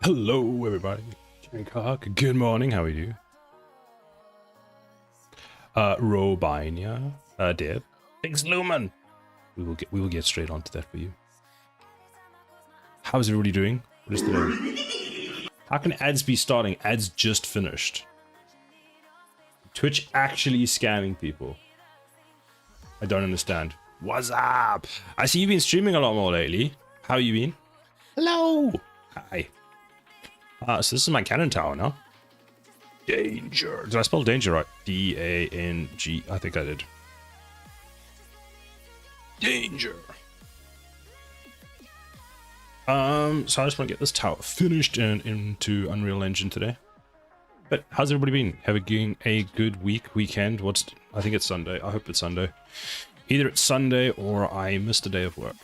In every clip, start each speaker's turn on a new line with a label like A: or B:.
A: Hello, everybody. Cock. Good morning. How are you? Robinia, Deb. Thanks, Lumen. We will get straight onto that for you. How's everybody doing? What is today? How can ads be starting? Ads just finished. Twitch actually scamming people. I don't understand. What's up? I see you've been streaming a lot more lately. How you been? Hello. Hi. So this is my cannon tower now. Danger. Did I spell danger right? D-A-N-G. I think I did. Danger. So I just want to get this tower finished and into Unreal Engine today. But how's everybody been? Having a good weekend? I think it's Sunday. I hope it's Sunday. Either it's Sunday or I missed a day of work.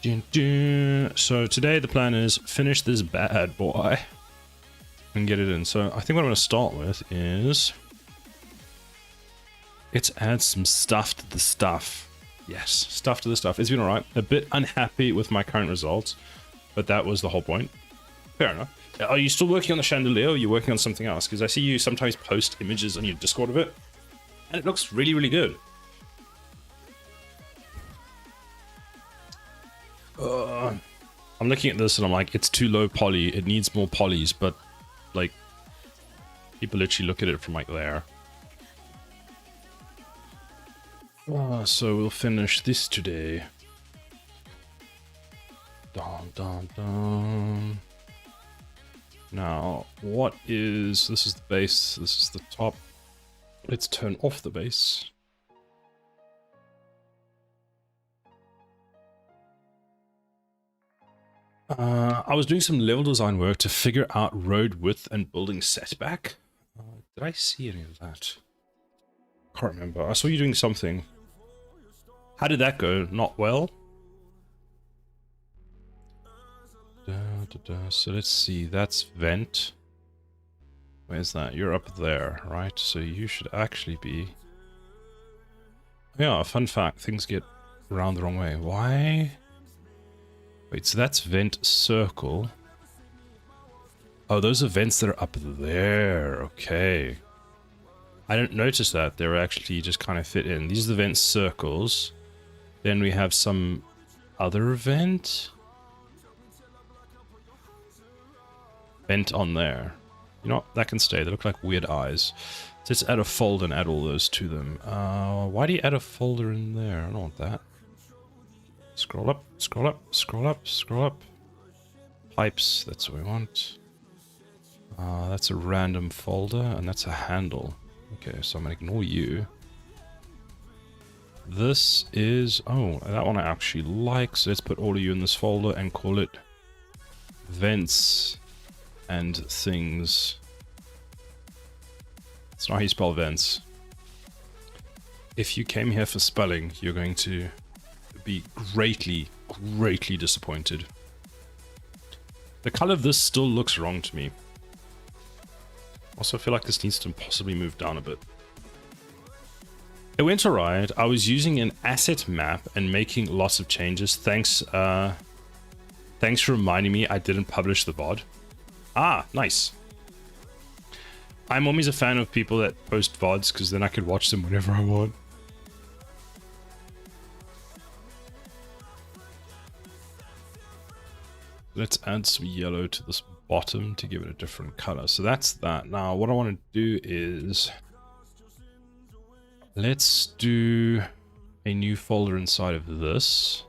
A: So today the plan is finish this bad boy and get it in. So I think what I'm going to start with is let's add some stuff to the stuff. Yes, stuff to the stuff. It's been alright. A bit unhappy with my current results, but that was the whole point. Fair enough. Are you still working on the chandelier, or are you working on something else? Because I see you sometimes post images on your Discord of it, and it looks really, really good. I'm looking at this and I'm like, it's too low poly. It needs more polys, but like, people literally look at it from like there. So we'll finish this today. Dun, dun, dun. Now, this is the base, this is the top. Let's turn off the base. I was doing some level design work to figure out road width and building setback. Did I see any of that? Can't remember. I saw you doing something. How did that go? Not well? So let's see. That's vent. Where's that? You're up there, right? So you should actually be... Yeah, fun fact. Things get around the wrong way. Why? Wait, so that's vent circle. Oh, those are vents that are up there. Okay. I didn't notice that. They were actually just kind of fit in. These are the vent circles. Then we have some other vent. Vent on there. You know what? That can stay. They look like weird eyes. So let's add a folder and add all those to them. Why do you add a folder in there? I don't want that. Scroll up, scroll up, scroll up, scroll up. Pipes, that's what we want. That's a random folder, and that's a handle. Okay, so I'm gonna ignore you. This is... Oh, that one I actually like, so let's put all of you in this folder and call it Vents and Things. That's not how you spell vents. If you came here for spelling, you're going to be greatly, greatly disappointed. The color of this still looks wrong to me. Also, I feel like this needs to possibly move down a bit. It went alright. I was using an asset map and making lots of changes. Thanks for reminding me I didn't publish the VOD. Ah, nice. I'm always a fan of people that post VODs because then I could watch them whenever I want. Let's add some yellow to this bottom to give it a different color. So that's that. Now, what I want to do is... Let's do a new folder inside of this.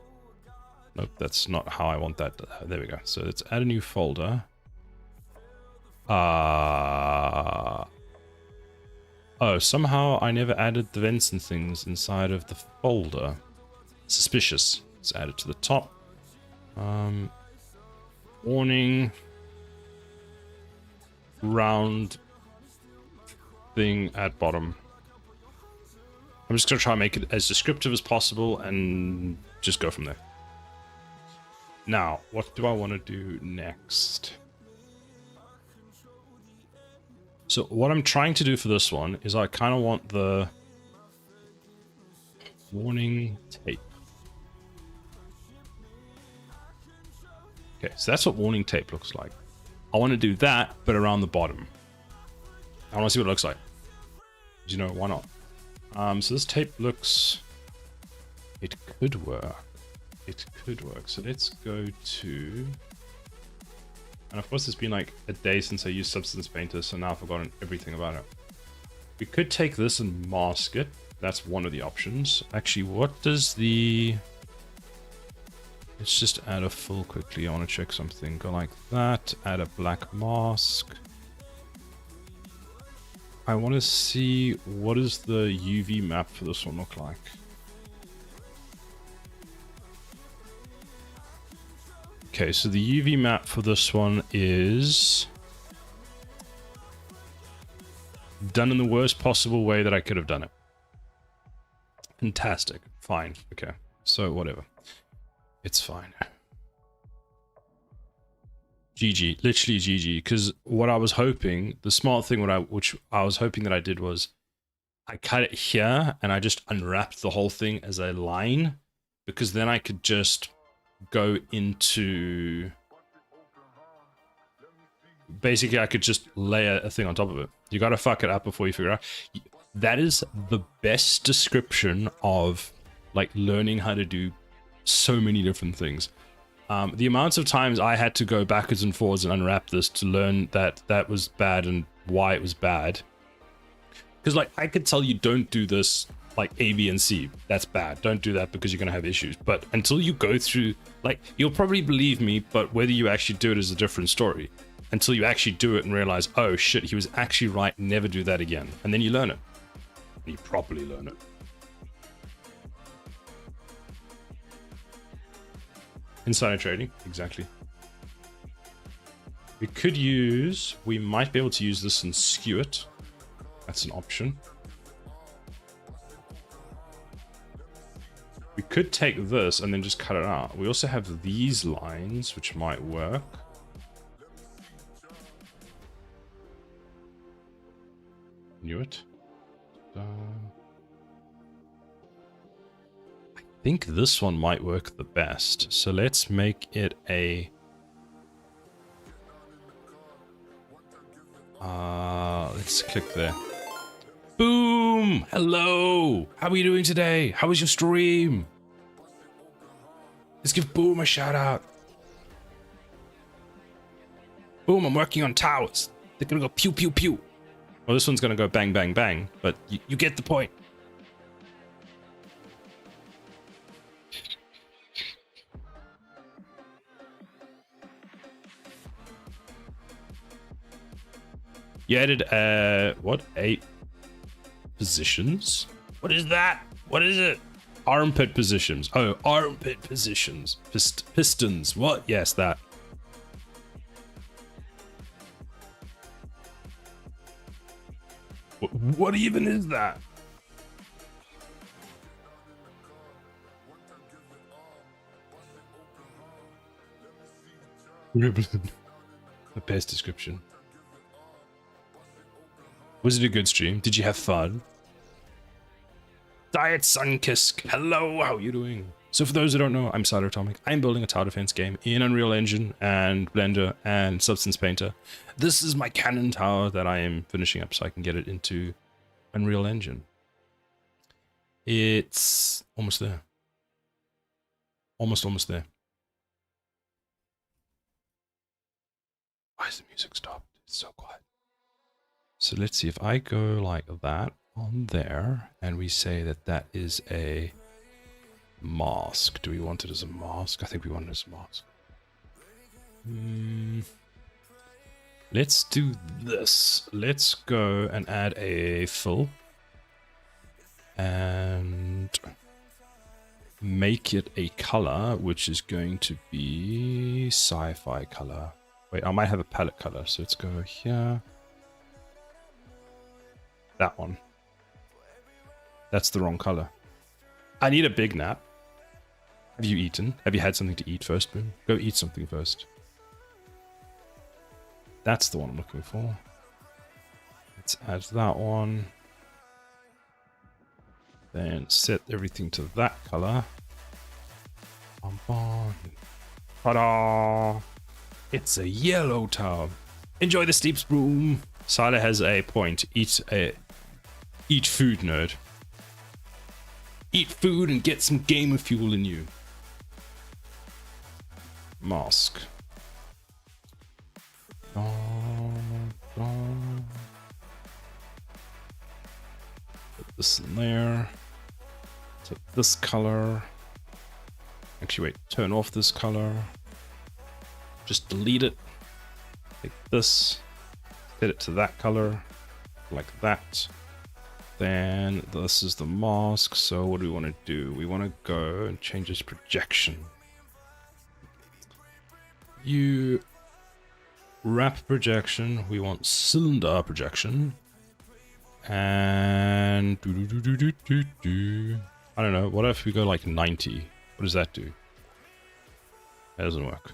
A: Nope, that's not how I want that. There we go. So let's add a new folder. Oh, somehow I never added the vents and things inside of the folder. Suspicious. Let's add it to the top. Warning. Round thing at bottom. I'm just going to try and make it as descriptive as possible and just go from there. Now, what do I want to do next? So what I'm trying to do for this one is I kind of want the warning tape. Okay, so that's what warning tape looks like. I want to do that, but around the bottom. I want to see what it looks like. You know, why not? So this tape looks... It could work. It could work. So let's go to... And of course it's been like a day since I used Substance Painter, so now I've forgotten everything about it. We could take this and mask it. That's one of the options. Actually, what does the... Let's just add a fill quickly. I want to check something. Go like that. Add a black mask. I want to see what does the UV map for this one look like. Okay, so the UV map for this one is done in the worst possible way that I could have done it. Fantastic. Fine. Okay. So whatever. It's fine. GG. Literally GG. Because what I was hoping, the smart thing which I was hoping that I did was I cut it here and I just unwrapped the whole thing as a line, because then I could just go into... Basically, I could just layer a thing on top of it. You gotta fuck it up before you figure it out. That is the best description of like learning how to do so many different things. The amounts of times I had to go backwards and forwards and unwrap this to learn that that was bad and why it was bad. Because like I could tell you don't do this like A, B, and C. That's bad. Don't do that because you're gonna have issues. But until you go through, like, you'll probably believe me, but whether you actually do it is a different story. Until you actually do it and realize, oh shit, he was actually right, never do that again. And then you learn it. And you properly learn it. Insider trading, exactly. We might be able to use this and skew it. That's an option. We could take this and then just cut it out. We also have these lines, which might work. Knew it. I think this one might work the best. So let's make it a... let's click there. Boom! Hello! How are you doing today? How was your stream? Let's give Boom a shout out. Boom, I'm working on towers. They're gonna go pew pew pew. Well, this one's gonna go bang bang bang, but you get the point. You added, what? 8 positions? What is that? What is it? Armpit positions. Oh, armpit positions. Pistons. What? Yes, that. What even is that? Ribbon. The best description. Was it a good stream? Did you have fun? Diet Sunkisk. Hello, how are you doing? So for those who don't know, I'm Cyberatomic. I'm building a tower defense game in Unreal Engine and Blender and Substance Painter. This is my cannon tower that I am finishing up so I can get it into Unreal Engine. It's almost there. Almost there. Why is the music stopped? It's so quiet. So let's see if I go like that on there and we say that that is a mask. Do we want it as a mask? I think we want it as a mask. Let's do this. Let's go and add a fill and make it a color, which is going to be sci-fi color. Wait, I might have a palette color, so let's go here. That one. That's the wrong color. I need a big nap. Have you eaten? Have you had something to eat first, Boom? Go eat something first. That's the one I'm looking for. Let's add that one. Then set everything to that color. Ta-da! It's a yellow tower. Enjoy the steeps, Boom. Sila has a point. Eat food, nerd. Eat food and get some gamer fuel in you. Mask. Put this in there. Take this color. Actually, wait, turn off this color. Just delete it. Take this, set it to that color, like that. Then this is the mask. So what do we want to do? We want to go and change its projection. You wrap projection. We want cylinder projection. And I don't know. What if we go like 90? What does that do? That doesn't work.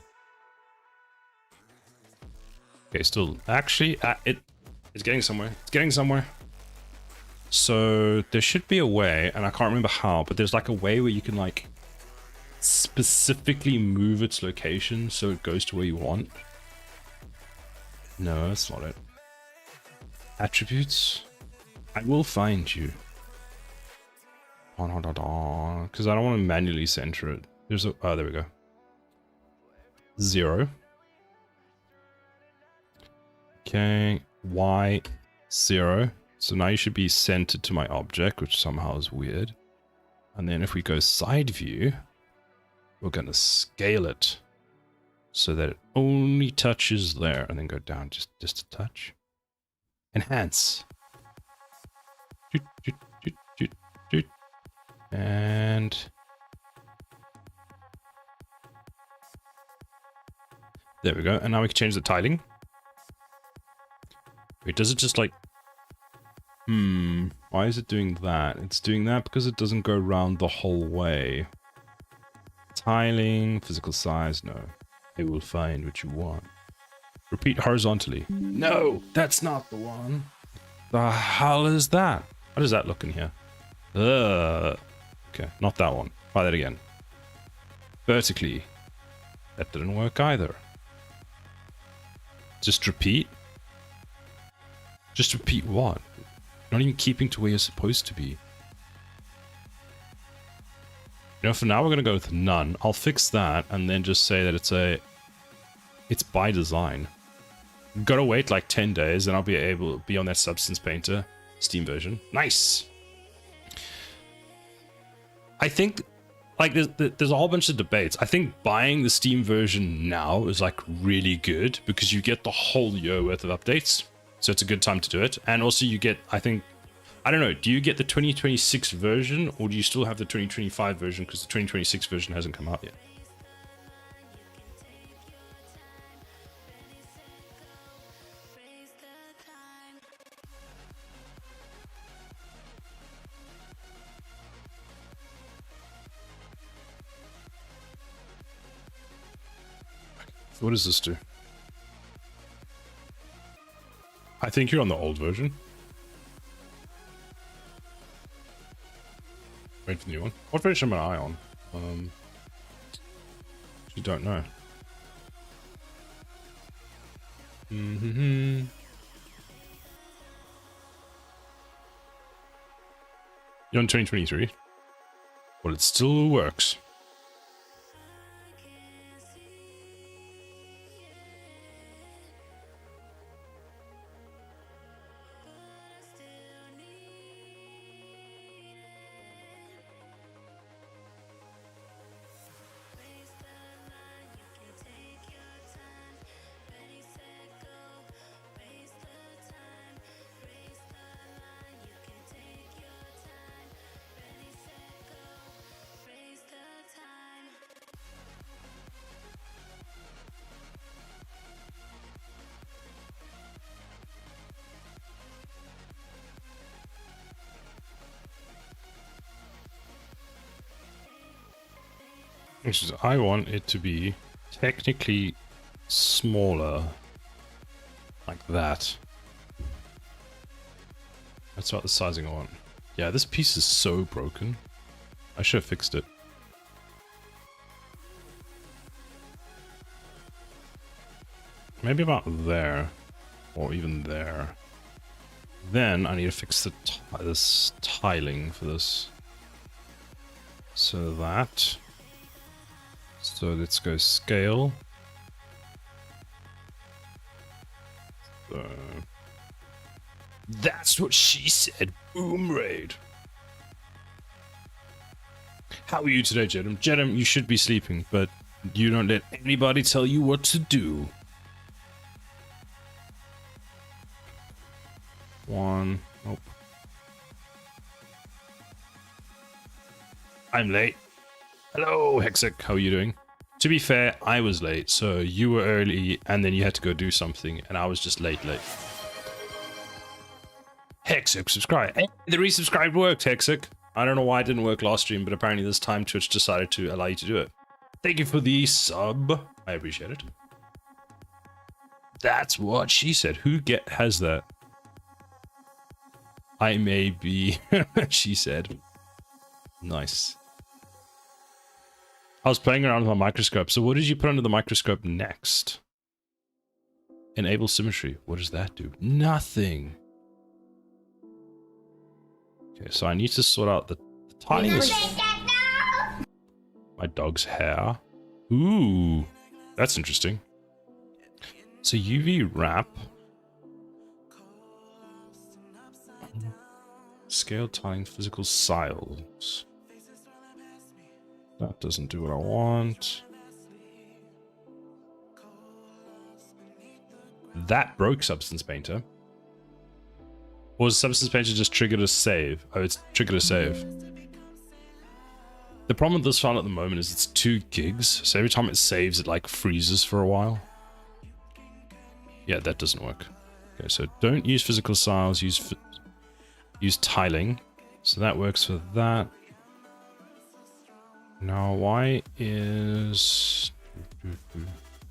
A: Okay, still actually it's getting somewhere. It's getting somewhere. So there should be a way, and I can't remember how, but there's like a way where you can like specifically move its location so it goes to where you want. No, that's not it. Attributes. I will find you. Because I don't want to manually center it. There's a... Oh, there we go. 0. Okay. Y 0. So now you should be centered to my object, which somehow is weird. And then if we go side view, we're going to scale it so that it only touches there, and then go down just a touch. Enhance. And there we go. And now we can change the tiling. Wait, does it just like... Why is it doing that? It's doing that because it doesn't go around the whole way. Tiling, physical size, no. It will find what you want. Repeat horizontally. No, that's not the one. The hell is that? How does that look in here? Okay, not that one. Try that again. Vertically. That didn't work either. Just repeat. Just repeat what? Not even keeping to where you're supposed to be. You know, for now we're gonna go with none. I'll fix that and then just say that it's by design. Gotta wait like 10 days and I'll be able to be on that Substance Painter Steam version. Nice. I think like there's a whole bunch of debates. I think buying the Steam version now is like really good because you get the whole year worth of updates. So it's a good time to do it. And also you get, I think, I don't know, do you get the 2026 version or do you still have the 2025 version because the 2026 version hasn't come out yet? What does this do? I think you're on the old version. Wait for the new one. What version am I on? You don't know. You're on 2023. Well, it still works. Which is, I want it to be technically smaller, like that. That's about the sizing I want. Yeah, this piece is so broken. I should have fixed it. Maybe about there, or even there. Then I need to fix the this tiling for this. So that. So let's go scale. So that's what she said. Boom raid. How are you today, Jedem? Jedem, you should be sleeping, but you don't let anybody tell you what to do. One. Nope. I'm late. Hello, Hexic. How are you doing? To be fair, I was late, so you were early, and then you had to go do something, and I was just late. Hexic, subscribe. Hey, the resubscribe worked, Hexic. I don't know why it didn't work last stream, but apparently this time Twitch decided to allow you to do it. Thank you for the sub. I appreciate it. That's what she said. Who has that? I may be, she said. Nice. I was playing around with my microscope. So what did you put under the microscope next? Enable symmetry. What does that do? Nothing. Okay, so I need to sort out the tiniest... My dog's hair. Ooh, that's interesting. So UV wrap. Scale tiling physical siles. That doesn't do what I want. That broke Substance Painter. Or was Substance Painter just triggered a save? Oh, it's triggered a save. The problem with this file at the moment is it's 2 gigs, so every time it saves, it like freezes for a while. Yeah, that doesn't work. Okay, so don't use physical siles, use tiling. So that works for that. Now, why is... I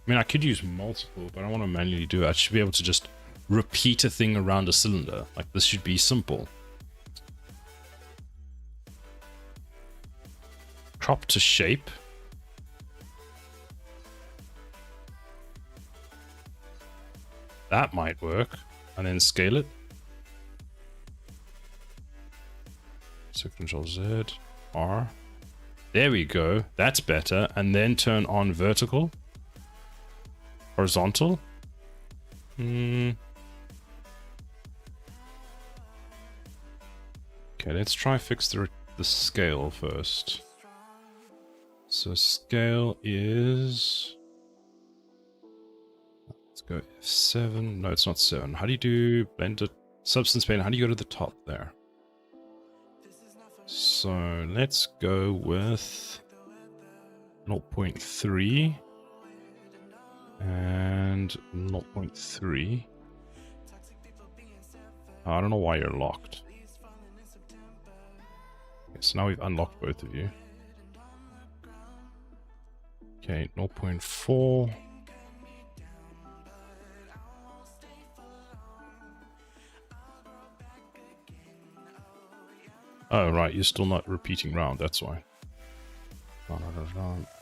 A: mean, I could use multiple, but I don't want to manually do it. I should be able to just repeat a thing around a cylinder. Like, this should be simple. Crop to shape. That might work. And then scale it. So Control Z, R. There we go. That's better. And then turn on vertical. Horizontal. Okay, let's try fix the scale first. So scale is... Let's go F7. No, it's not 7. How do you do blended substance paint? How do you go to the top there? So let's go with 0.3 and 0.3. I don't know why you're locked. Okay, so now we've unlocked both of you. Okay, 0.4. Oh, right, you're still not repeating round, that's why.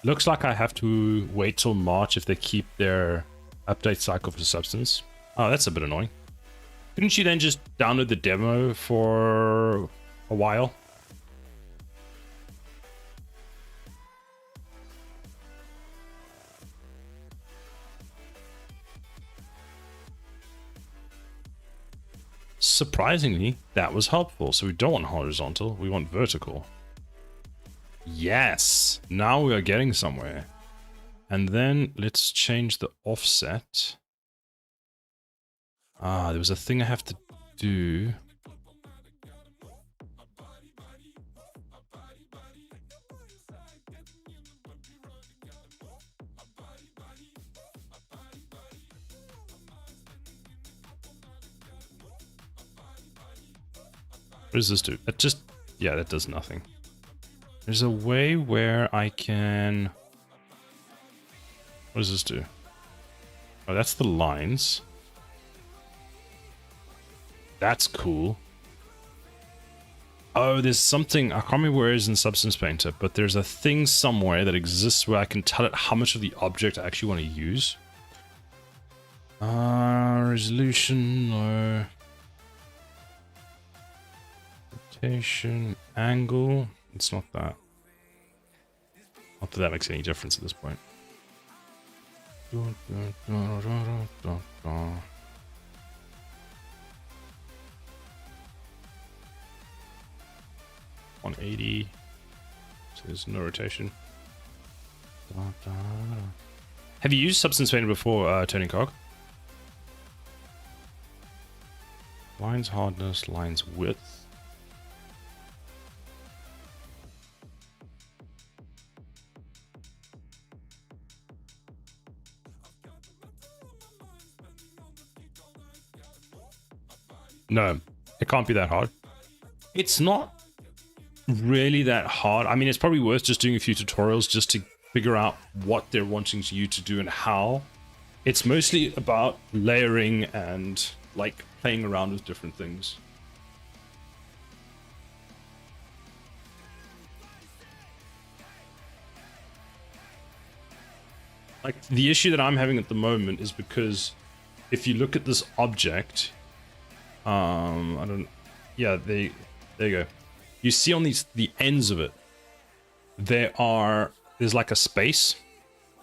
A: Looks like I have to wait till March if they keep their update cycle for Substance. Oh, that's a bit annoying. Couldn't you then just download the demo for a while? Surprisingly, that was helpful. So we don't want horizontal, we want vertical. Yes, now we are getting somewhere. And then let's change the offset. Ah, there was a thing I have to do. What does this do? It just, yeah, that does nothing. There's a way where I can... What does this do? Oh, that's the lines. That's cool. Oh, there's something, I can't remember where it is in Substance Painter, but there's a thing somewhere that exists where I can tell it how much of the object I actually want to use. Resolution, no. Rotation, angle. It's not that. Not that that makes any difference at this point. 180. So there's no rotation. Da, da, da. Have you used Substance Painter before, Turning Cog? Lines hardness, lines width. No, it can't be that hard. It's not really that hard. I mean, it's probably worth just doing a few tutorials just to figure out what they're wanting you to do and how. It's mostly about layering and like playing around with different things. Like the issue that I'm having at the moment is because if you look at this object, yeah, there you go. You see on the ends of it, there's like a space.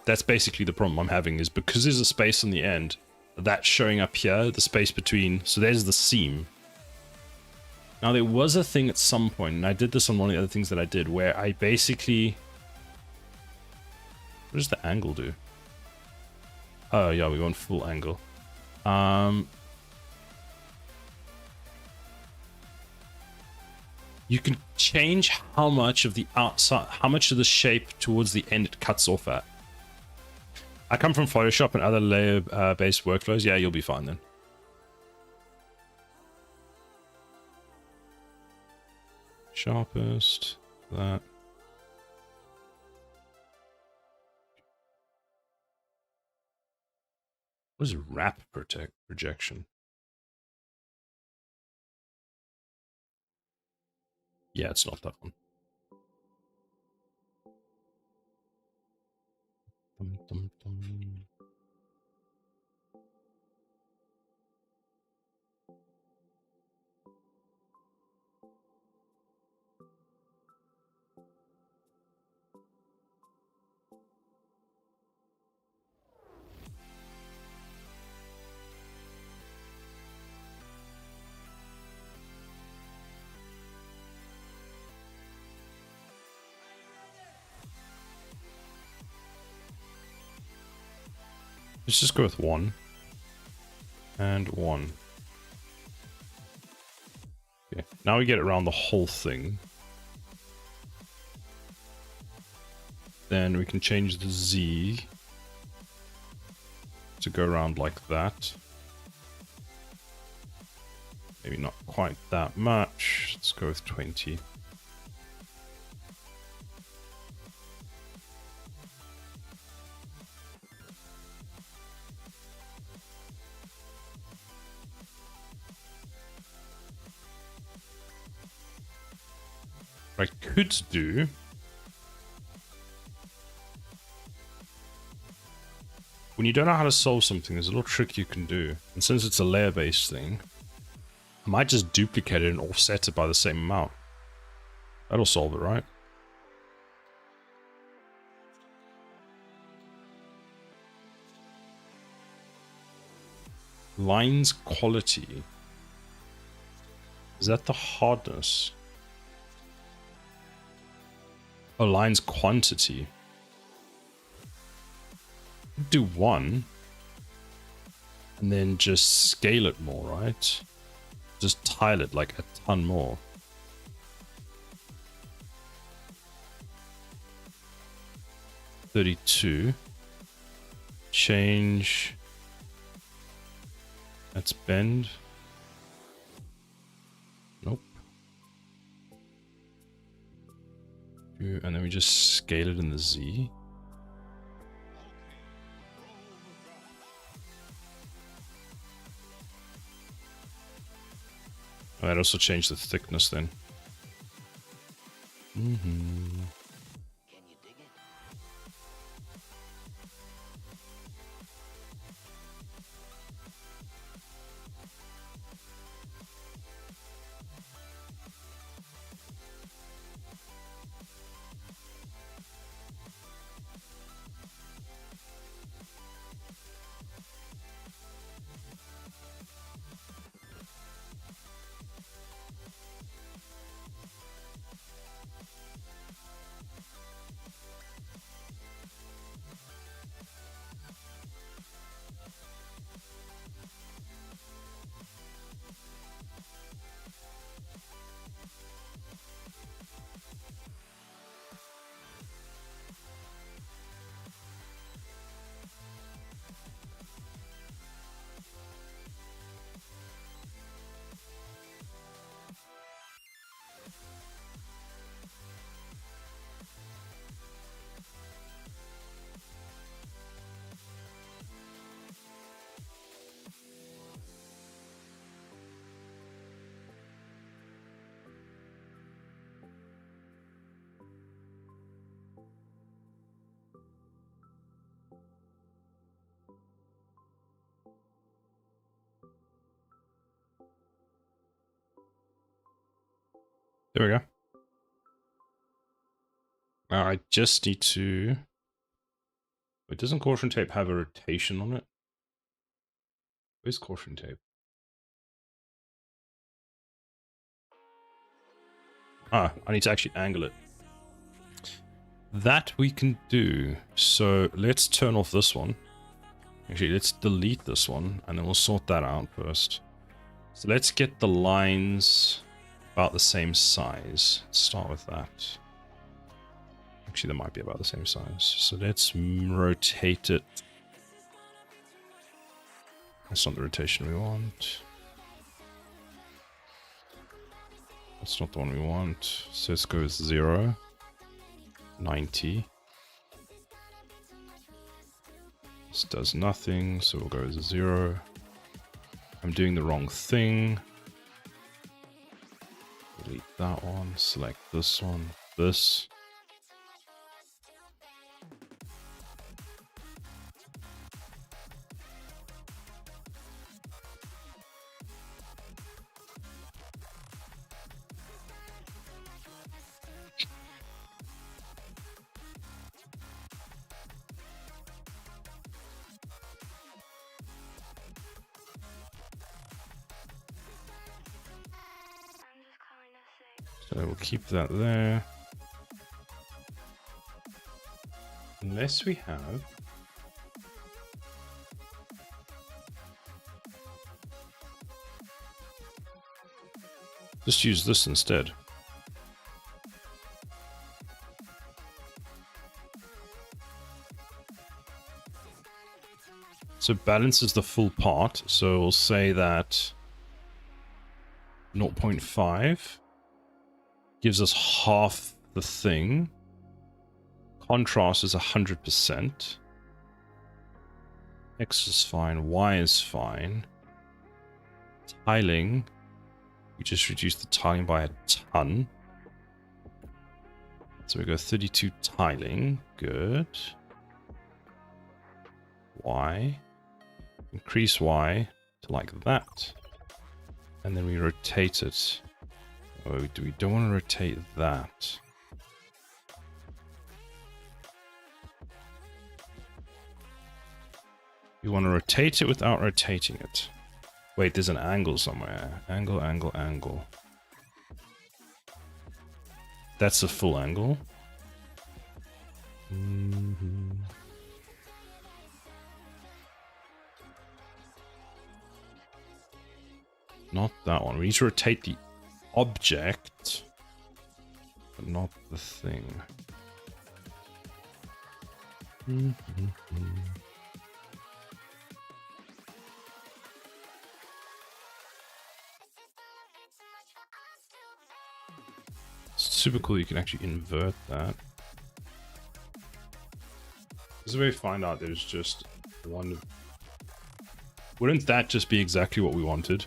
A: That's basically the problem I'm having, is because there's a space on the end, that's showing up here, the space between, so there's the seam. Now there was a thing at some point, and I did this on one of the other things that I did, where I basically, what does the angle do? Oh yeah, we want full angle. You can change how much of the outside, how much of the shape towards the end it cuts off at. I come from Photoshop and other layer-based workflows. Yeah, you'll be fine then. Sharpest, that. What is wrap projection? Yeah, it's not that one. Dum, dum, dum. Let's just go with 1 and 1. Okay, now we get around the whole thing. Then we can change the Z to go around like that. Maybe not quite that much. Let's go with 20. What I could do, when you don't know how to solve something, there's a little trick you can do. And since it's a layer-based thing, I might just duplicate it and offset it by the same amount. That'll solve it, right? Lines quality. Is that the hardness? Oh, lines quantity. Do 1. And then just scale it more, right? Just tile it like a ton more. $32. Change. Let's bend. Nope. And then we just scale it in the Z. Oh, I'd also change the thickness then. There we go. I just need to... Wait, doesn't caution tape have a rotation on it? Where's caution tape? Ah, I need to actually angle it. That we can do. So let's turn off this one. Actually, let's delete this one, and then we'll sort that out first. So let's get the lines about the same size. Let's start with that. Actually, they might be about the same size. So let's rotate it. That's not the rotation we want. That's not the one we want. So let's go with 0. 90. This does nothing, so we'll go with 0. I'm doing the wrong thing. Delete that one, select this one, this. So we'll keep that there. Unless we have... Just use this instead. So balance is the full part. So we'll say that 0.5 gives us half the thing. Contrast is 100%. X is fine. Y is fine. Tiling. We just reduced the tiling by a ton. So we go 32 tiling. Good. Y. Increase Y to like that. And then we rotate it. Oh, we don't want to rotate that. We want to rotate it without rotating it. Wait, there's an angle somewhere. Angle, angle, angle. That's a full angle. Not that one. We need to rotate the object, but not the thing. Super cool, you can actually invert that. This is where we find out there's just one. Wouldn't that just be exactly what we wanted?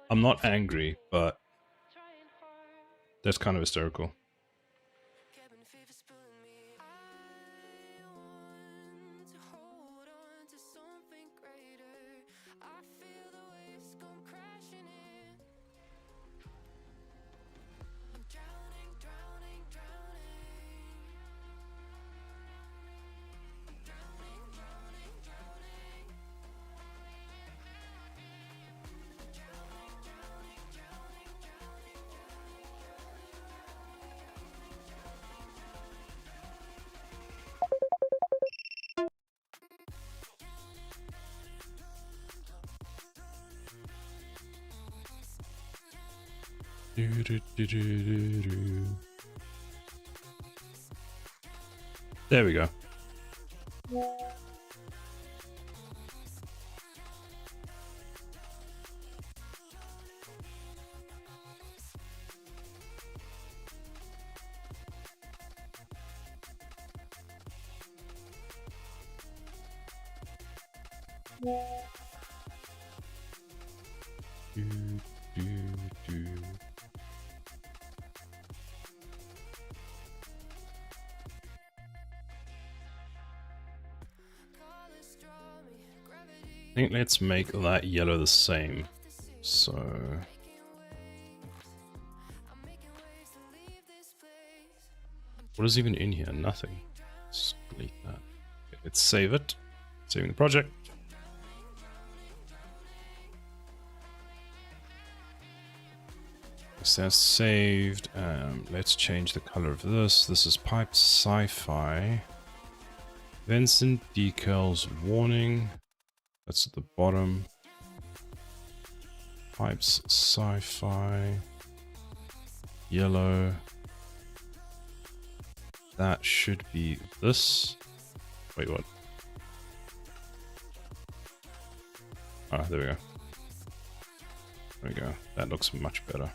A: I'm not angry, but that's kind of hysterical. There we go. I think let's make that yellow the same. So what is even in here? Nothing. Let's delete that. Okay, let's save it. Saving the project. So that's saved. Let's change the color of this. This is piped sci-fi. Vents and decals warning. That's at the bottom. Pipes sci-fi. Yellow. That should be this. Wait, what? Ah, there we go. There we go. That looks much better.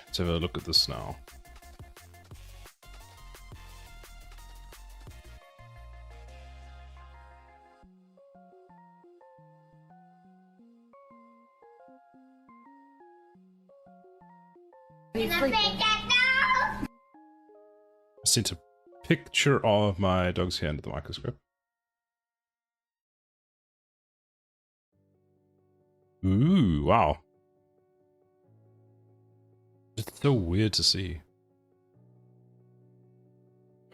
A: Let's have a look at this now. I sent a picture of my dog's hair under the microscope. Ooh, wow. It's so weird to see.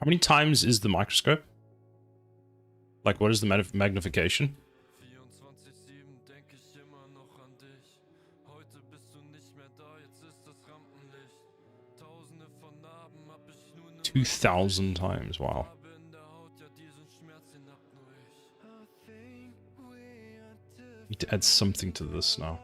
A: How many times is the microscope? Like, what is the magnification? Two 2,000 times, wow. Need to add something to this now.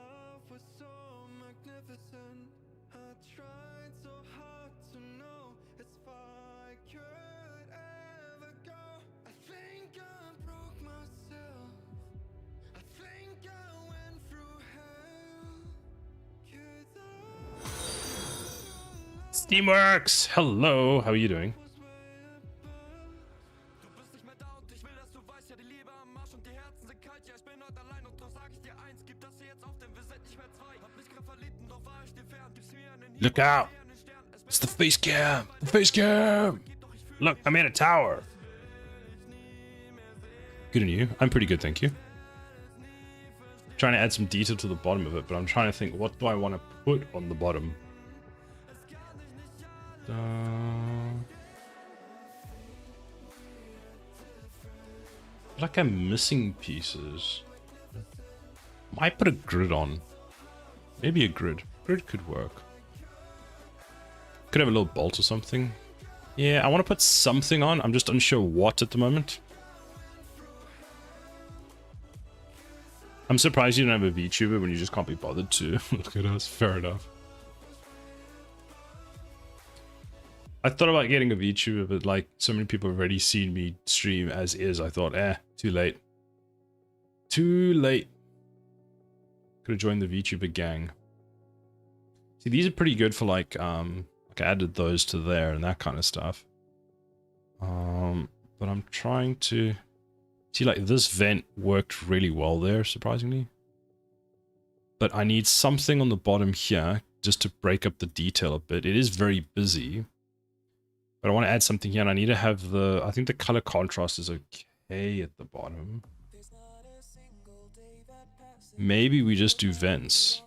A: Steamworks! Hello, how are you doing? Look out! It's the face cam! The face cam! Look, I'm in a tower! Good on you. I'm pretty good, thank you. Trying to add some detail to the bottom of it, but I'm trying to think, what do I want to put on the bottom? Like I'm missing pieces. Might put a grid on. Maybe a grid. Grid could work. Could have a little bolt or something. Yeah, I want to put something on. I'm just unsure what at the moment. I'm surprised you don't have a VTuber when you just can't be bothered to look at us. Fair enough. I thought about getting a VTuber, but like so many people have already seen me stream as is. I thought, too late. Too late. Could have joined the VTuber gang. See, these are pretty good for like I added those to there and that kind of stuff. But I'm trying to see, like, this vent worked really well there, surprisingly. But I need something on the bottom here just to break up the detail a bit. It is very busy. But I want to add something here, and I need to have the... I think the color contrast is okay at the bottom. Maybe we just do vents.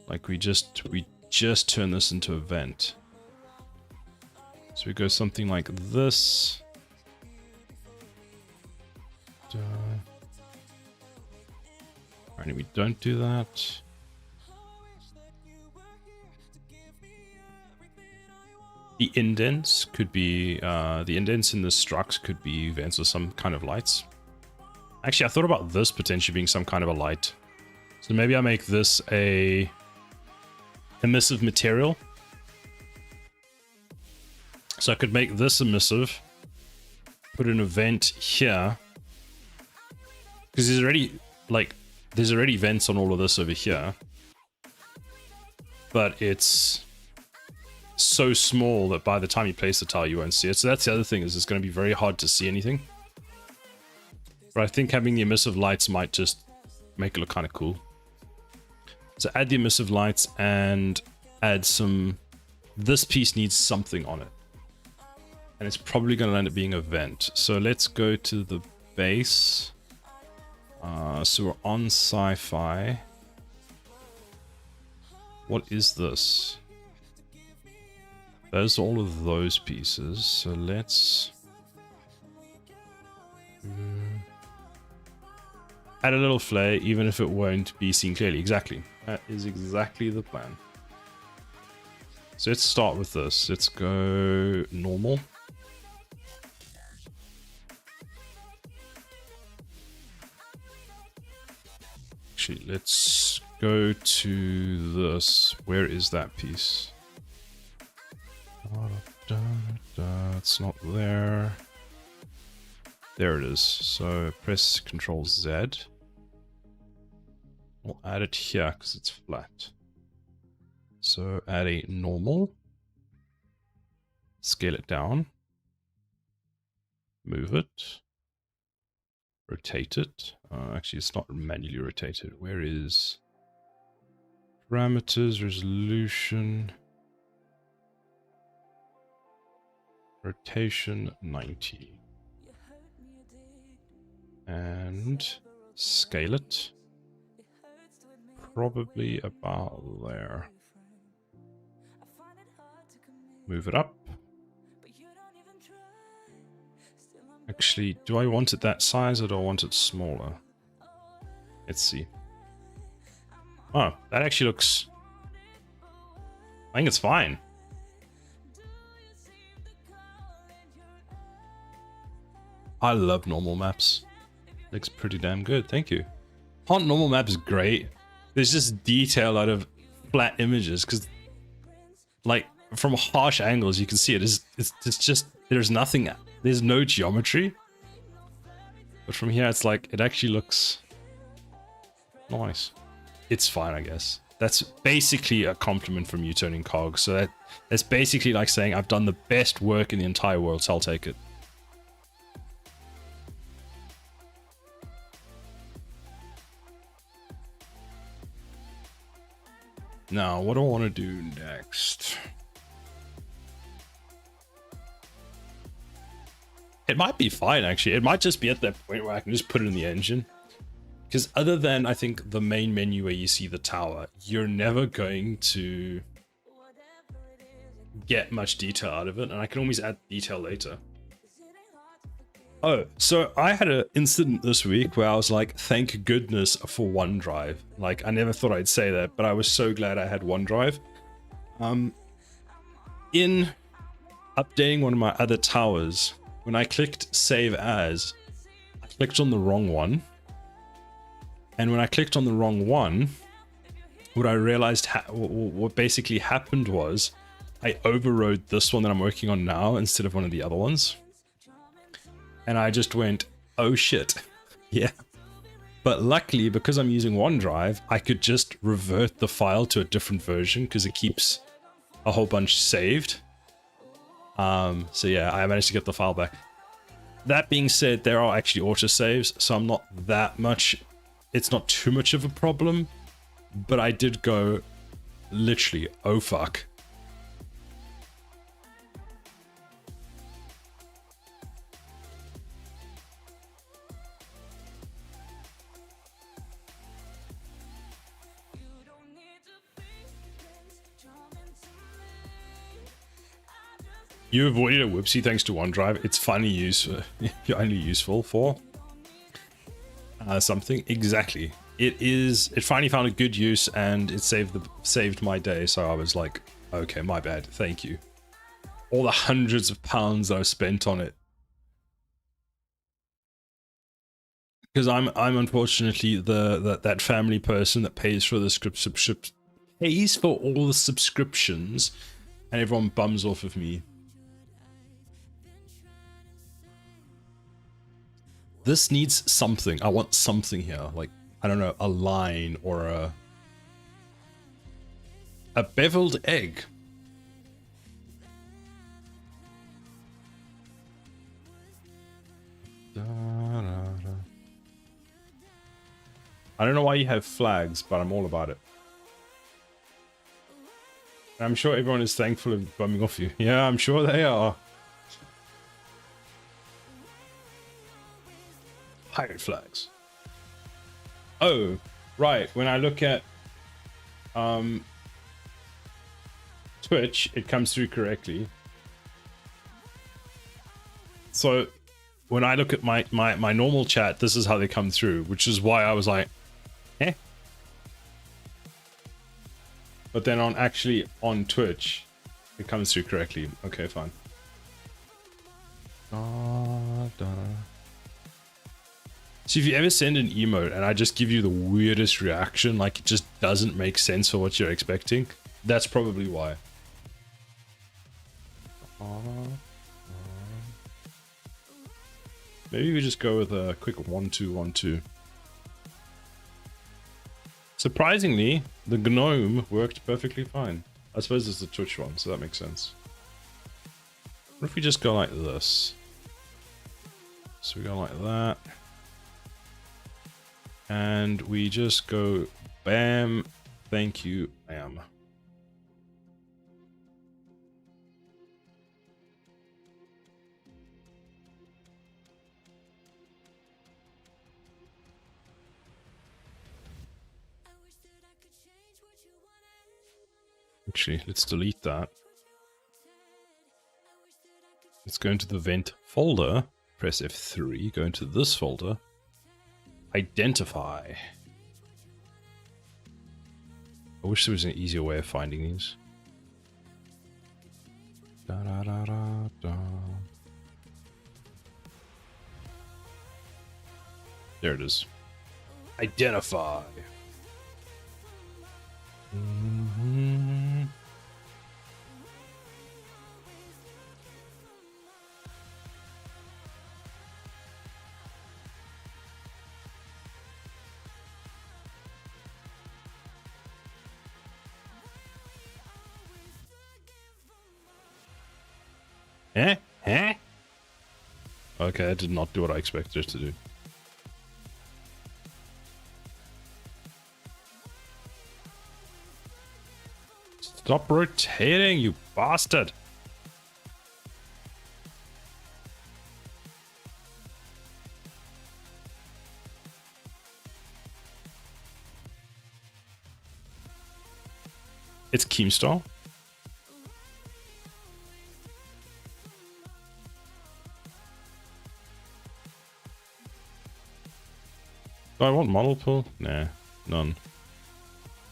A: Like we just turn this into a vent. So we go something like this. Alright, we don't do that. The indents could be, the indents in the structs could be vents or some kind of lights. Actually, I thought about this potentially being some kind of a light. So maybe I make this a emissive material. So I could make this emissive, put an event here. Because there's already vents on all of this over here. But it's so small that by the time you place the tile, you won't see it. So that's the other thing, is it's going to be very hard to see anything. But I think having the emissive lights might just make it look kind of cool. So add the emissive lights and add some... This piece needs something on it. And it's probably going to end up being a vent. So let's go to the base. So we're on sci-fi. What is this? There's all of those pieces. So let's... add a little flare, even if it won't be seen clearly. Exactly. That is exactly the plan. So let's start with this. Let's go normal. Actually, let's go to this. Where is that piece? It's not there. There it is. So press Ctrl Z. We'll add it here because it's flat. So add a normal. Scale it down. Move it. Rotate it. Actually, it's not manually rotated. Where is parameters, resolution, rotation 90. And scale it. Probably about there. Move it up. Actually, do I want it that size or do I want it smaller? Let's see. Oh, that actually looks... I think it's fine. I love normal maps. Looks pretty damn good, thank you. Aren't normal maps great? There's just detail out of flat images, because like from harsh angles you can see it. It's just, there's nothing, there's no geometry. But from here it's like, it actually looks nice. It's fine, I guess. That's basically a compliment from you turning cogs. So that's basically like saying I've done the best work in the entire world, so I'll take it. Now, what do I want to do next? It might be fine, actually. It might just be at that point where I can just put it in the engine. Because other than, I think, the main menu where you see the tower, you're never going to get much detail out of it. And I can always add detail later. Oh, so I had an incident this week where I was like, thank goodness for OneDrive. Like, I never thought I'd say that, but I was so glad I had OneDrive. In updating one of my other towers, when I clicked save as, I clicked on the wrong one. And when I clicked on the wrong one, what I realized, what basically happened was, I overrode this one that I'm working on now instead of one of the other ones. And I just went, oh shit, yeah. But luckily, because I'm using OneDrive, I could just revert the file to a different version because it keeps a whole bunch saved. So yeah, I managed to get the file back. That being said, there are actually autosaves, so I'm not that much, it's not too much of a problem. But I did go, literally, oh fuck. You avoided a whoopsie thanks to OneDrive. It's finally only useful for something. Exactly. It finally found a good use and it saved my day. So I was like, okay, my bad. Thank you. all the hundreds of pounds I've spent on it. Because I'm unfortunately that family person that pays for the pays for all the subscriptions, and everyone bums off of me. This needs something. I want something here, like, I don't know, a line or a beveled egg. I don't know why you have flags, but I'm all about it. I'm sure everyone is thankful of bumming off you. Yeah, I'm sure they are. Pirate flags. Oh, right. When I look at Twitch, it comes through correctly. So when I look at my normal chat, this is how they come through, which is why I was like, eh. But then on Twitch, it comes through correctly. Okay, fine. So if you ever send an emote and I just give you the weirdest reaction, like it just doesn't make sense for what you're expecting, that's probably why. Maybe we just go with a quick 1-2-1-2. Surprisingly, the gnome worked perfectly fine. I suppose it's the Twitch one, so that makes sense. What if we just go like this? So we go like that. And we just go bam, thank you, bam. Actually, let's delete that. Let's go into the vent folder, press F3, go into this folder, identify. I wish there was an easier way of finding these. Da, da, da, da, da. There it is. Identify. Eh? Okay, I did not do what I expected it to do. Stop rotating, you bastard! It's Keemstar. Do I want model pool? Nah, none.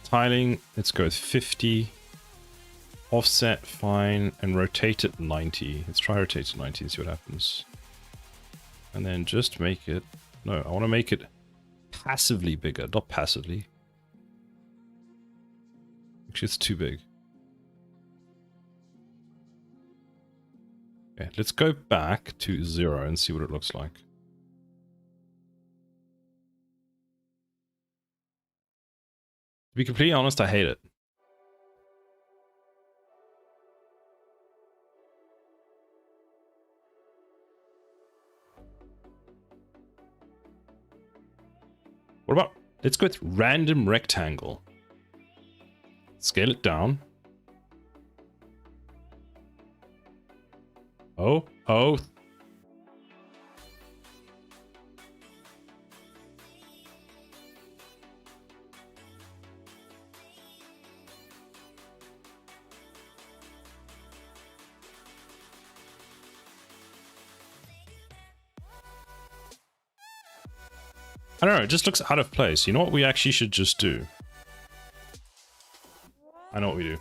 A: Tiling, let's go with 50. Offset, fine, and rotate it 90. Let's try rotate it 90 and see what happens. And then just make it... No, I want to make it passively bigger, not passively. Actually, it's too big. Okay, let's go back to 0 and see what it looks like. To be completely honest, I hate it. What about, let's go with random rectangle. Scale it down. Oh. I don't know, it just looks out of place. You know what we actually should just do? I know what we do.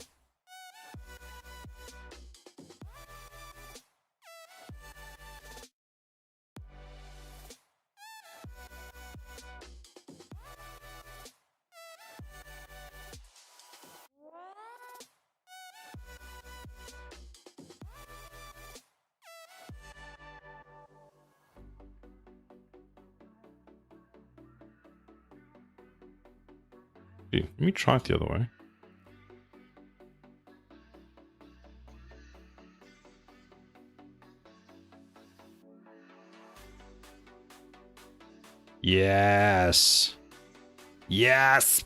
A: Let me try it the other way. Yes. Yes.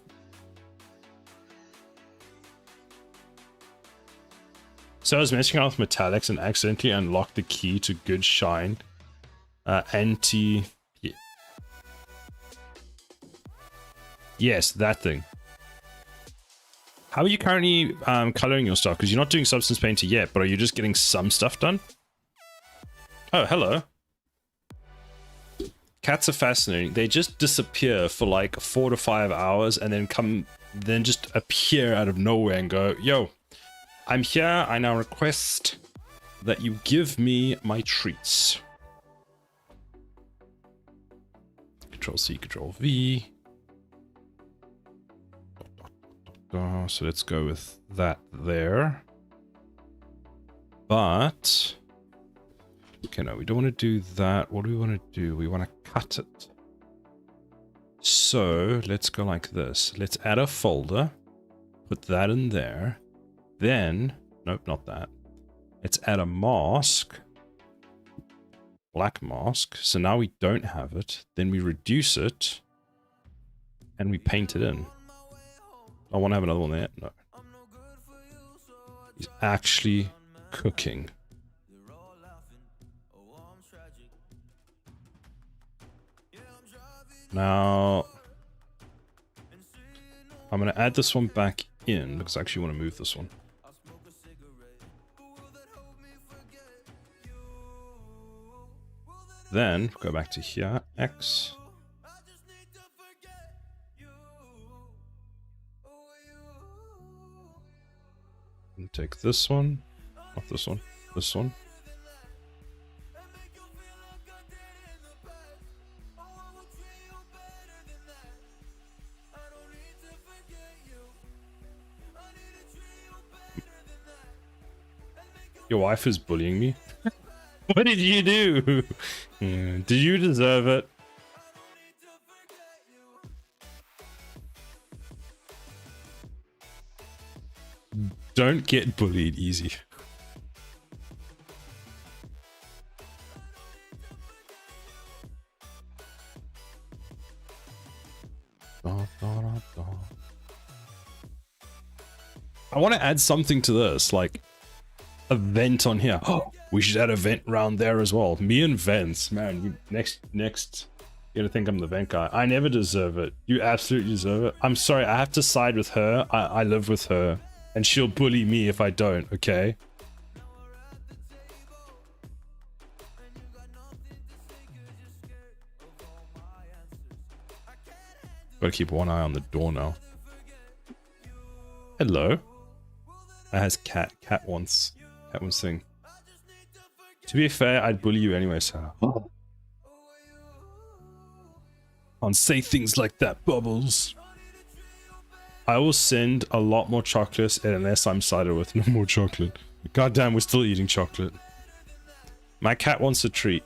A: So I was messing around with metallics and accidentally unlocked the key to good shine. Anti... Yeah. Yes, that thing. How are you currently coloring your stuff? Because you're not doing Substance Painter yet, but are you just getting some stuff done? Oh, hello. Cats are fascinating. They just disappear for like 4 to 5 hours and then just appear out of nowhere and go, yo, I'm here. I now request that you give me my treats. Control C, Control V. So let's go with that there. But... okay, no, we don't want to do that. What do we want to do? We want to cut it. So let's go like this. Let's add a folder. Put that in there. Then, nope, not that. Let's add a mask. Black mask. So now we don't have it. Then we reduce it. And we paint it in. I want to have another one there. No. He's actually cooking. Now, I'm going to add this one back in because I actually want to move this one. Then go back to here, X. And take this one, not this one, this one. Your wife is bullying me. What did you do? Did you deserve it? Don't get bullied easy. I want to add something to this, like a vent on here. Oh, we should add a vent around there as well. Me and vents, man. Next, you're gonna think I'm the vent guy. I never deserve it. You absolutely deserve it. I'm sorry, I have to side with her. I live with her, and she'll bully me if I don't. Okay. Gotta keep one eye on the door now. Hello. That has cat. Cat wants thing. To be fair, I'd bully you anyway, Sarah. Oh. Can't say things like that, Bubbles. I will send a lot more chocolates unless I'm sided with no more chocolate. God damn, we're still eating chocolate. My cat wants a treat.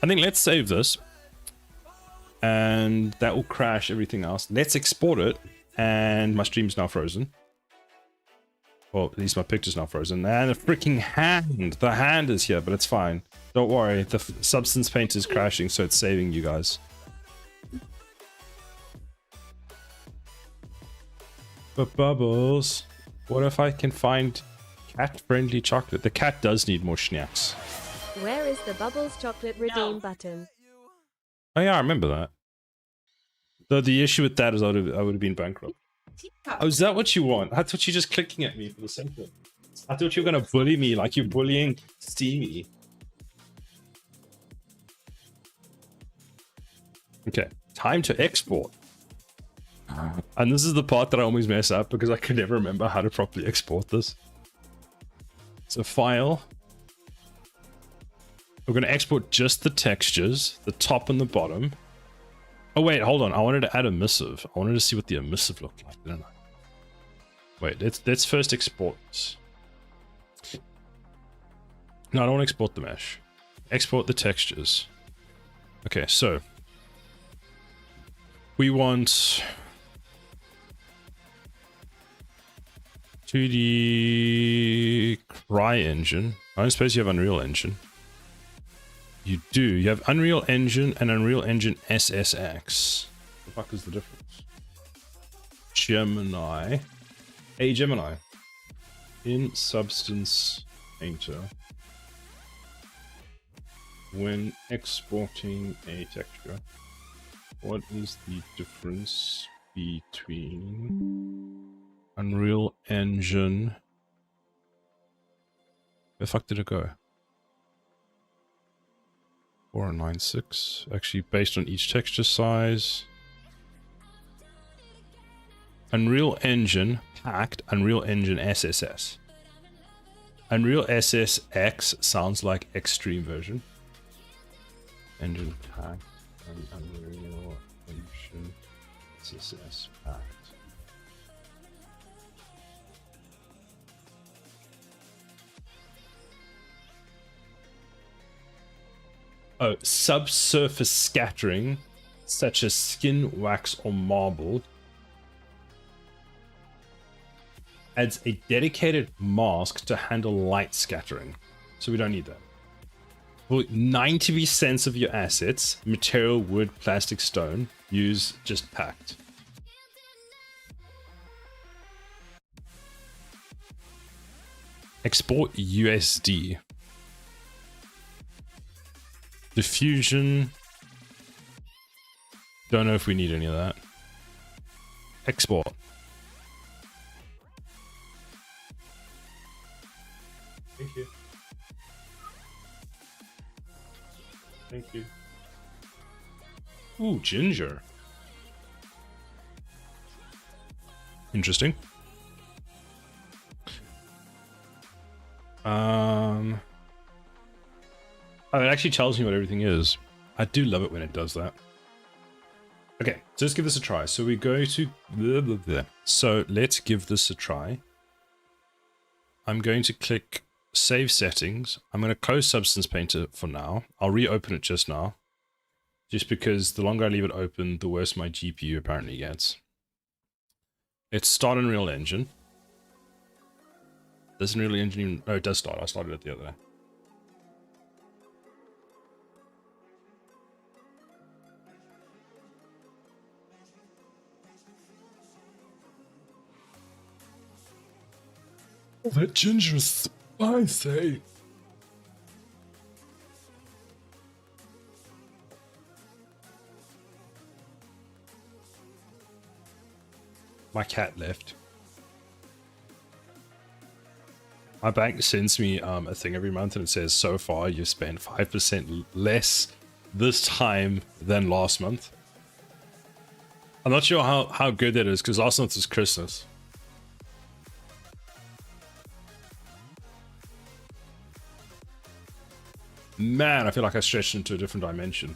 A: I think let's save this. And that will crash everything else. Let's export it. And my stream's now frozen. Well, at least my picture's now frozen. And the freaking hand. The hand is here, but it's fine. Don't worry. The Substance Painter is crashing, so it's saving you guys. But Bubbles, what if I can find cat-friendly chocolate? The cat does need more schnacks.
B: Where is the Bubbles chocolate redeem button?
A: Oh yeah, I remember that. Though the issue with that is I would have been bankrupt. Oh, is that what you want? I thought you were just clicking at me for the sake of it. I thought you were going to bully me like you're bullying Steamy. Okay, time to export. And this is the part that I always mess up because I can never remember how to properly export this. So file. We're going to export just the textures, the top and the bottom. Oh wait, hold on. I wanted to add a emissive. I wanted to see what the emissive looked like, didn't I? Wait, let's first export this. No, I don't want to export the mesh. Export the textures. Okay, so we want 2D CryEngine. I don't suppose you have Unreal Engine. You do. You have Unreal Engine and Unreal Engine SSX. What the fuck is the difference? Gemini. Hey, Gemini. In Substance Painter, when exporting a texture, what is the difference between Unreal Engine? Where the fuck did it go? 4096. Actually, based on each texture size. Unreal Engine packed, Unreal Engine SSS. Unreal SSX sounds like extreme version. Engine packed and Unreal Engine SSS packed. Oh, subsurface scattering, such as skin, wax, or marble, adds a dedicated mask to handle light scattering. So we don't need that. For 90% of your assets, material, wood, plastic, stone, use just packed. Export USD. Diffusion. Don't know if we need any of that. Export. Thank you. Thank you. Ooh, ginger. Interesting. Oh, it actually tells me what everything is. I do love it when it does that. Okay, so let's give this a try. So we go to blah, blah, blah. So let's give this a try. I'm going to click Save Settings. I'm going to close Substance Painter for now. I'll reopen it just now. Just because the longer I leave it open, the worse my GPU apparently gets. Let's start Unreal Engine. Does Unreal Engine even... Oh, it does start. I started it the other day. Oh, that ginger is spicy. My cat left. My bank sends me a thing every month and it says, so far you've spent 5% less this time than last month. I'm not sure how good that is because last month was Christmas. Man, I feel like I stretched into a different dimension.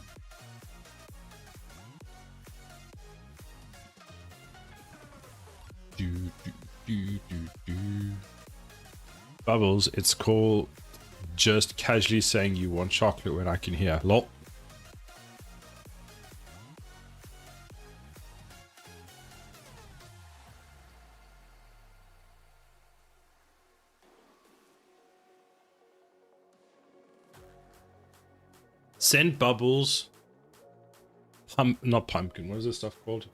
A: Bubbles, it's called just casually saying you want chocolate when I can hear. Lol. Send Bubbles. Not pumpkin. What is this stuff called?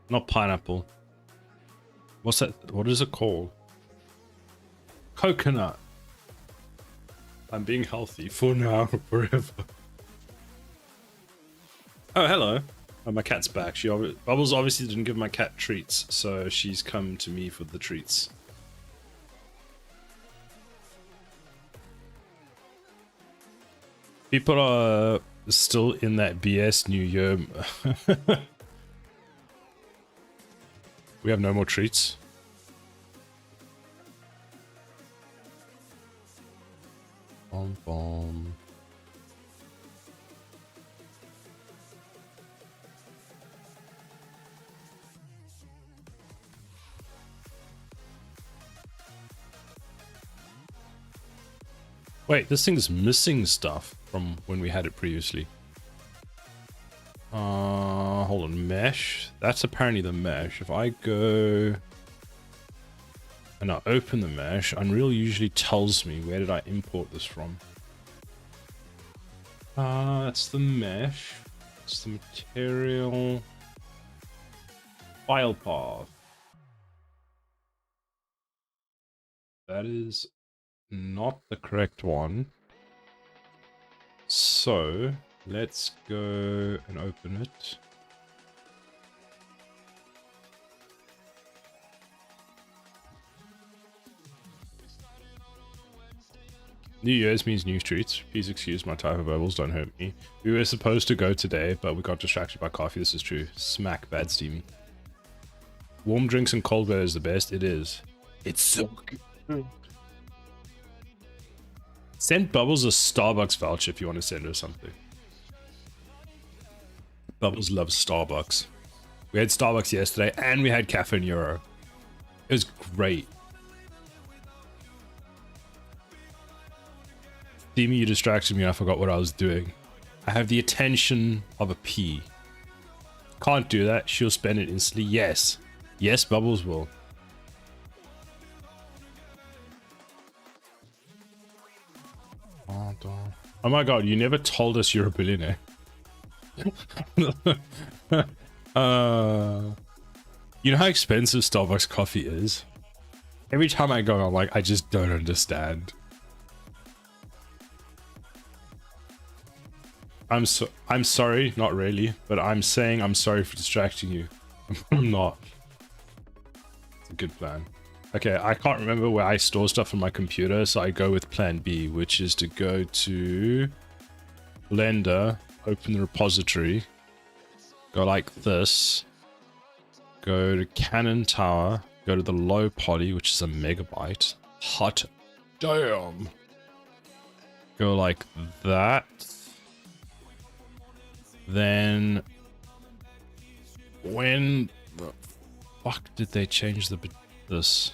A: Not pineapple. What's that? What is it called? Coconut. I'm being healthy for now, forever. Oh, hello. Oh, my cat's back. Bubbles obviously didn't give my cat treats, so she's come to me for the treats. People are still in that BS New Year. We have no more treats. Bom, bom. Wait, this thing's missing stuff from when we had it previously. Hold on, mesh. That's apparently the mesh. If I go and I open the mesh, Unreal usually tells me where did I import this from. That's the mesh. It's the material file path. That is not the correct one. So let's go and open it. New Year's means new streets. Please excuse my type of verbals, don't hurt me. We were supposed to go today, but we got distracted by coffee. This is true. Smack bad steamy. Warm drinks and cold weather is the best. It is. It's so good. Send Bubbles a Starbucks voucher if you want to send her something. Bubbles loves Starbucks. We had Starbucks yesterday and we had Cafe Nero. It was great. Steamy, you distracted me and I forgot what I was doing. I have the attention of a pea. Can't do that. She'll spend it instantly. Yes. Yes, Bubbles will. Oh my god, you never told us you're a billionaire. You know how expensive Starbucks coffee is? Every time I go, I'm like, I just don't understand. I'm sorry, not really, but I'm saying I'm sorry for distracting you. I'm not. It's a good plan. Okay, I can't remember where I store stuff on my computer, so I go with plan B, which is to go to Blender, open the repository, go like this, go to Cannon Tower, go to the low poly, which is a megabyte. Hot damn. Go like that. Then when the fuck did they change this?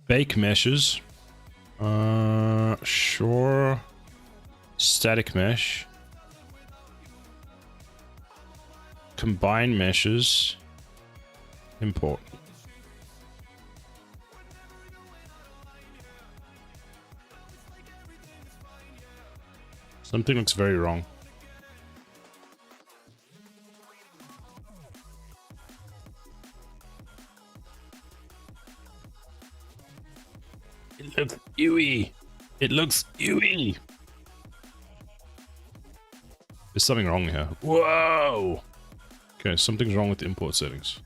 A: Bake meshes. Sure. Static mesh. Combine meshes. Import. Something looks very wrong. It looks UE. It looks UE. There's something wrong here. Whoa. Okay, something's wrong with the import settings.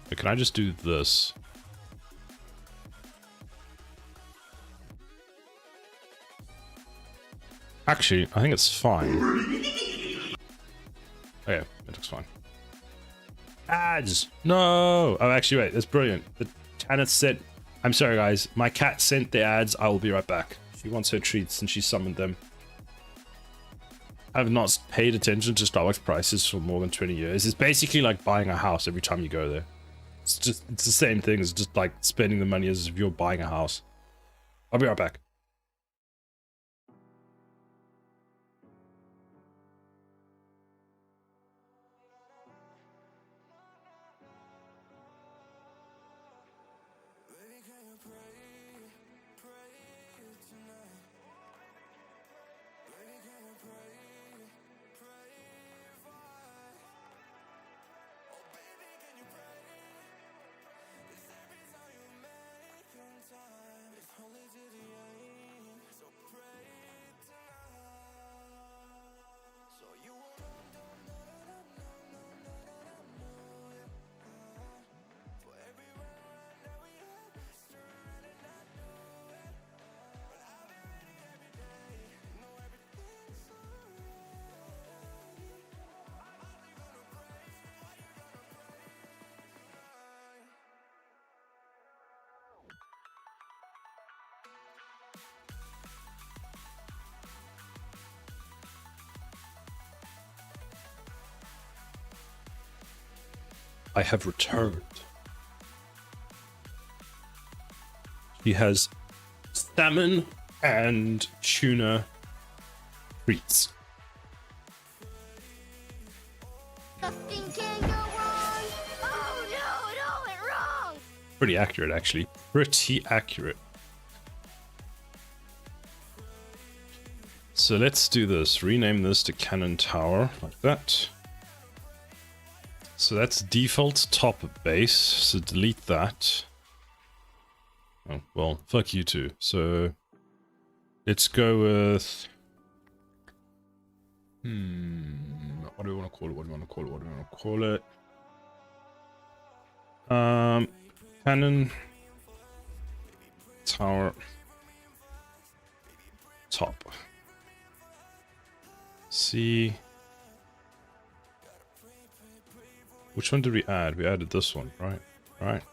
A: But can I just do this? Actually, I think it's fine. Oh yeah, it looks fine. Ads! No! Oh, actually, wait, that's brilliant. The Tanith said, I'm sorry guys, my cat sent the ads, I will be right back. She wants her treats and she summoned them. I've not paid attention to Starbucks prices for more than 20 years. It's basically like buying a house every time you go there. It's the same thing, it's just like spending the money as if you're buying a house. I'll be right back. I have returned. He has salmon and tuna treats.
C: Nothing can go wrong. Oh no, it all went wrong.
A: Pretty accurate, actually. Pretty accurate. So let's do this. Rename this to Cannon Tower, like that. So that's default top base, so delete that. Oh, well, fuck you too. So let's go with... what do we want to call it? What do we want to call it? What do we want to call it? Cannon Tower top. See, which one did we add? We added this one, right? Right.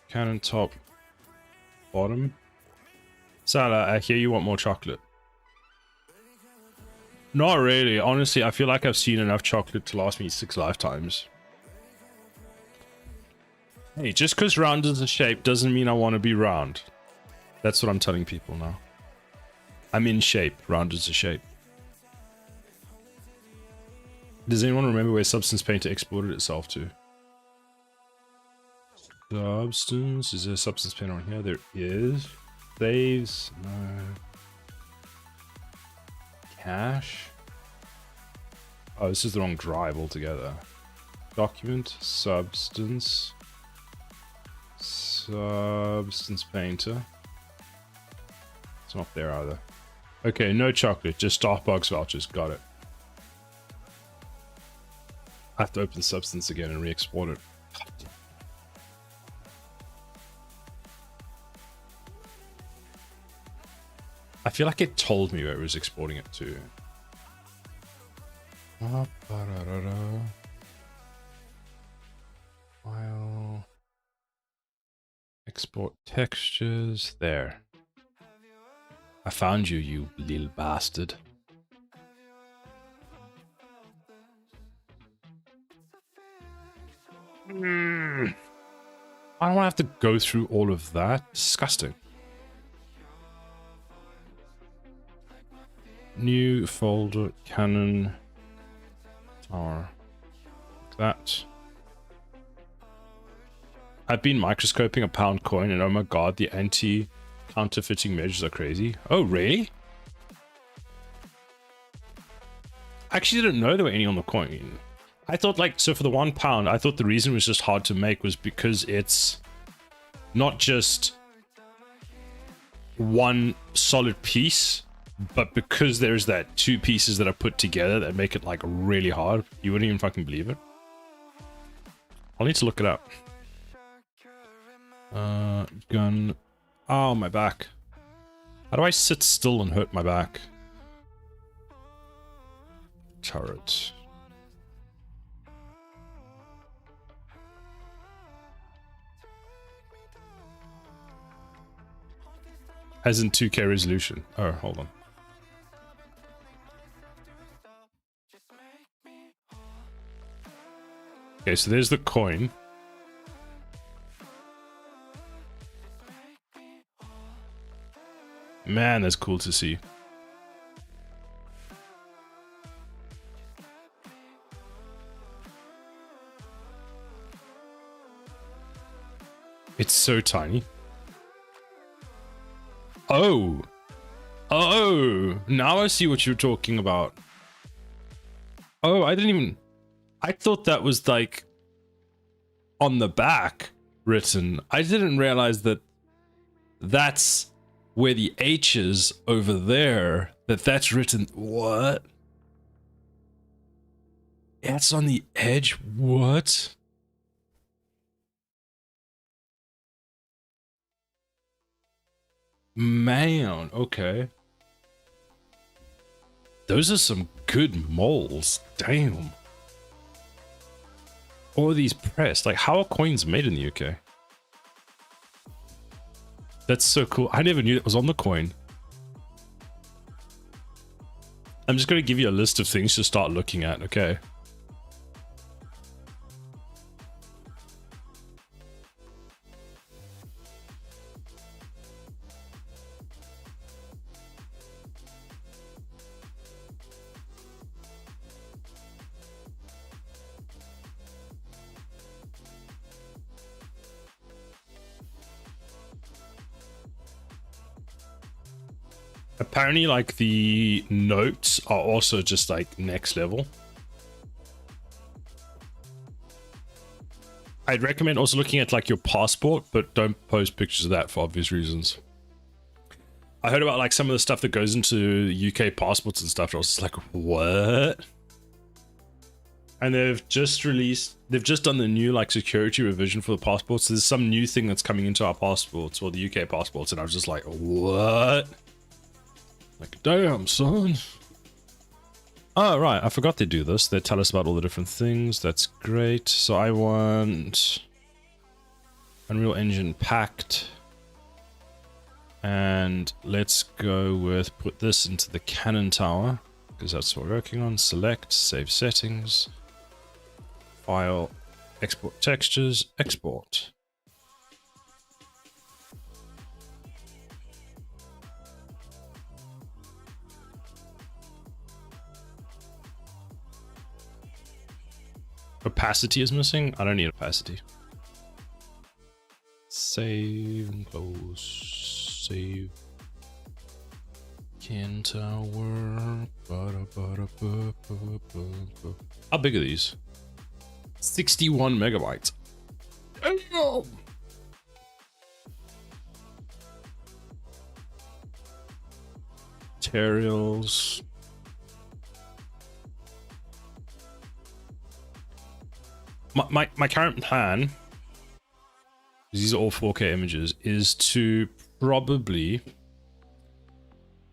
A: Cannon top bottom. Salah, I hear you want more chocolate. Not really. Honestly, I feel like I've seen enough chocolate to last me 6 lifetimes. Hey, just because round is a shape doesn't mean I want to be round. That's what I'm telling people now. I'm in shape. Round is a shape. Does anyone remember where Substance Painter exported itself to? Substance. Is there a Substance Painter on here? There is. Saves. No. Cache. Oh, this is the wrong drive altogether. Document. Substance. Substance Painter. It's not there either. Okay, no chocolate. Just Starbucks vouchers. Got it. I have to open Substance again and re-export it. I feel like it told me where it was exporting it to. File. Export textures. There. I found you, you little bastard. I don't want to have to go through all of that. Disgusting. New folder, Cannon Tower. Like that. I've been microscoping a pound coin and oh my god, the anti-counterfeiting measures are crazy. Oh, really? I actually didn't know there were any on the coin. I thought like, so for the £1, I thought the reason it was just hard to make was because it's not just one solid piece, but because there's that 2 pieces that are put together that make it like really hard. You wouldn't even fucking believe it. I'll need to look it up. Gun. Oh, my back. How do I sit still and hurt my back? Turret. As in 2K resolution. Oh, hold on. Okay, so there's the coin. Man, that's cool to see. It's so tiny. Oh. Oh. Now I see what you're talking about. Oh, I didn't even... I thought that was like on the back written. I didn't realize that that's where the H is over there. That's written. What? It's on the edge. What? Man, okay. Those are some good moles. Damn. Or these pressed. Like, how are coins made in the UK? That's so cool. I never knew it was on the coin. I'm just going to give you a list of things to start looking at, okay? Apparently, like, the notes are also just like next level. I'd recommend also looking at like your passport, but don't post pictures of that for obvious reasons. I heard about like some of the stuff that goes into UK passports and stuff. I was just like, what? And they've just done the new like security revision for the passports. So there's some new thing that's coming into our passports, or the UK passports, and I was just like, what? Like, damn, son. Oh, right, I forgot they do this. They tell us about all the different things. That's great. So I want Unreal Engine packed. And let's go with put this into the cannon tower, because that's what we're working on. Select, save settings, file, export textures, export. Opacity is missing. I don't need opacity. Save and close. Save. Can tower. How big are these? 61 megabytes. Damn. Materials. My current plan, these are all 4K images, is to probably,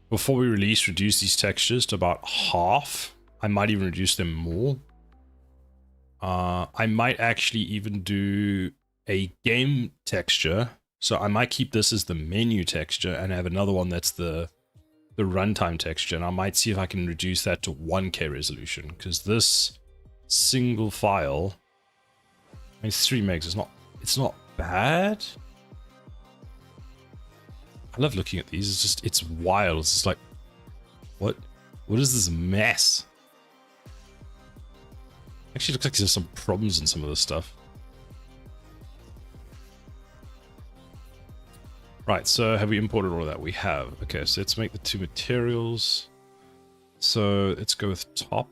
A: before we release, reduce these textures to about half. I might even reduce them more. I might actually even do a game texture. So I might keep this as the menu texture and have another one that's the runtime texture. And I might see if I can reduce that to 1K resolution, because this single file, I mean, 3 megs, it's not bad. I love looking at these. It's wild. It's just like, what is this mess? Actually, looks like there's some problems in some of this stuff. Right, so have we imported all of that? We have. Okay, so let's make the 2 materials. So let's go with top.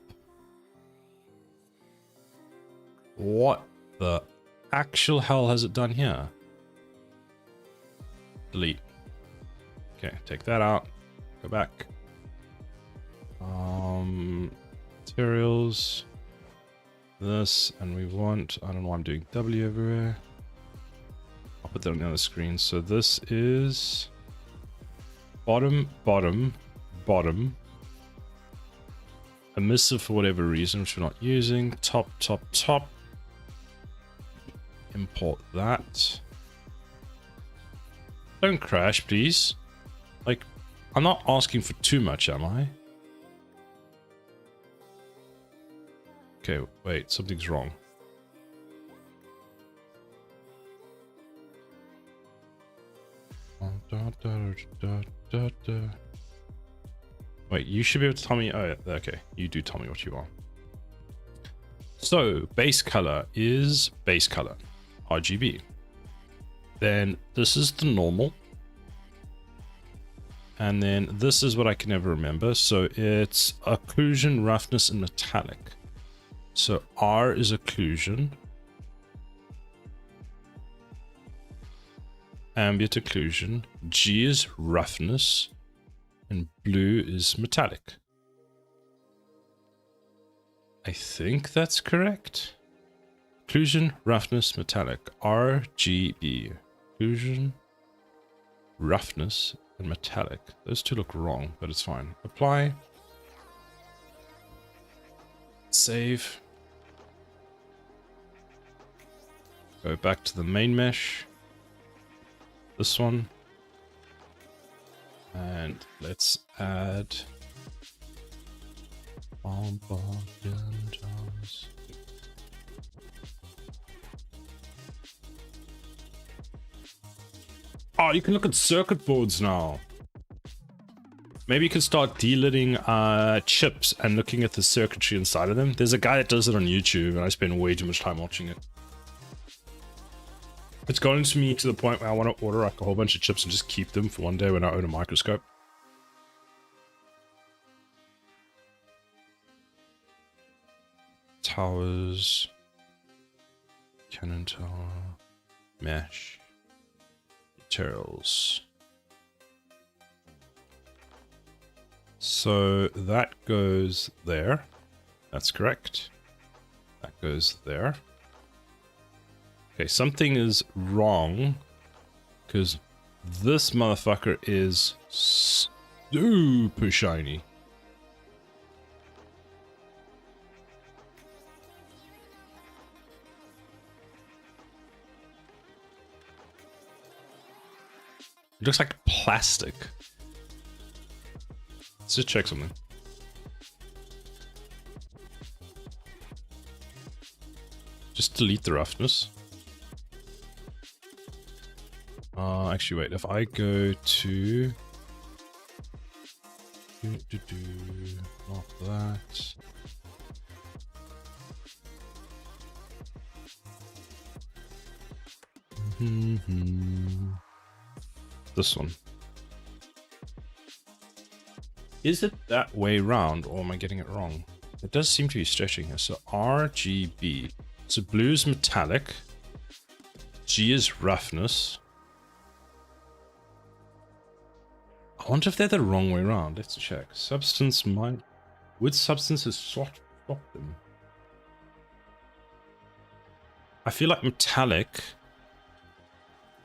A: What the actual hell has it done here? Delete. Okay, take that out. Go back. Materials. This, and we want, I don't know why I'm doing W everywhere. I'll put that on the other screen. So this is bottom, bottom, bottom. Emissive for whatever reason, which we're not using. Top, top, top. Import that. Don't crash, please. Like, I'm not asking for too much, am I? Okay, wait, something's wrong. Wait, you should be able to tell me. Oh, yeah, okay, you do tell me what you want. So, base color is base color, RGB. Then this is the normal. And then this is what I can never remember. So it's occlusion, roughness, and metallic. So R is occlusion. Ambient occlusion. G is roughness. And blue is metallic. I think that's correct. Occlusion, roughness, metallic. RGB. Occlusion, roughness, and metallic. Those two look wrong, but it's fine. Apply. Save. Go back to the main mesh. This one. And let's add oh, you can look at circuit boards now. Maybe you can start delidding chips and looking at the circuitry inside of them. There's a guy that does it on YouTube, and I spend way too much time watching it. It's gotten to me to the point where I want to order like a whole bunch of chips and just keep them for one day when I own a microscope. towers, cannon tower, mesh, materials. So that goes there. That's correct. That goes there. Okay, something is wrong because this motherfucker is super shiny. It looks like plastic. Let's just check something. Just delete the roughness. Actually, wait. If I go to not that. This one. Is it that way round, or am I getting it wrong? It does seem to be stretching here. So RGB. So blue is metallic. G is roughness. I wonder if they're the wrong way around. Let's check. Substance might... Would substances swap them? I feel like metallic...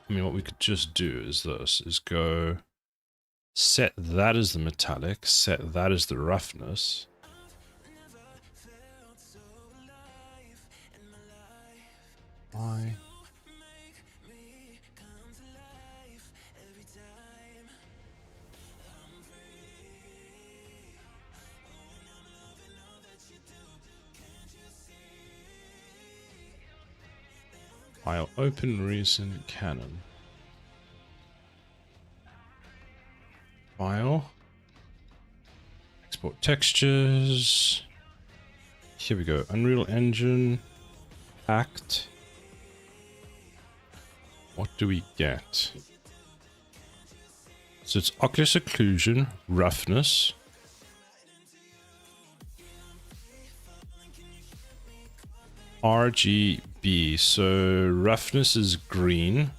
A: I mean, what we could just do is this. Is go... Set that as the metallic. Set that as the roughness. Why? File open recent canon. File. Export textures. Here we go. Unreal Engine. Act. What do we get? So it's oculus occlusion, roughness. RGB. So roughness is green.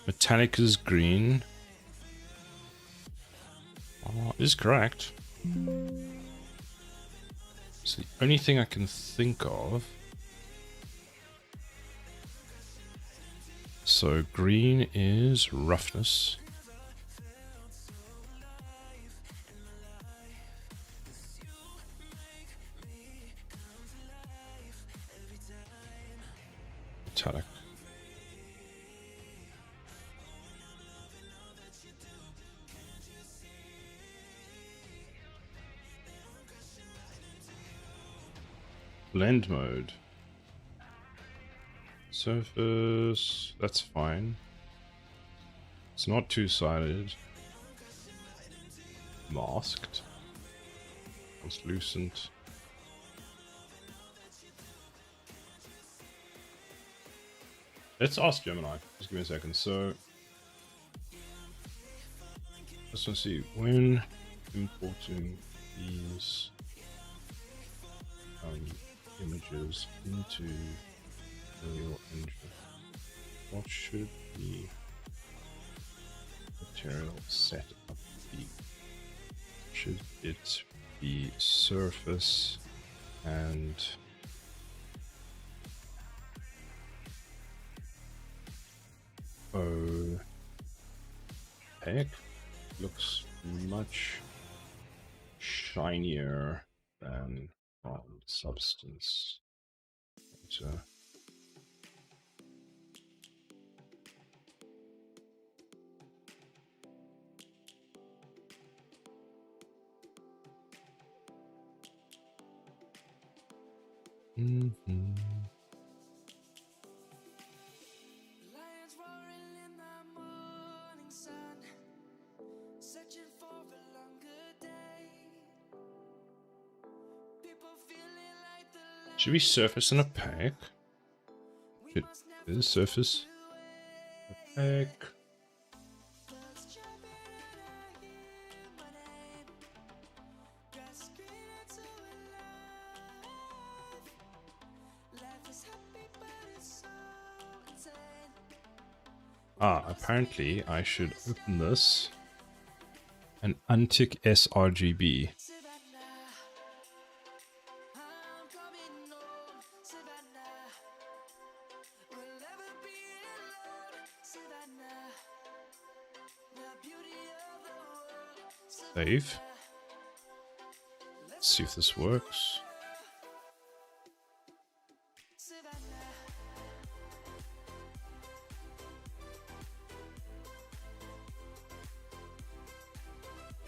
A: Metallic is green. Is correct. It's the only thing I can think of. So green is roughness. Metallic. Blend mode. Surface, that's fine. It's not two-sided. Masked. Translucent. Let's ask Gemini. Just give me a second. So, just want to see when importing these images into Unreal Engine, what should the material setup be? Should it be surface and opaque? Looks much shinier than substance. Should we surface and opaque? Is surface opaque? Apparently I should open this and untick sRGB. Save. Let's see if this works.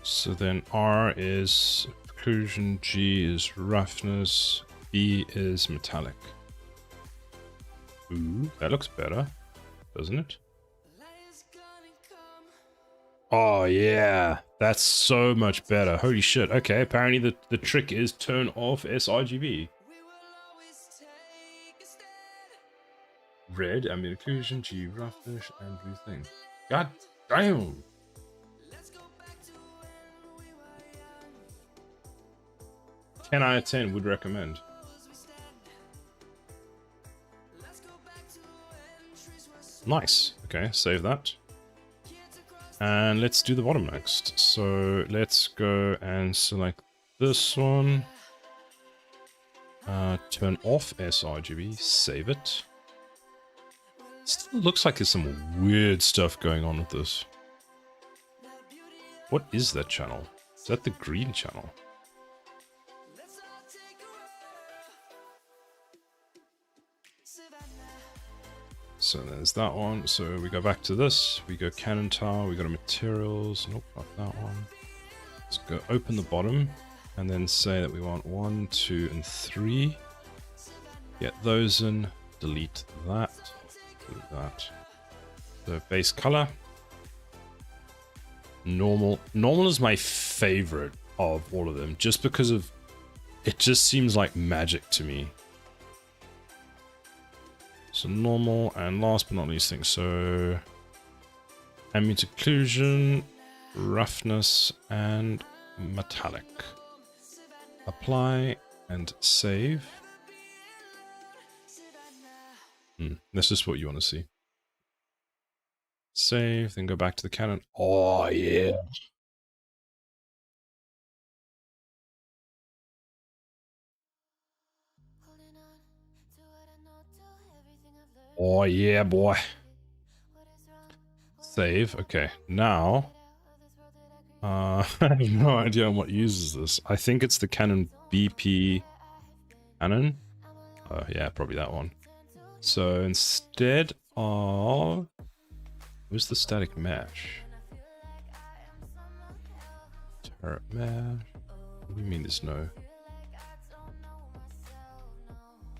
A: So then R is occlusion, G is roughness, B is metallic. Ooh, that looks better, doesn't it? Oh yeah, that's so much better. Holy shit. Okay, apparently the trick is turn off sRGB. Red, ambient occlusion, G roughness, and blue thing. God damn. 10 out of 10 would recommend. Nice. Okay, save that. And let's do the bottom next. So let's go and select this one. Turn off sRGB, save it. Still looks like there's some weird stuff going on with this. What is that channel? Is that the green channel? So there's that one. So we go back to this. We go Canon Tower. We go to materials. Nope, not that one. Let's go open the bottom and then say that we want 1, 2, and 3. Get those in. Delete that. Delete that. The base color. Normal. Normal is my favorite of all of them, just because of it just seems like magic to me. So normal, and last but not least thing, so ambient occlusion, roughness, and metallic. Apply and save. That's just what you want to see. Save, then go back to the Canon. Oh yeah. Oh yeah, boy. Save. Okay, now I have no idea on what uses this. I think it's the Canon BP Canon. Yeah, probably that one. So instead of, where's the static mesh? Turret mesh. What do you mean there's no?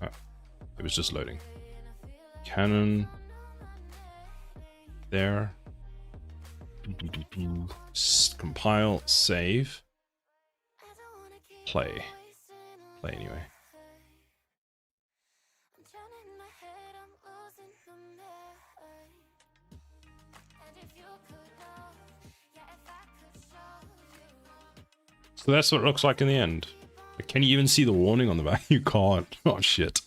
A: Oh, it was just loading. Canon. There. Compile, save, play. Play anyway. So that's what it looks like in the end. Can you even see the warning on the back? You can't. Oh shit.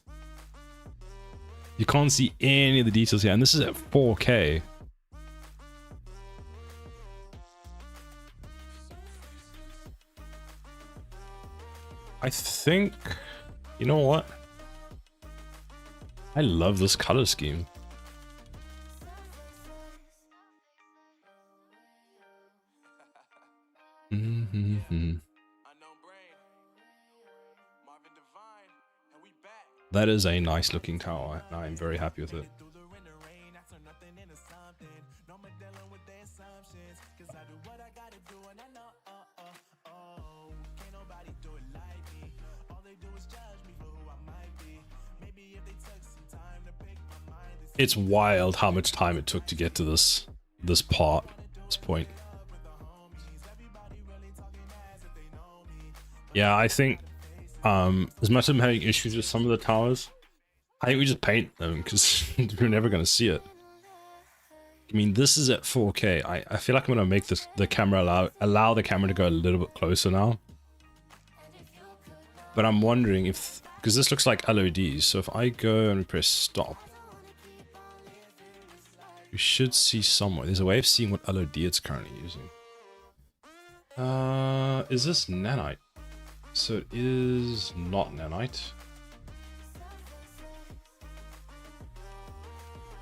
A: You can't see any of the details here, and this is at 4K. I think, you know what? I love this color scheme. That is a nice looking tower, and I'm very happy with it. It's wild how much time it took to get to this point. Yeah, I think as much as I'm having issues with some of the towers, I think we just paint them because we're never going to see it. I mean, this is at 4K. I feel like I'm going to make the camera allow the camera to go a little bit closer now. But I'm wondering if, because this looks like LODs, so if I go and press stop, we should see somewhere. There's a way of seeing what LOD it's currently using. Is this nanite? So it is not nanite.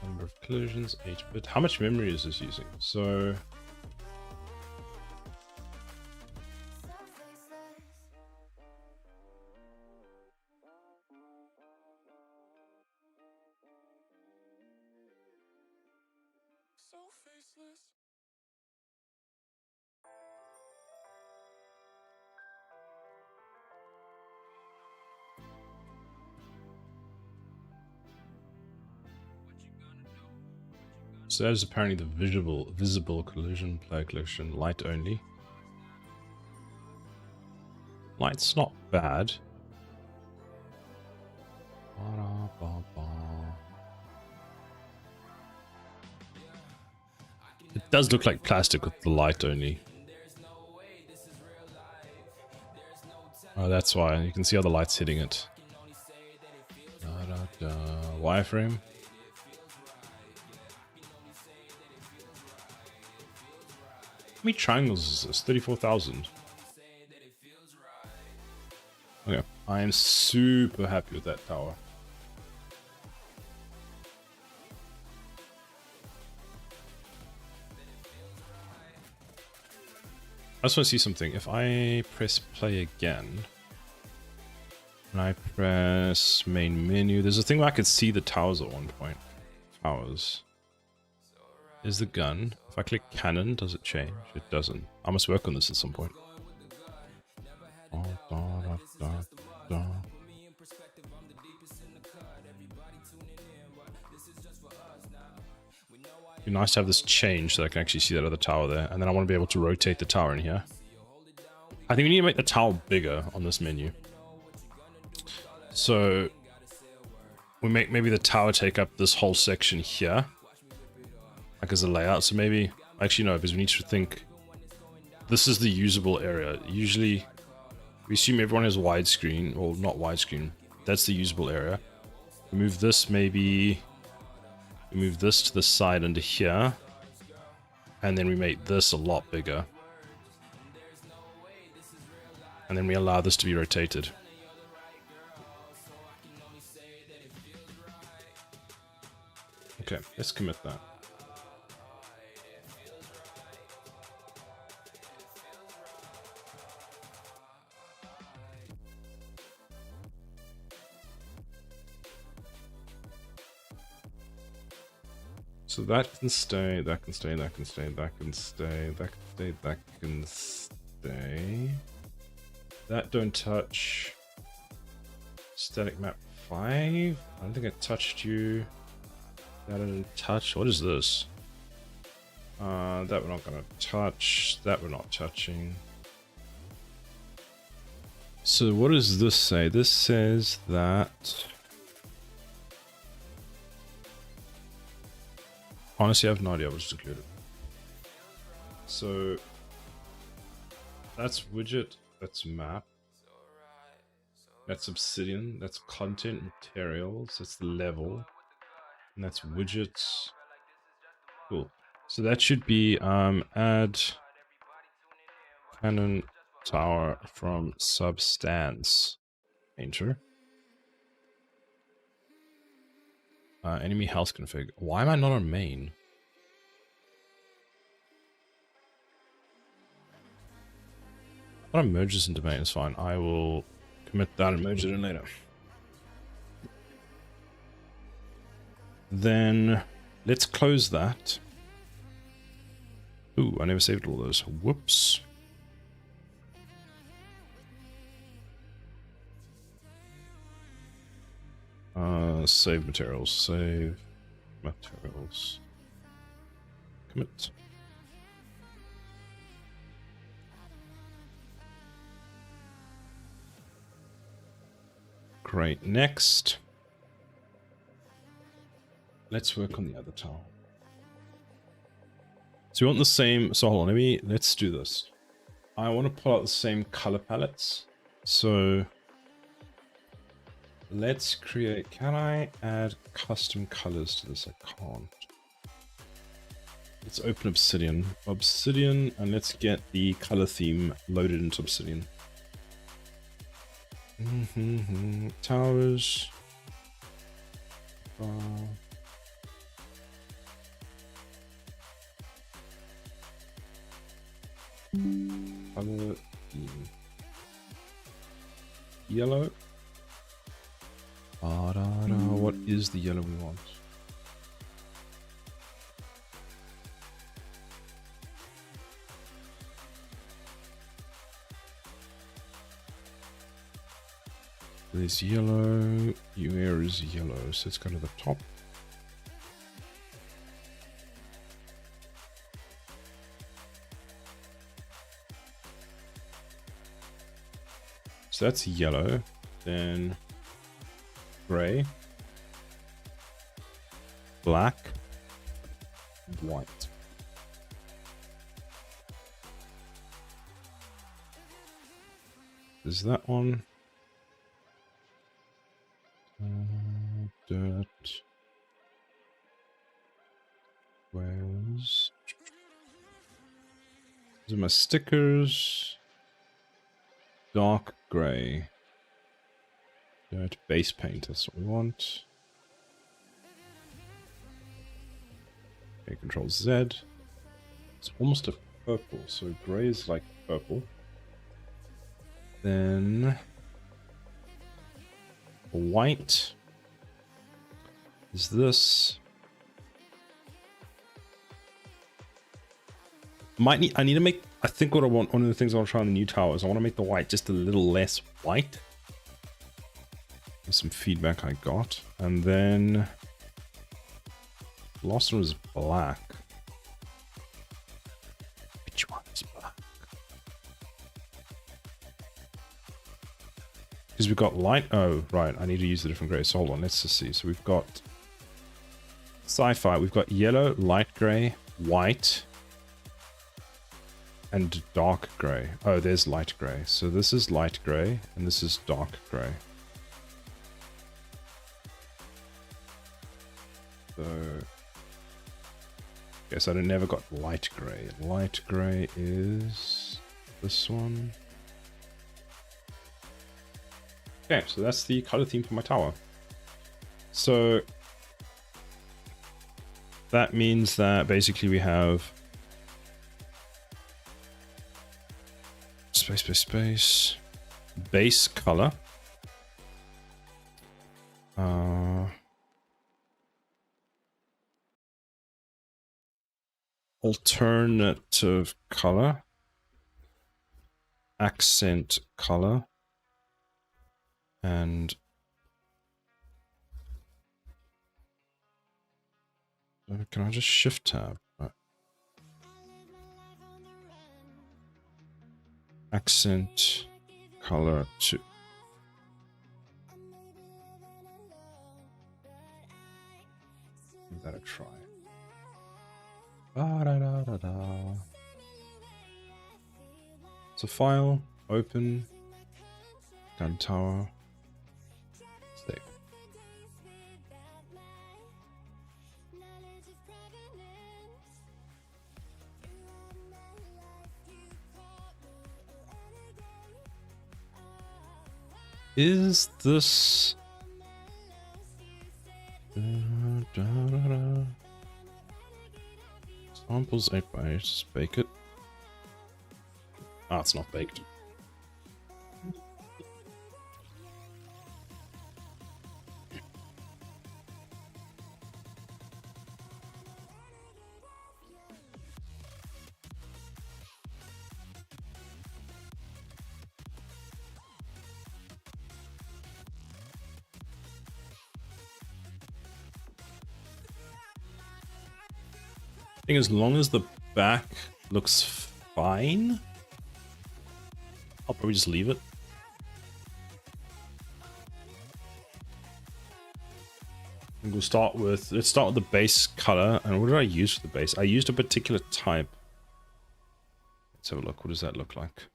A: Number of collisions, 8-bit. How much memory is this using? So so that is apparently the visible collision, player collision, light only. Light's not bad. It does look like plastic with the light only. Oh, that's why. You can see how the light's hitting it. Wireframe. How many triangles is this? 34,000. Okay, I am super happy with that tower. I just want to see something. If I press play again, and I press main menu, there's a thing where I could see the towers at one point. Towers. Is the gun. If I click cannon, does it change? It doesn't. I must work on this at some point. It'd be nice to have this change so I can actually see that other tower there. And then I want to be able to rotate the tower in here. I think we need to make the tower bigger on this menu. So we make maybe the tower take up this whole section here. Like as a layout. So maybe, actually no, because we need to think this is the usable area. Usually we assume everyone has widescreen, or not widescreen. That's the usable area. We move this maybe, we move this to the side under here. And then we make this a lot bigger. And then we allow this to be rotated. Okay, let's commit that. So that can stay, that can stay, that can stay, that can stay, that can stay, that can stay. That don't touch. Static map 5? I don't think I touched you. That I didn't touch. What is this? That we're not gonna touch. That we're not touching. So what does this say? This says that... Honestly, I have no idea what is included. So that's widget, that's map, that's obsidian, that's content materials, that's the level, and that's widgets. Cool. So that should be add cannon tower from substance. Enter. Enemy health config. Why am I not on main? I want to merge this into main, it's fine. I will commit that and merge it in later. Then let's close that. Ooh, I never saved all those. Whoops. Save materials, save materials. Commit. Great, next. Let's work on the other tower. So we want the same, so hold on, let's do this. I want to pull out the same color palettes. So let's create, can I add custom colors to this? I can't. Let's open Obsidian. Obsidian, and let's get the color theme loaded into Obsidian. Towers. Color theme. Yellow. What is the yellow we want? There's yellow. Where is yellow? So let's go to the top. So that's yellow. Then gray, black, and white. There's that one. Dirt. Where's... These are my stickers. Dark gray. Dirt base paint, that's what we want. Okay, Control Z. It's almost a purple, so gray is like purple. Then white is this. I need to make, I think what I want, one of the things I want to try on the new tower is I want to make the white just a little less white. There's some feedback I got. And then the last one is black. Which one is black? Because we've got light. Oh, right. I need to use the different grays. So hold on. Let's just see. So we've got sci-fi. We've got yellow, light gray, white, and dark gray. Oh, there's light gray. So this is light gray, and this is dark gray. So, guess I never got light gray. Light gray is this one. Okay, so that's the color theme for my tower. So that means that basically we have space, base color. Alternative color, accent color, and can I just shift tab? Accent color to give that a try. So file, open, gun tower, save. Is this... Samples 8x8, just bake it. Ah, it's not baked. I think as long as the back looks fine, I'll probably just leave it. And we'll start with, let's start with the base color. And what did I use for the base? I used a particular type. Let's have a look. What does that look like?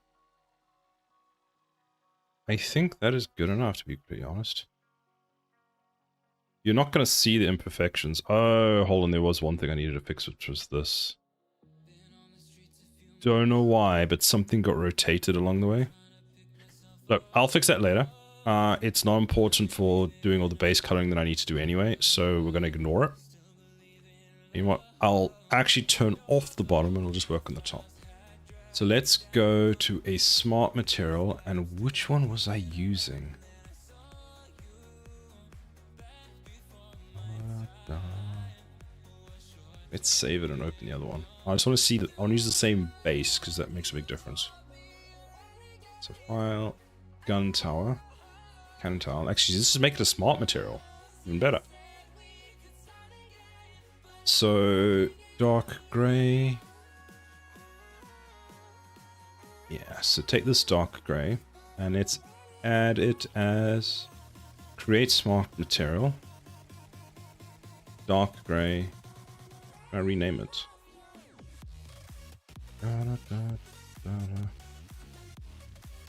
A: I think that is good enough, to be pretty honest. You're not going to see the imperfections. Oh, hold on. There was one thing I needed to fix, which was this. Don't know why, but something got rotated along the way. Look, I'll fix that later. It's not important for doing all the base coloring that I need to do anyway, so we're going to ignore it. You know what? I'll actually turn off the bottom and we'll just work on the top. So let's go to a smart material, and which one was I using? Let's save it and open the other one. I just want to see that. I want to use the same base because that makes a big difference. So file, gun tower, cannon tower. Actually, this is make it a smart material. Even better. So dark gray. Yeah, so take this dark gray and let's add it as create smart material. Dark gray. I rename it.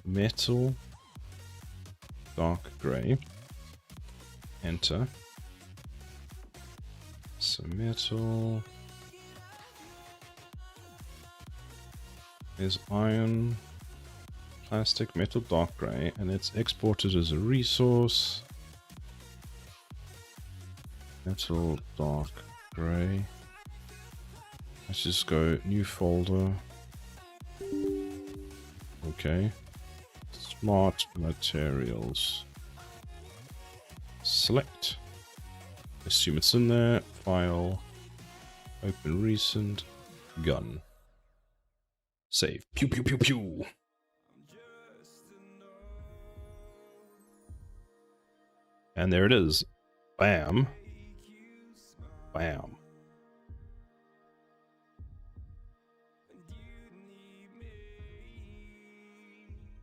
A: Metal. Dark gray. Enter. So metal is iron, plastic, metal, dark gray, and it's exported as a resource. Metal, dark gray. Let's just go new folder. Okay. Smart materials. Select. Assume it's in there. File. Open recent. Gun. Save. Pew pew pew pew. And there it is. Bam. Bam.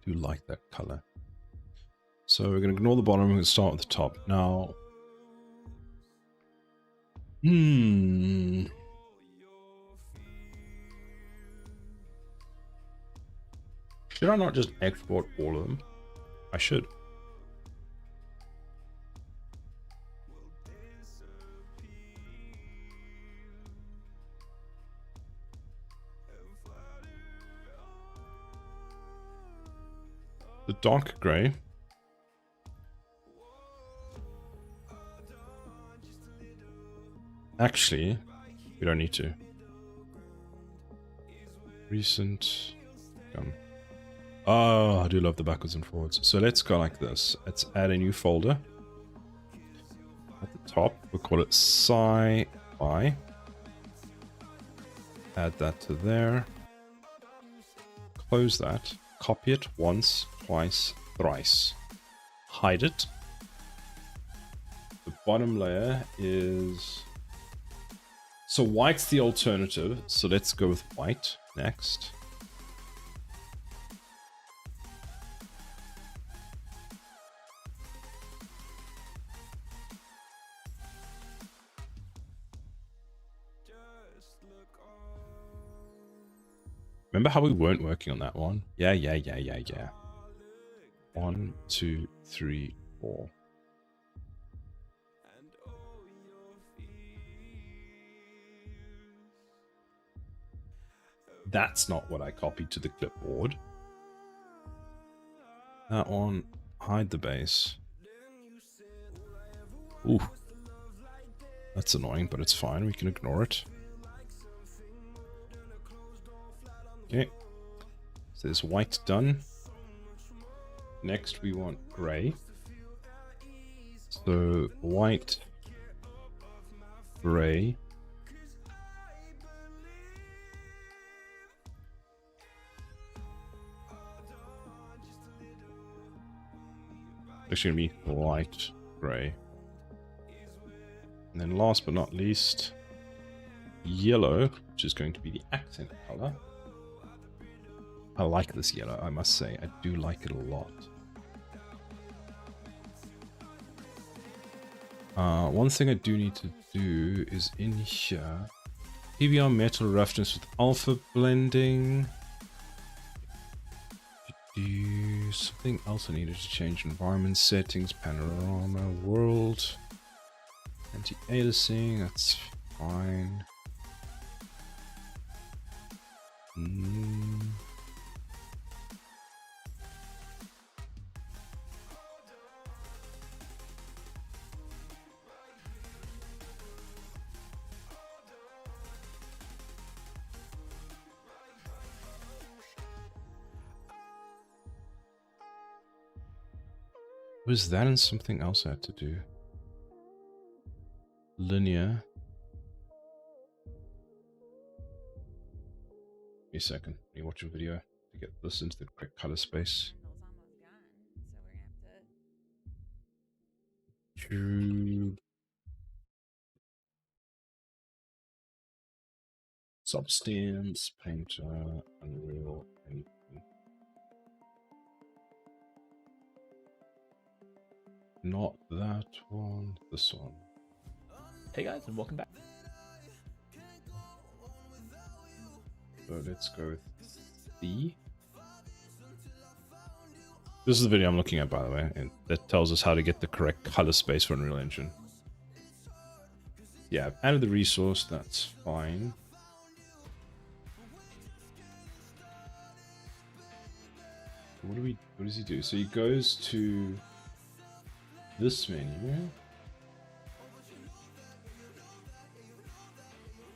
A: Do like that color. So we're going to ignore the bottom. We're going to start with the top. Now. Should I not just export all of them? I should. The dark gray. Actually, we don't need to. Recent. Gun. Oh, I do love the backwards and forwards. So let's go like this. Let's add a new folder. At the top, we'll call it sci-fi. Add that to there. Close that. Copy it once, twice, thrice. Hide it. The bottom layer is... So white's the alternative. So let's go with white next. Remember how we weren't working on that one? Yeah. 1, 2, 3, 4. That's not what I copied to the clipboard. That one, hide the base. Ooh. That's annoying, but it's fine. We can ignore it. Okay. So there's white done. Next we want gray. So white, gray. It's going to be light gray. And then last but not least, yellow, which is going to be the accent color. I like this yellow, I must say. I do like it a lot. One thing I do need to do is in here, PBR metal roughness with alpha blending. Something else I needed to change. Environment settings, panorama, world. Anti-aliasing, that's fine. Was that and something else I had to do? Linear. Give me a second. Let me watch a video to get this into the correct color space. Tube. Substance, Painter, Unreal, anything. Not that one, this one.
D: Hey guys, and welcome back.
A: So let's go with C. This is the video I'm looking at, by the way, and that tells us how to get the correct color space for Unreal Engine. Yeah, I've added the resource, that's fine. What does he do? So he goes to this menu.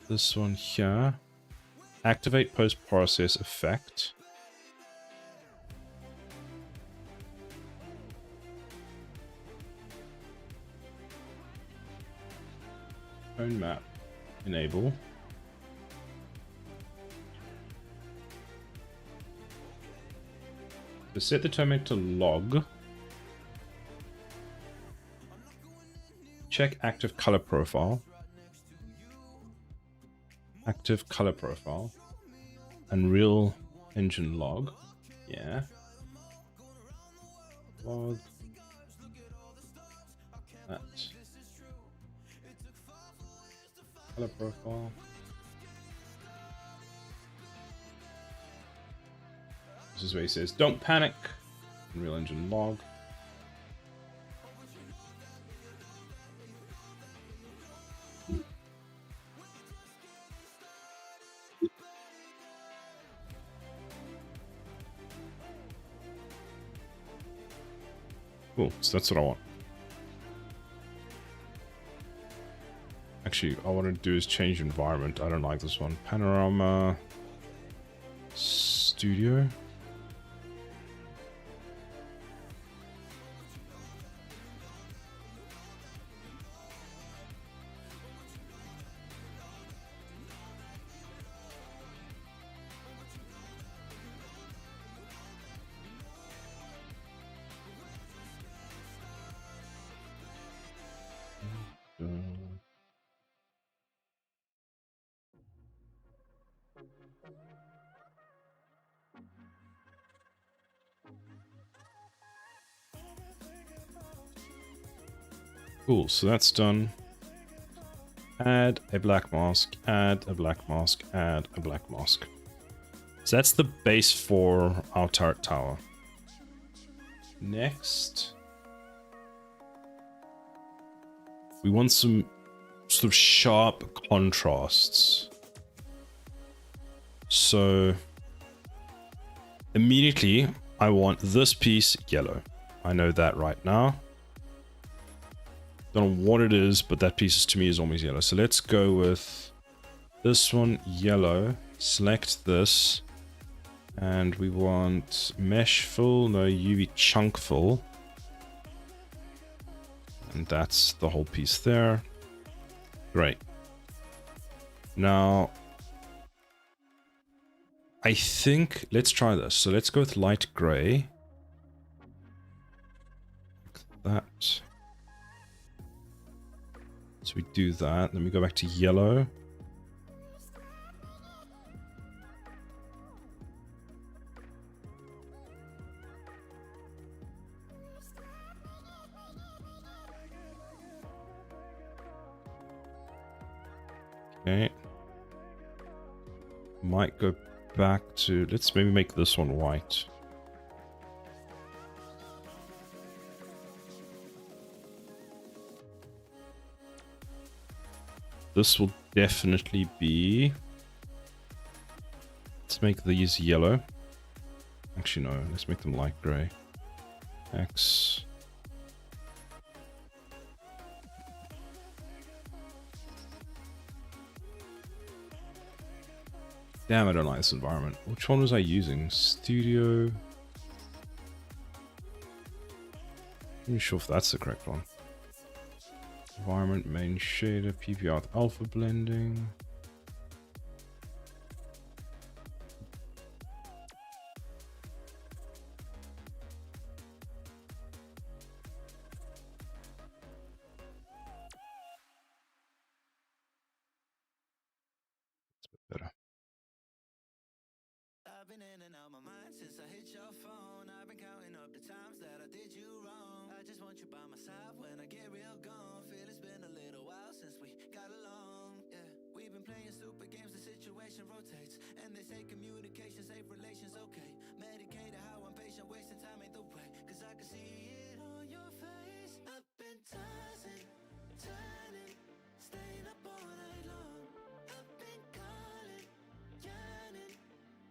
A: This one here. Activate post-process effect. Tone map. Enable. So set the tone map to log. Check active color profile. Active color profile. Unreal Engine log. Yeah. Log. That. Color profile. This is where he says, don't panic. Unreal Engine log. Cool, so that's what I want. Actually, all I want to do is change environment. I don't like this one. Panorama Studio. Cool, so that's done. Add a black mask, add a black mask, add a black mask. So that's the base for our turret tower. Next, we want some sort of sharp contrasts. So immediately I want this piece yellow. I know that right now. Don't know what it is, but that piece to me is always yellow. So let's go with this one yellow. Select this. And we want mesh fill, no UV chunk fill. And that's the whole piece there. Great. Now, I think, let's try this. So let's go with light gray. Like that. So we do that, then we go back to yellow. Okay. Might go back to, let's maybe make this one white. this will definitely be... Let's make these yellow. Actually, no. Let's make them light gray. X. Damn, I don't like this environment. Which one was I using? Studio. I'm not sure if that's the correct one. Environment, main shader, PPR with alpha blending. Better.
E: I've been in and out my mind since I hit your phone. I've been counting up the times that I did you wrong. I just want you by my side when I get real gone. Feel it's been a little while since we got along. Yeah, we've been playing stupid games, the situation rotates. And they say communication, safe relations, okay. Medicated how I'm patient, wasting time ain't the way. Cause I can see it on your face. I've been tossing, turning, staying up all night long. I've been calling, yearning,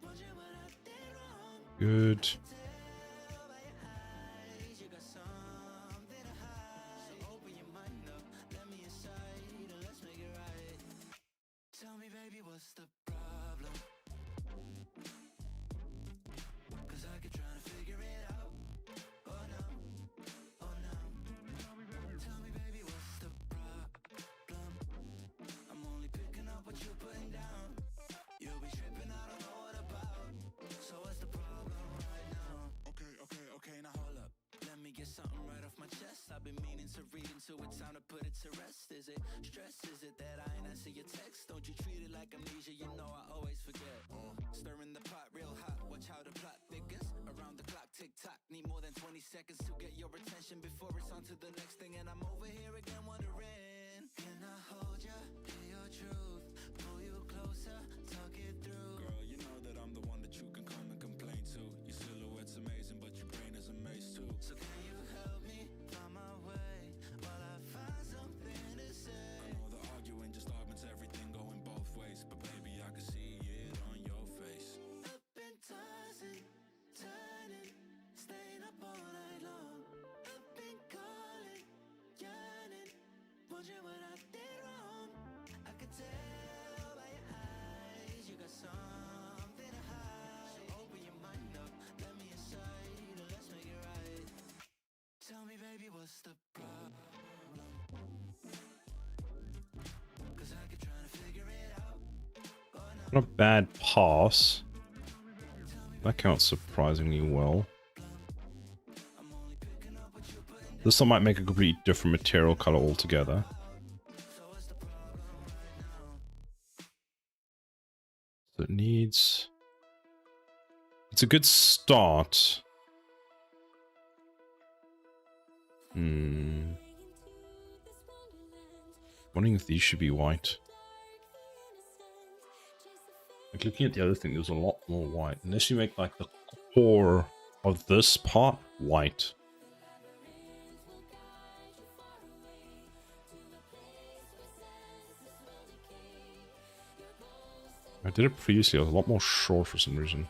E: wondering what I did wrong.
A: Good.
E: Tell by your eyes you got something to hide. So open your mind up, let me inside, and let's make it right. Tell me, baby, what's the problem? Cause I keep trying to figure it out. Oh no, oh no. Tell me, baby, what's the problem? I'm only picking up what you're putting down. You'll be tripping, I don't know what about. So what's the problem right now? Okay, now hold up. Let me get something right off my chest. I've been meaning to read into it, time to put it to rest. Is it stress? Is it that I ain't answer your text? Don't you treat it like amnesia, you know I always forget. Stirring the pot real hot, watch how the plot thickens. Around the clock, tick tock, need more than 20 seconds to get your attention before it's on to the next thing. And I'm over here again wondering, can I hold you, hear your truth, pull you closer, talk it through. Girl, you know that I'm the one that you can come and complain to. Your silhouette's amazing, but your brain is a maze too. So can you help me find my way while I find something to say? I know the arguing just augments everything going both ways, but baby, I can see it on your face. I've been tossing, turning, staying up all night long. I've been calling, yearning, wondering what I did wrong. I can tell by your eyes you got something to hide. So open your mind up, let me inside, and let's make it right. Tell me, baby, what's the problem? Cause I keep trying to figure it out. Oh no.
A: Not a bad pass. That counts surprisingly well. This one might make a completely different material color altogether. So it needs... It's a good start. Wondering if these should be white. Like looking at the other thing, there's a lot more white. Unless you make like the core of this part white. I did it previously, I was a lot more short for some reason.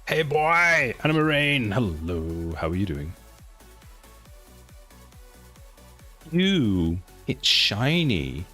A: Hey boy, Anna Rain. Hello, how are you doing? Ooh, it's shiny.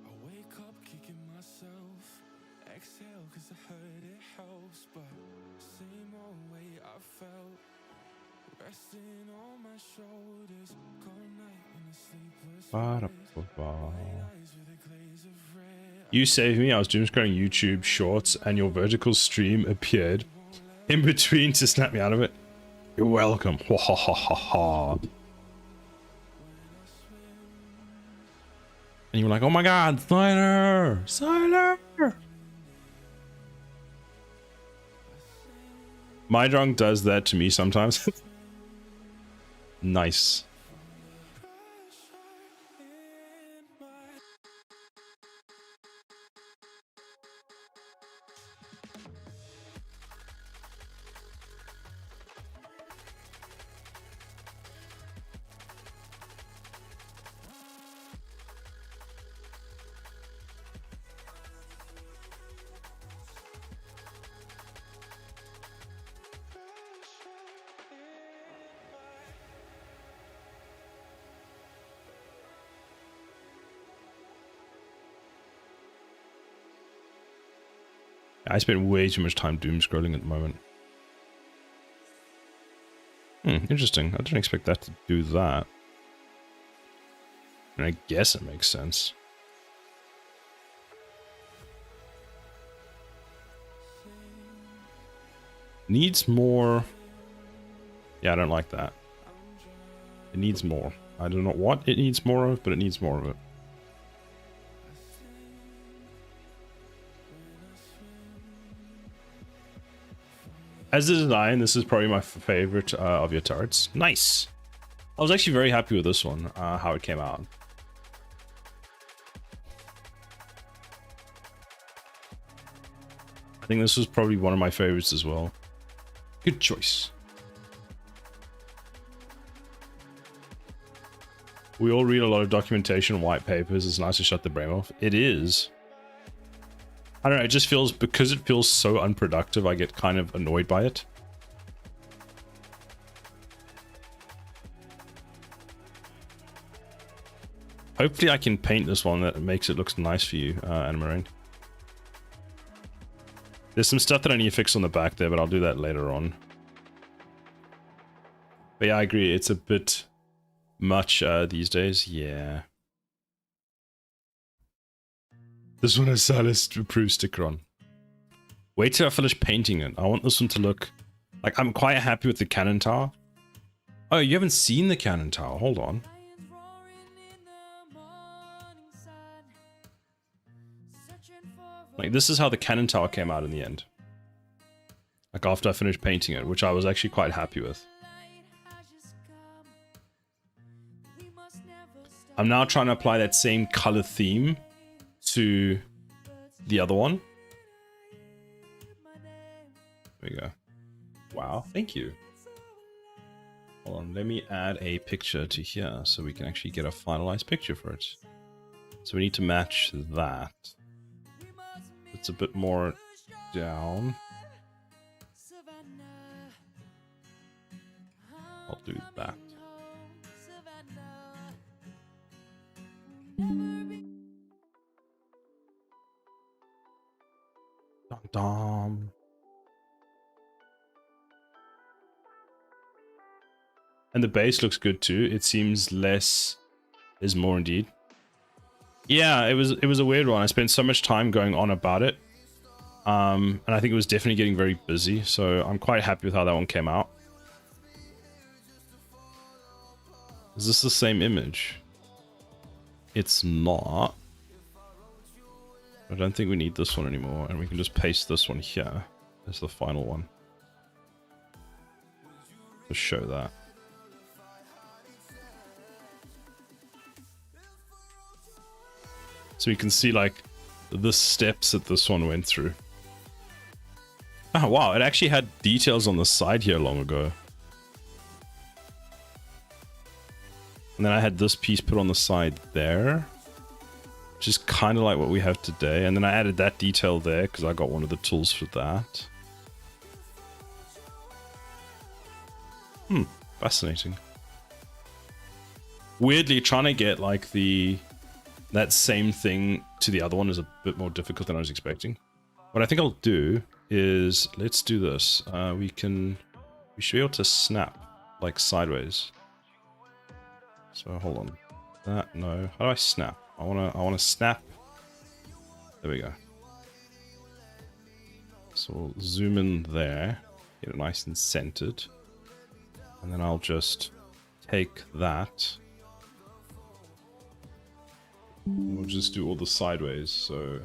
E: I wake up kicking myself. Exhale, cause I heard it helps. But same old way I felt. Resting on my shoulders. Cold night in a sleepless place. White eyes with a glaze of red.
A: You saved me. I was doom scrolling YouTube shorts and your vertical stream appeared in between to snap me out of it. You're welcome. Ha ha ha ha ha. And you were like, oh my god, Siler! Siler! My drunk does that to me sometimes. Nice. I spend way too much time doom scrolling at the moment. Interesting. I didn't expect that to do that. And I guess it makes sense. Needs more. Yeah, I don't like that. It needs more. I don't know what it needs more of, but it needs more of it. As a design, this is probably my favorite of your turrets. Nice! I was actually very happy with this one, how it came out. I think this was probably one of my favorites as well. Good choice. We all read a lot of documentation and white papers. It's nice to shut the brain off. It is. I don't know, it just feels, because it feels so unproductive, I get kind of annoyed by it. Hopefully I can paint this one that makes it look nice for you, Anna Marine. There's some stuff that I need to fix on the back there, but I'll do that later on. But yeah, I agree, it's a bit much these days, yeah. This one has Silas approved sticker on. Wait till I finish painting it. I want this one to look like, I'm quite happy with the cannon tower. Oh, you haven't seen the cannon tower. Hold on. Like, this is how the cannon tower came out in the end. Like, after I finished painting it, which I was actually quite happy with. I'm now trying to apply that same color theme to the other one. There we go. Wow, thank you. Hold on, let me add a picture to here so we can actually get a finalized picture for it. So we need to match that. It's a bit more down. I'll do that. Dum dum. And the base looks good too. It seems less is more indeed. Yeah, it was a weird one. I spent so much time going on about it. And I think it was definitely getting very busy, so I'm quite happy with how that one came out. Is this the same image? It's not. I don't think we need this one anymore, and we can just paste this one here as the final one. to show that. So you can see like the steps that this one went through. Oh wow, it actually had details on the side here long ago. And then I had this piece put on the side there, which is kind of like what we have today. And then I added that detail there because I got one of the tools for that. Fascinating. Weirdly, trying to get like that same thing to the other one is a bit more difficult than I was expecting. What I think I'll do is, let's do this. We should be able to snap like sideways. So hold on. That, no. How do I snap? I wanna snap. There we go. So we'll zoom in there, get it nice and centered. And then I'll just take that. We'll just do all the sideways. So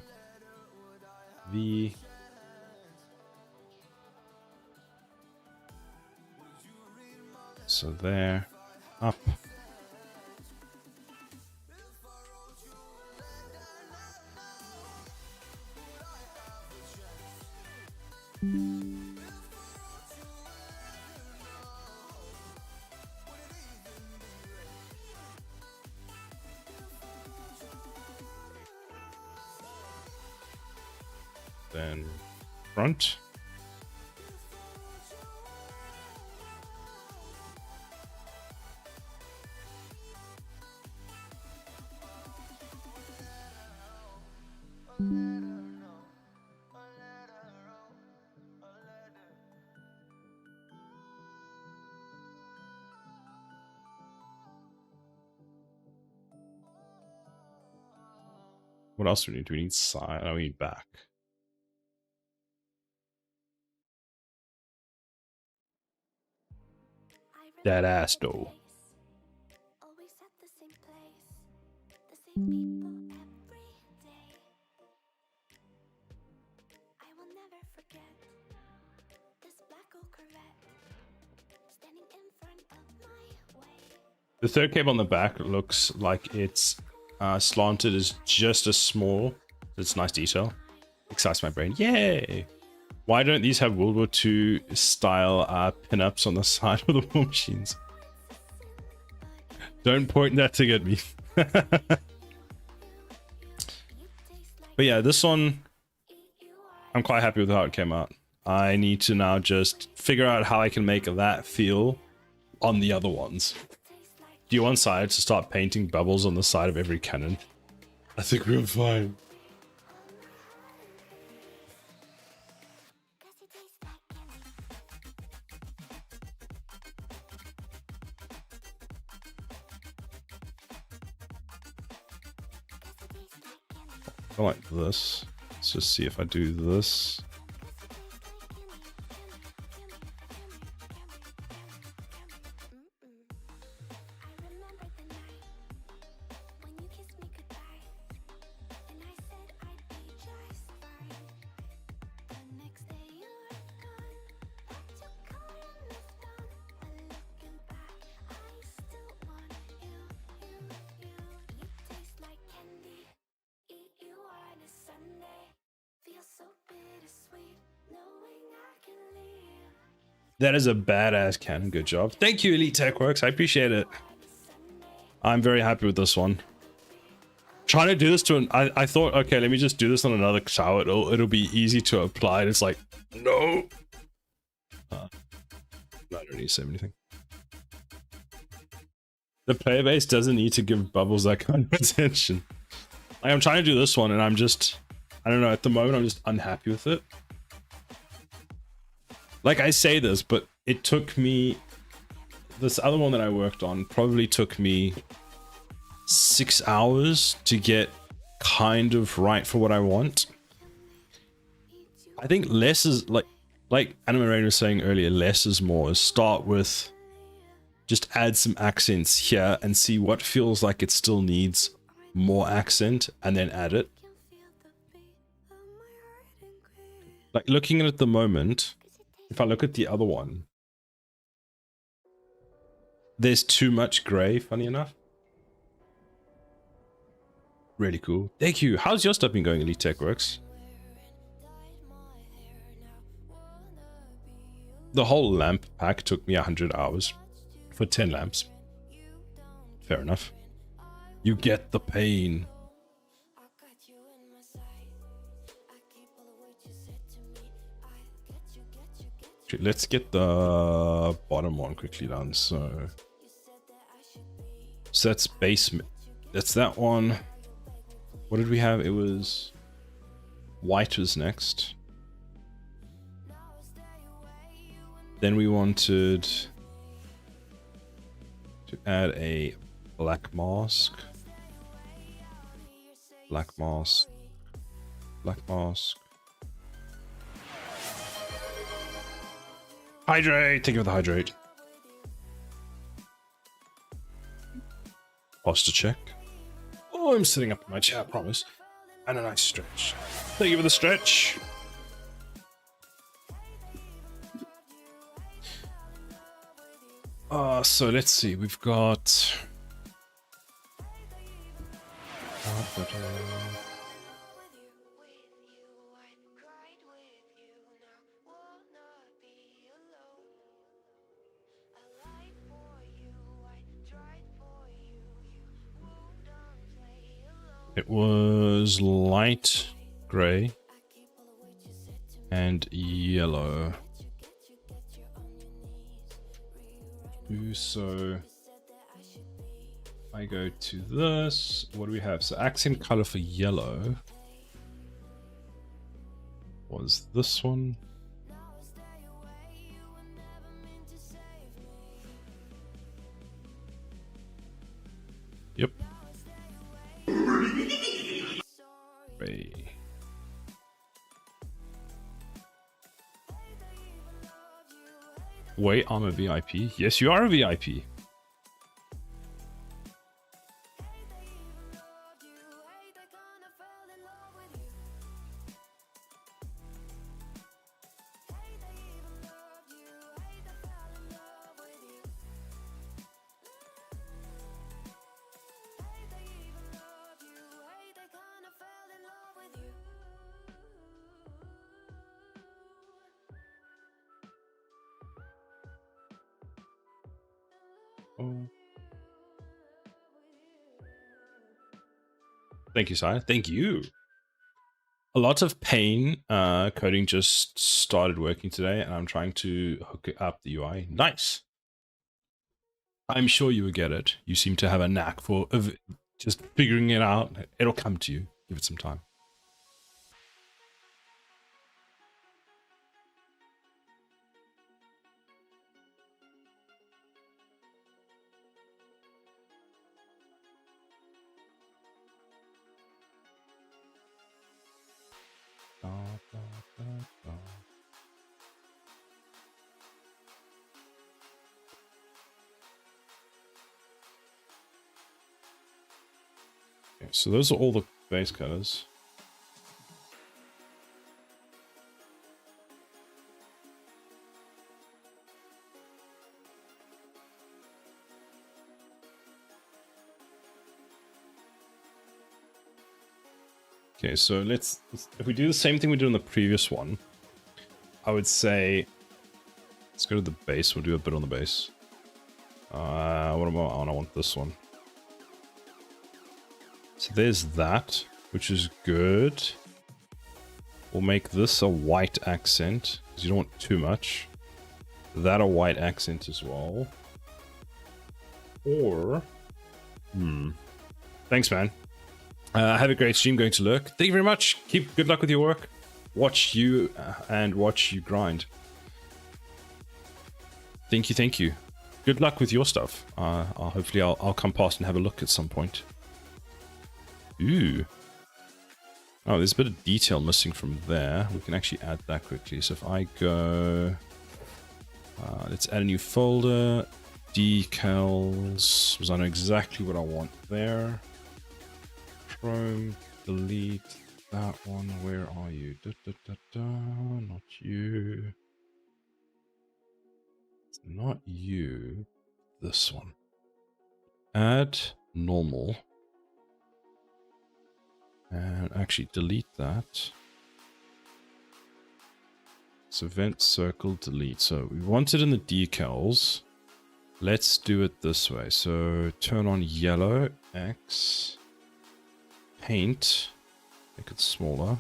A: V. So there, up. Then front. What else do we need? Do we need side? Oh, we need back. That ass though.
C: Always at the same place, the same people every day. I will never forget this black old Corvette standing in front of my way.
A: The third cable on the back looks like it's slanted as just a small. It's nice detail. Excites my brain. Yay! Why don't these have World War II style pinups on the side of the war machines? Don't point that thing at me. But yeah, this one, I'm quite happy with how it came out. I need to now just figure out how I can make that feel on the other ones. Do you want Sire to start painting bubbles on the side of every cannon? I think we're fine. I like this. Let's just see if I do this. That is a badass cannon. Good job. Thank you, Elite Tech Works. I appreciate it. I'm very happy with this one. Trying to do this to I thought, okay, let me just do this on another tower. It'll be easy to apply. And it's like, no. I don't need to say anything. The player base doesn't need to give bubbles that kind of attention. Like, I'm trying to do this one and I'm just, I don't know, at the moment I'm just unhappy with it. Like I say this, but it took me, this other one that I worked on probably took me 6 hours to get kind of right for what I want. I think less is like Anima Rain was saying earlier, less is more. Start with just add some accents here and see what feels like it still needs more accent and then add it. Like looking at it at the moment, if I look at the other one, there's too much gray, funny enough. Really cool. Thank you. How's your stuff been going, Elite Tech Works? The whole lamp pack took me 100 hours for 10 lamps. Fair enough. You get the pain. Let's get the bottom one quickly done. So that's basement. That's that one. What did we have? It was white was next. Then we wanted to add a black mask. Black mask. Black mask. Hydrate! Thank you for the hydrate. Posture check. Oh, I'm sitting up in my chair, I promise. And a nice stretch. Thank you for the stretch. So let's see. We've got... It was light gray and yellow. So I go to this. What do we have? So accent color for yellow was this one. Yep. Gray. Wait, I'm a VIP. Yes, you are a VIP. Oh. Thank you, Sire. Thank you. A lot of pain. Coding just started working today, and I'm trying to hook up the UI. Nice. I'm sure you will get it. You seem to have a knack for just figuring it out. It'll come to you. Give it some time. Okay, so those are all the base colors. Okay, so let's if we do the same thing we did on the previous one, I would say let's go to the base. We'll do a bit on the base. What about? Oh, I want this one. So there's that, which is good. We'll make this a white accent because you don't want too much. That a white accent as well. Or, thanks, man. Have a great stream. Going to lurk. Thank you very much. Keep good luck with your work. Watch you and watch you grind. Thank you, thank you. Good luck with your stuff. Hopefully I'll come past and have a look at some point. Ooh. Oh, there's a bit of detail missing from there. We can actually add that quickly. So if I go, let's add a new folder. Decals, because I know exactly what I want there. Chrome, delete that one. Where are you? Not you. It's not you. this one. Add normal. And actually delete that. So vent circle delete. So we want it in the decals. Let's do it this way. So turn on yellow, X, paint, make it smaller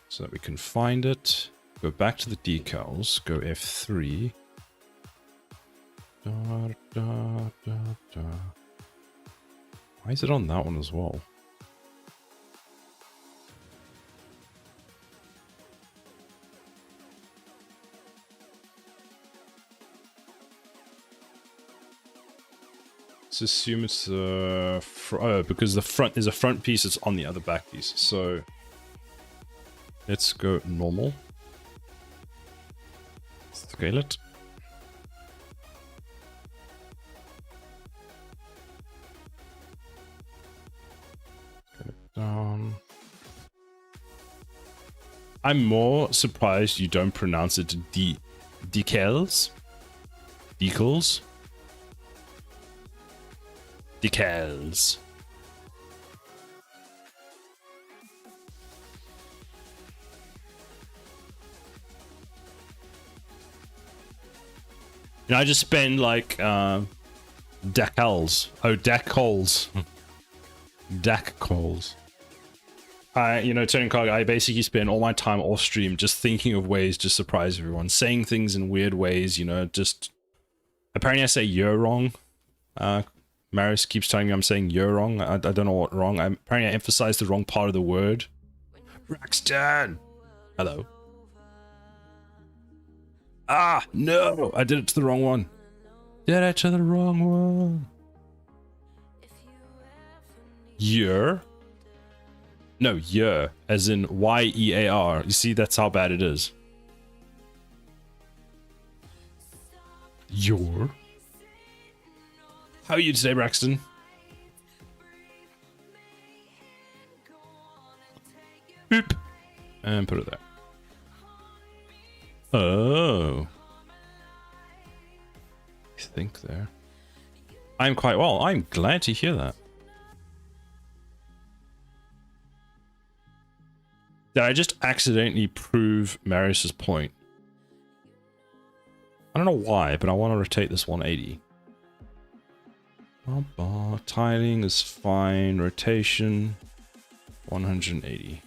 A: so that we can find it. Go back to the decals, go F3. Da, da, da, da. Why is it on that one as well? Let's assume it's because the front is a front piece, it's on the other back piece. So let's go normal. Scale it. Get it down. I'm more surprised you don't pronounce it decals. Decals. Decals. You know, I just spend like decals. Oh, decals. Decals. Turning card, I basically spend all my time off stream just thinking of ways to surprise everyone, saying things in weird ways, just apparently I say you're wrong. Maris keeps telling me I'm saying you're wrong. I don't know what wrong. Apparently I emphasized the wrong part of the word. Braxton! Hello. Ah, no! I did it to the wrong one. Did it to the wrong one. Year? No, year. As in Y-E-A-R. You see, that's how bad it is. Your? How are you today, Braxton? Boop. And put it there. Oh. I think there. I'm quite well. I'm glad to hear that. Did I just accidentally prove Marius's point? I don't know why, but I want to rotate this 180. Tiling is fine. Rotation 180.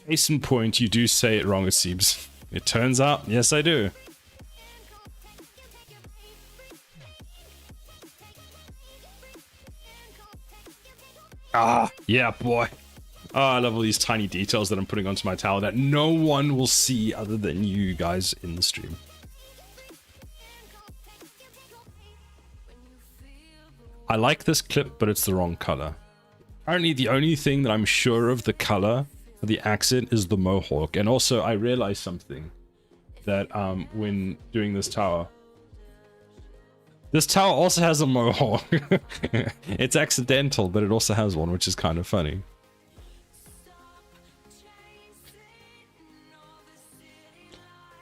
A: Case in point, you do say it wrong, it seems. It turns out, yes, I do. Ah, yeah, boy. Oh, I love all these tiny details that I'm putting onto my tower that no one will see other than you guys in the stream. I like this clip, but it's the wrong color. Apparently, the only thing that I'm sure of the color for the accent is the mohawk. And also, I realized something that when doing this tower also has a mohawk. It's accidental, but it also has one, which is kind of funny.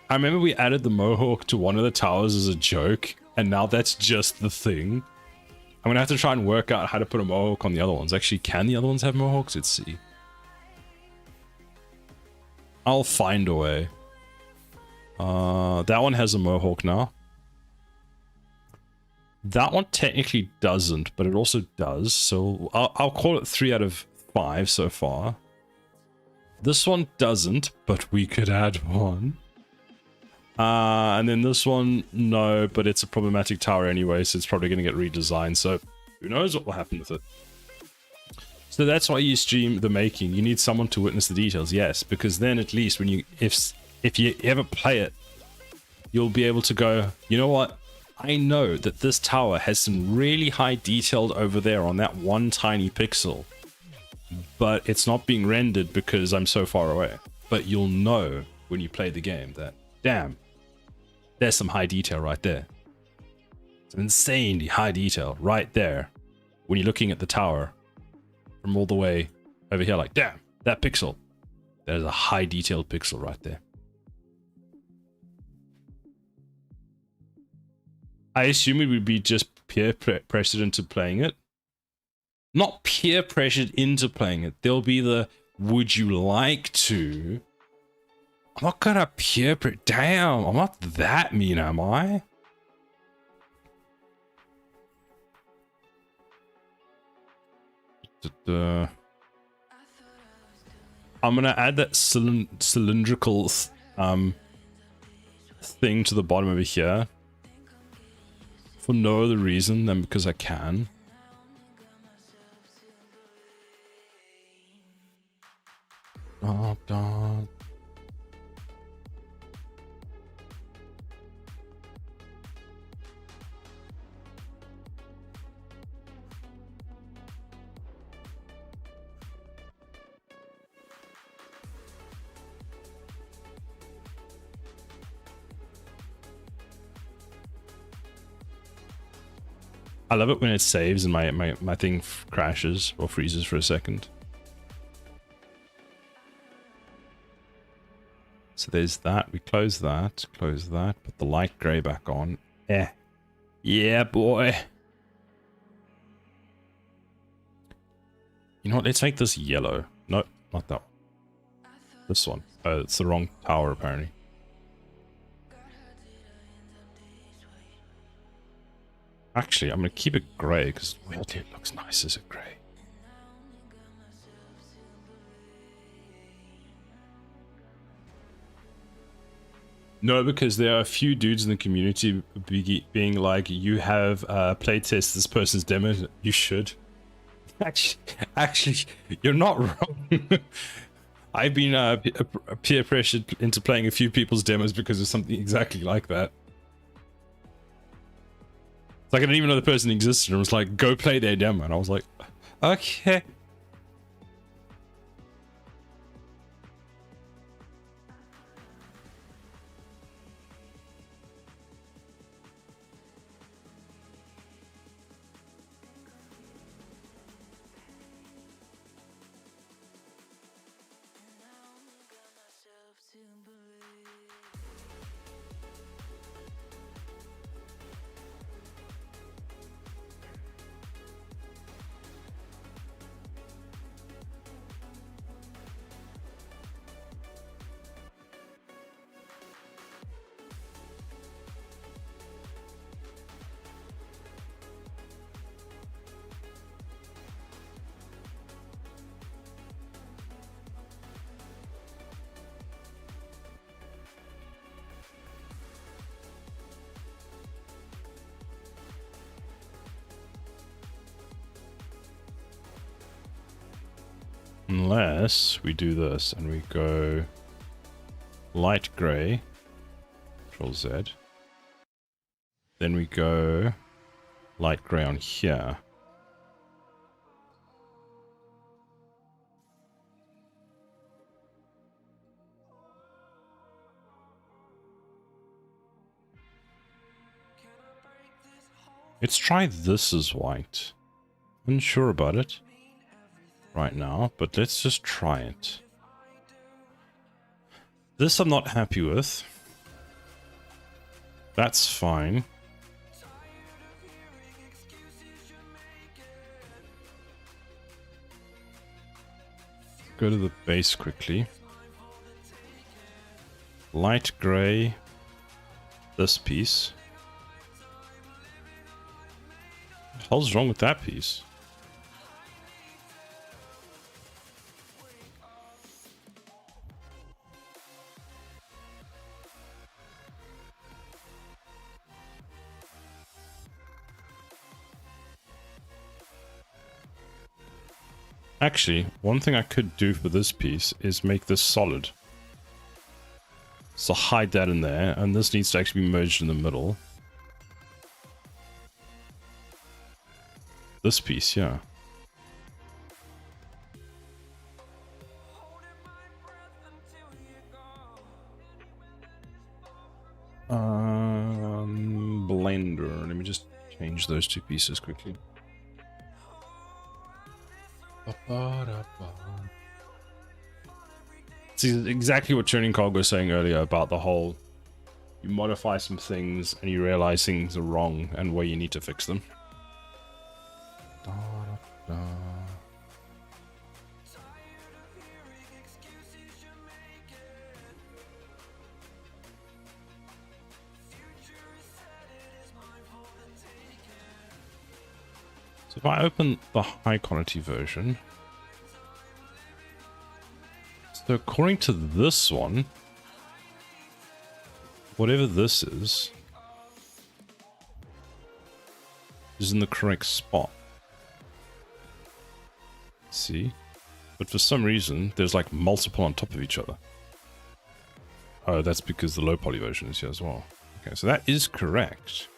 A: I remember we added the mohawk to one of the towers as a joke, and now that's just the thing. I'm gonna have to try and work out how to put a mohawk on the other ones. Actually, can the other ones have mohawks? Let's see. I'll find a way. That one has a mohawk now. That one technically doesn't, but it also does. So I'll call it 3 out of 5 so far. This one doesn't, but we could add one. And then this one, no, but it's a problematic tower anyway, so it's probably going to get redesigned. So who knows what will happen with it. So that's why you stream the making. You need someone to witness the details, yes, because then at least when if you ever play it, you'll be able to go, you know what? I know that this tower has some really high detailed over there on that one tiny pixel, but it's not being rendered because I'm so far away. But you'll know when you play the game that, damn, there's some high detail right there. Some insanely high detail right there when you're looking at the tower from all the way over here, like, damn, that pixel. There's a high detailed pixel right there. I assume it would be just peer pressured into playing it. Not peer pressured into playing it. There'll be the would you like to. I'm not gonna damn, I'm not that mean, am I? I'm gonna add that cylindrical thing to the bottom over here for no other reason than because I can. Oh, God. I love it when it saves and my thing crashes or freezes for a second. So there's that. We close that, put the light grey back on. Yeah, boy. You know what? Let's make this yellow. No, not that one. This one. Oh, it's the wrong tower apparently. Actually, I'm going to keep it grey because weirdly it looks nice as a grey. No, because there are a few dudes in the community being like, you have playtest this person's demo. You should. Actually, you're not wrong. I've been peer pressured into playing a few people's demos because of something exactly like that. It's like I didn't even know the person existed and was like, go play their demo. And I was like, okay. Unless we do this and we go light gray, Control Z, then we go light gray on here. Let's try this as white. Unsure about it right now, but let's just try it. This I'm not happy with. That's fine. Go to the base quickly. Light gray. This piece. What the hell's wrong with that piece? Actually, one thing I could do for this piece is make this solid. So hide that in there, and this needs to actually be merged in the middle. This piece, yeah. Blender. Let me just change those two pieces quickly. See exactly what Turning Cog was saying earlier about the whole you modify some things and you realize things are wrong and where you need to fix them. Da, da, da. So if I open the high quality version, so according to this one, whatever this is in the correct spot. See? But for some reason, there's like multiple on top of each other. Oh, that's because the low poly version is here as well. Okay, so that is correct.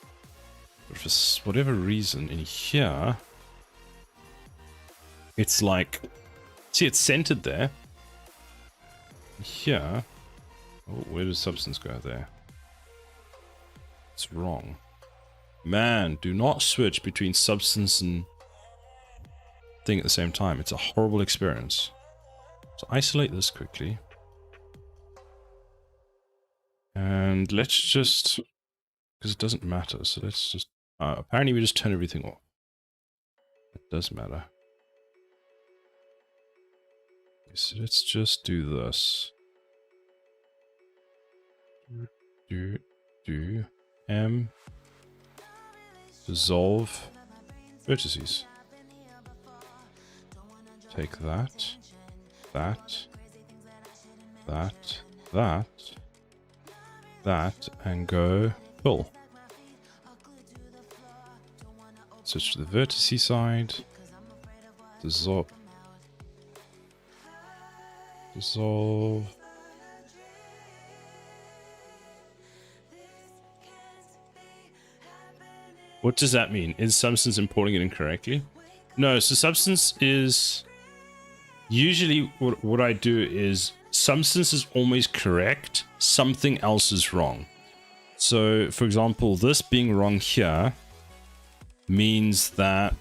A: But for whatever reason in here, it's like, see, it's centered there. Here, oh, where does substance go there? It's wrong. Man, do not switch between substance and thing at the same time. It's a horrible experience. So isolate this quickly. And let's just, because it doesn't matter, so let's just, apparently we just turn everything off. It does matter. So let's just do this. Do dissolve vertices. Take that, and go fill. Switch to the vertice side. Dissolve. What does that mean? Is substance importing it incorrectly? No, so substance is usually what I do is substance is always correct, something else is wrong. So for example, this being wrong here means that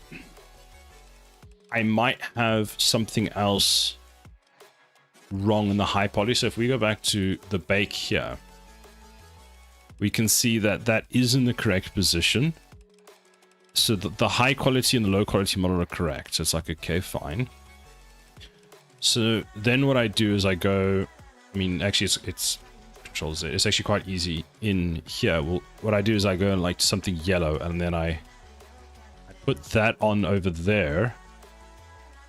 A: I might have something else wrong in the high poly. So if we go back to the bake here, we can see that that is in the correct position. So the high quality and the low quality model are correct. So it's like, okay, fine. So then what I do is I go, I mean, actually it's Control Z. It's actually quite easy in here. Well, what I do is I go and like something yellow and then I put that on over there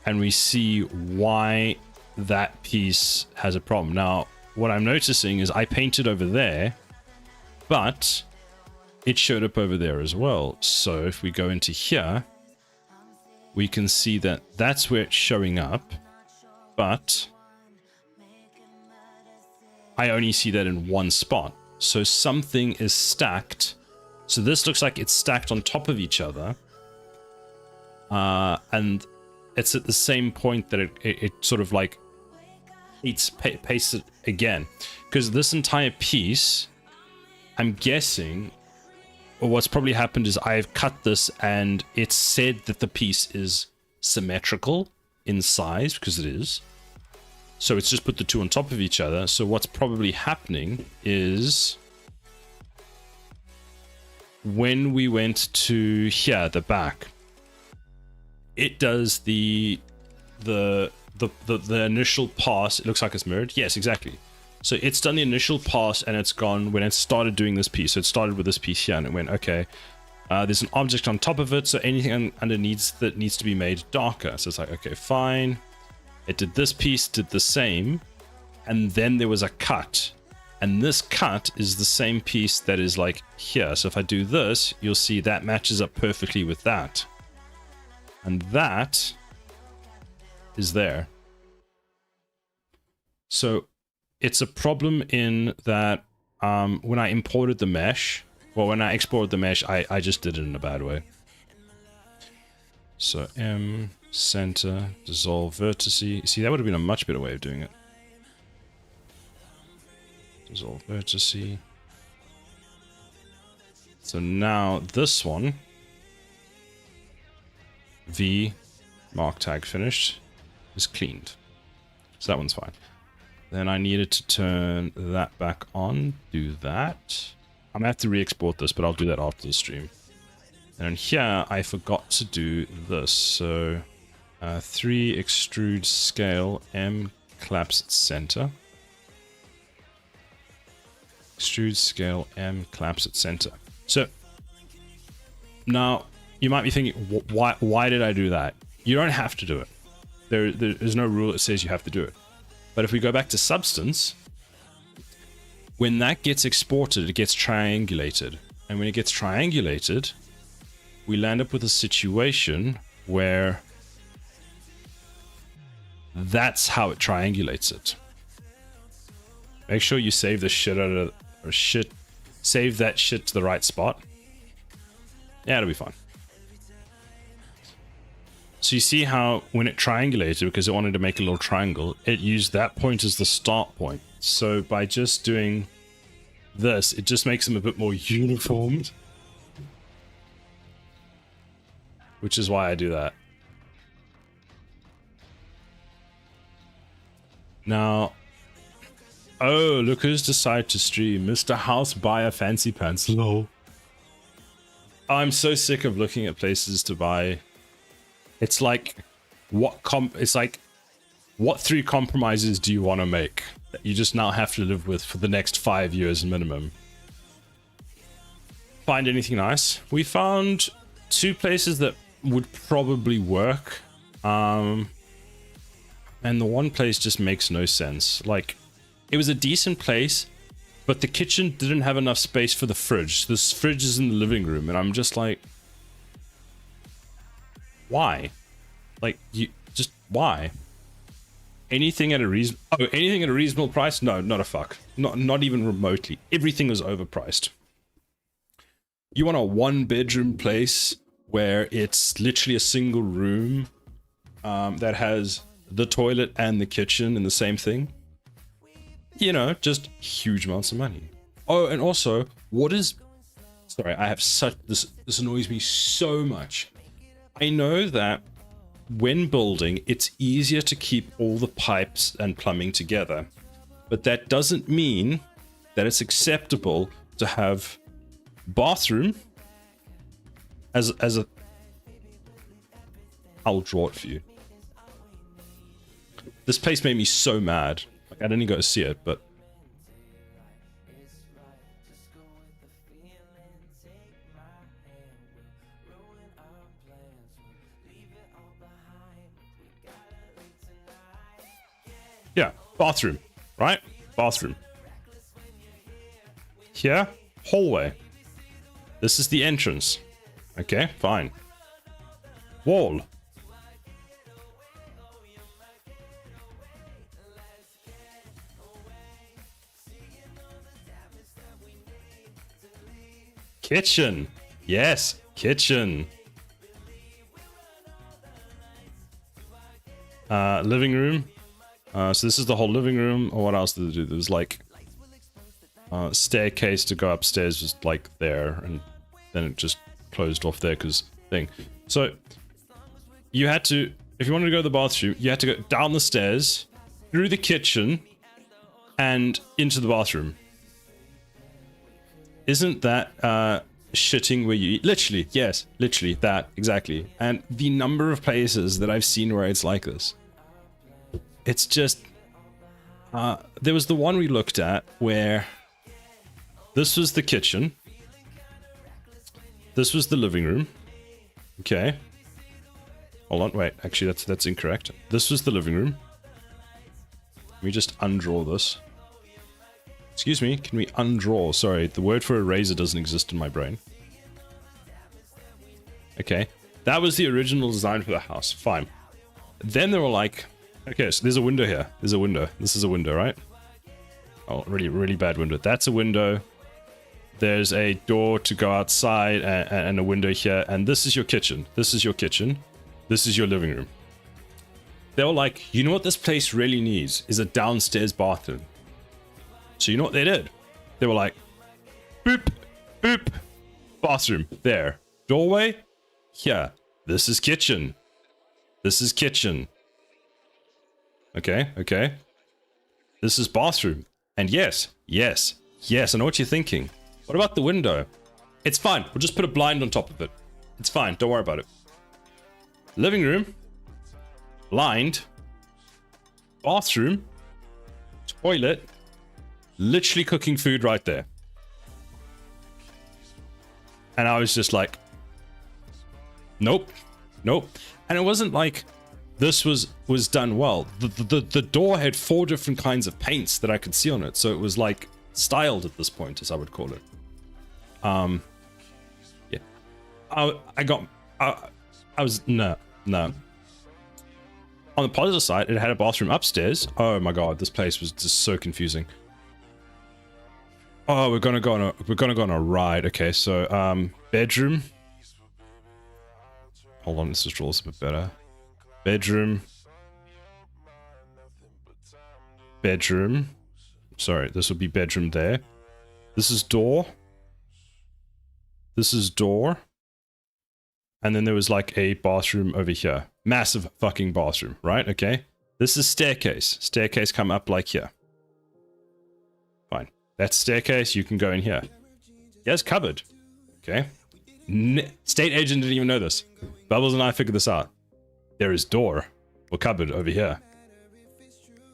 A: and we see why that piece has a problem. Now, what I'm noticing is I painted over there, but it showed up over there as well. So if we go into here, we can see that that's where it's showing up, but I only see that in one spot. So something is stacked. So this looks like it's stacked on top of each other. And it's at the same point that it sort of like pastes it again. Because this entire piece, I'm guessing, or what's probably happened is I've cut this and it said that the piece is symmetrical in size, because it is. So it's just put the two on top of each other. So what's probably happening is when we went to here, the back, it does the initial pass. It looks like it's mirrored. Yes, exactly. So it's done the initial pass and it's gone when it started doing this piece. So it started with this piece here and it went, okay, there's an object on top of it. So anything underneath that needs to be made darker. So it's like, okay, fine. It did this piece, did the same. And then there was a cut. And this cut is the same piece that is like here. So if I do this, you'll see that matches up perfectly with that. And that is there. So it's a problem in that when I imported the mesh, well, when I exported the mesh, I just did it in a bad way. So M, center, dissolve vertice. See, that would have been a much better way of doing it. Dissolve vertice. So now this one, V, mark tag finished, is cleaned. So that one's fine. Then I needed to turn that back on, do that. I'm gonna have to re-export this, but I'll do that after the stream. And here I forgot to do this. So 3 extrude scale M collapse at center. Extrude scale M collapse at center. So now you might be thinking, why did I do that? You don't have to do it. There's no rule that says you have to do it. But if we go back to substance, when that gets exported, it gets triangulated. And when it gets triangulated, we land up with a situation where that's how it triangulates it. Make sure you save the shit out of, or shit, save that shit to the right spot. Yeah, it'll be fine. So you see how when it triangulated, because it wanted to make a little triangle, it used that point as the start point. So by just doing this, it just makes them a bit more uniformed. Which is why I do that. Now, oh, look who's decided to stream. Mr. House Buyer Fancy Pants. Lol. I'm so sick of looking at places to buy. It's like, what 3 compromises do you want to make that you just now have to live with for the next 5 years minimum? Find anything nice? We found 2 places that would probably work. And the one place just makes no sense. Like, it was a decent place, but the kitchen didn't have enough space for the fridge. This fridge is in the living room, and I'm just like, why? Like, you just, why? Anything at a reasonable price? No, not a fuck. Not even remotely. Everything was overpriced. You want a 1-bedroom place where it's literally a single room that has the toilet and the kitchen in the same thing? You know, just huge amounts of money. Oh, and also, what is... Sorry, I have such... This annoys me so much. I know that when building, it's easier to keep all the pipes and plumbing together. But that doesn't mean that it's acceptable to have bathroom as a... I'll draw it for you. This place made me so mad. Like, I didn't go to see it, but... Yeah, bathroom, right? Bathroom. Here, hallway. This is the entrance. Okay, fine. Wall. Kitchen. Yes, kitchen. Living room. So this is the whole living room. Or what else did they do? There was like staircase to go upstairs was like there, and then it just closed off there because thing. So you had to, if you wanted to go to the bathroom, you had to go down the stairs, through the kitchen, and into the bathroom. Isn't that shitting where you eat? Literally, yes, literally that, exactly. And the number of places that I've seen where it's like this. It's just, there was the one we looked at where this was the kitchen. This was the living room. Okay. Hold on, wait, actually that's incorrect. This was the living room. Let me just undraw this. Excuse me, can we undraw? Sorry, the word for eraser doesn't exist in my brain. Okay, that was the original design for the house, fine. Then they were like, okay, so there's a window here. There's a window. This is a window, right? Oh, really, really bad window. That's a window. There's a door to go outside and a window here. And this is your kitchen. This is your kitchen. This is your living room. They were like, you know what this place really needs is a downstairs bathroom. So you know what they did? They were like, boop, boop, bathroom, there. Doorway, here. This is kitchen. This is kitchen. Okay, okay. This is bathroom. And yes, yes, yes, I know what you're thinking. What about the window? It's fine. We'll just put a blind on top of it. It's fine. Don't worry about it. Living room. Blind. Bathroom. Toilet. Literally cooking food right there. And I was just like, nope. Nope. And it wasn't like this was done well. The door had 4 different kinds of paints that I could see on it. So it was like styled at this point, as I would call it. Yeah. I was, no. On the positive side, it had a bathroom upstairs. Oh my god, this place was just so confusing. Oh, we're gonna go on a ride. Okay, so bedroom. Hold on, let's just draw this a bit better. Bedroom. Bedroom. Sorry, this would be bedroom there. This is door. This is door. And then there was like a bathroom over here. Massive fucking bathroom, right? Okay. This is staircase. Staircase come up like here. Fine. That's staircase. You can go in here. Here's cupboard. Okay. State agent didn't even know this. Bubbles and I figured this out. There is door for cupboard over here.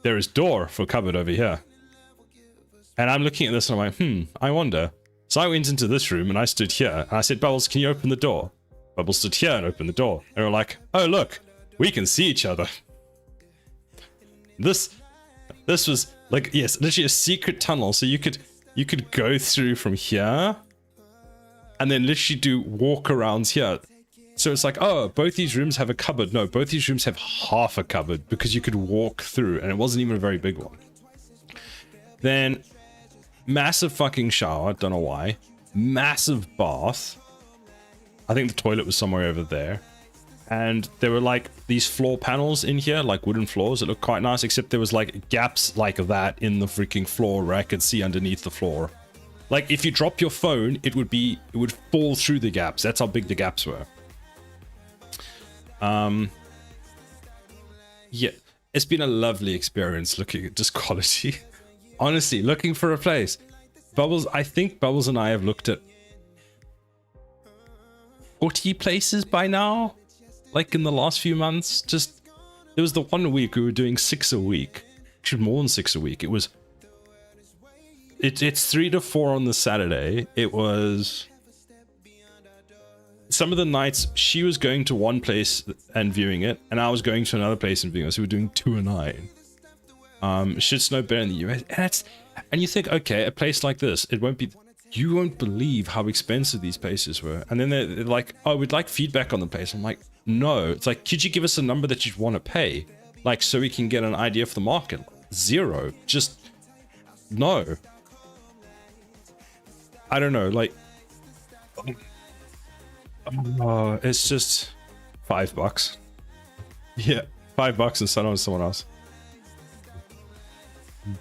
A: There is door for cupboard over here. And I'm looking at this and I'm like, I wonder. So I went into this room and I stood here and I said, Bubbles, can you open the door? Bubbles stood here and opened the door. And we're like, oh look, we can see each other. This was like, yes, literally a secret tunnel. So you could go through from here and then literally do walk arounds here. So it's like, oh, both these rooms have a cupboard. No, both these rooms have half a cupboard because you could walk through and it wasn't even a very big one. Then massive fucking shower, don't know why. Massive bath. I think the toilet was somewhere over there. And there were like these floor panels in here, like wooden floors that looked quite nice, except there was like gaps like that in the freaking floor where I could see underneath the floor. Like if you drop your phone, it would fall through the gaps. That's how big the gaps were. Yeah, it's been a lovely experience looking at just quality. Honestly, looking for a place. Bubbles, I think Bubbles and I have looked at 40 places by now, like in the last few months. Just, there was the 1 week we were doing 6 a week, actually more than 6 a week. It was, it's 3 to 4 on the Saturday. It was, some of the nights she was going to one place and viewing it, and I was going to another place and viewing it. So we were doing 2 a night. Should snow better in the US, and you think, okay, a place like this, it won't be. You won't believe how expensive these places were. And then they're like, oh, we'd like feedback on the place. I'm like, no. It's like, could you give us a number that you'd want to pay? Like, so we can get an idea for the market. 0. Just, no. I don't know, like, it's just $5. Yeah, $5 and sell on to someone else.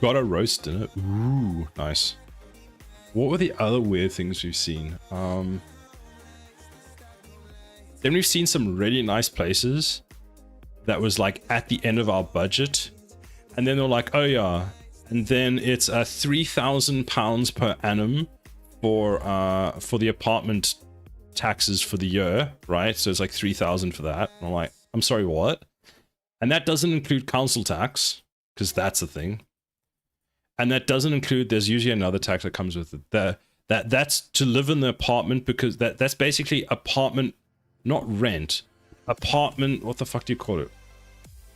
A: Got a roast dinner. Ooh, nice. What were the other weird things we've seen? Then we've seen some really nice places that was like at the end of our budget. And then they're like, oh yeah. And then it's £3,000 per annum for the apartment taxes for the year, right? So it's like 3,000 for that. And I'm like, I'm sorry, what? And that doesn't include council tax, because that's a thing. And that doesn't include, there's usually another tax that comes with it. That's to live in the apartment, because that's basically apartment, not rent. Apartment, what the fuck do you call it?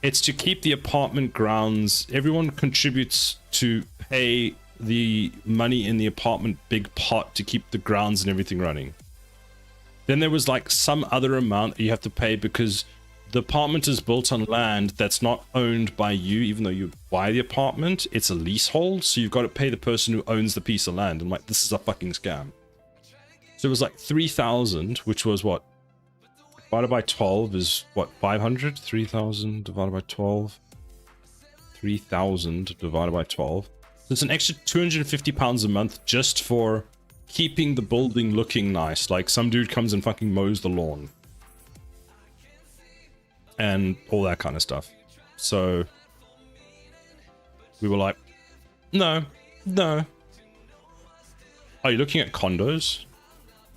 A: It's to keep the apartment grounds. Everyone contributes to pay the money in the apartment big pot to keep the grounds and everything running. Then there was like some other amount that you have to pay because the apartment is built on land that's not owned by you, even though you buy the apartment. It's a leasehold, so you've got to pay the person who owns the piece of land. I'm like, this is a fucking scam. So it was like 3,000, which was what? Divided by 12 is what? 500? 3,000 divided by 12. 3,000 divided by 12. So it's an extra £250 a month just for keeping the building looking nice. Like some dude comes and fucking mows the lawn. And all that kind of stuff. So we were like, no. Are you looking at condos?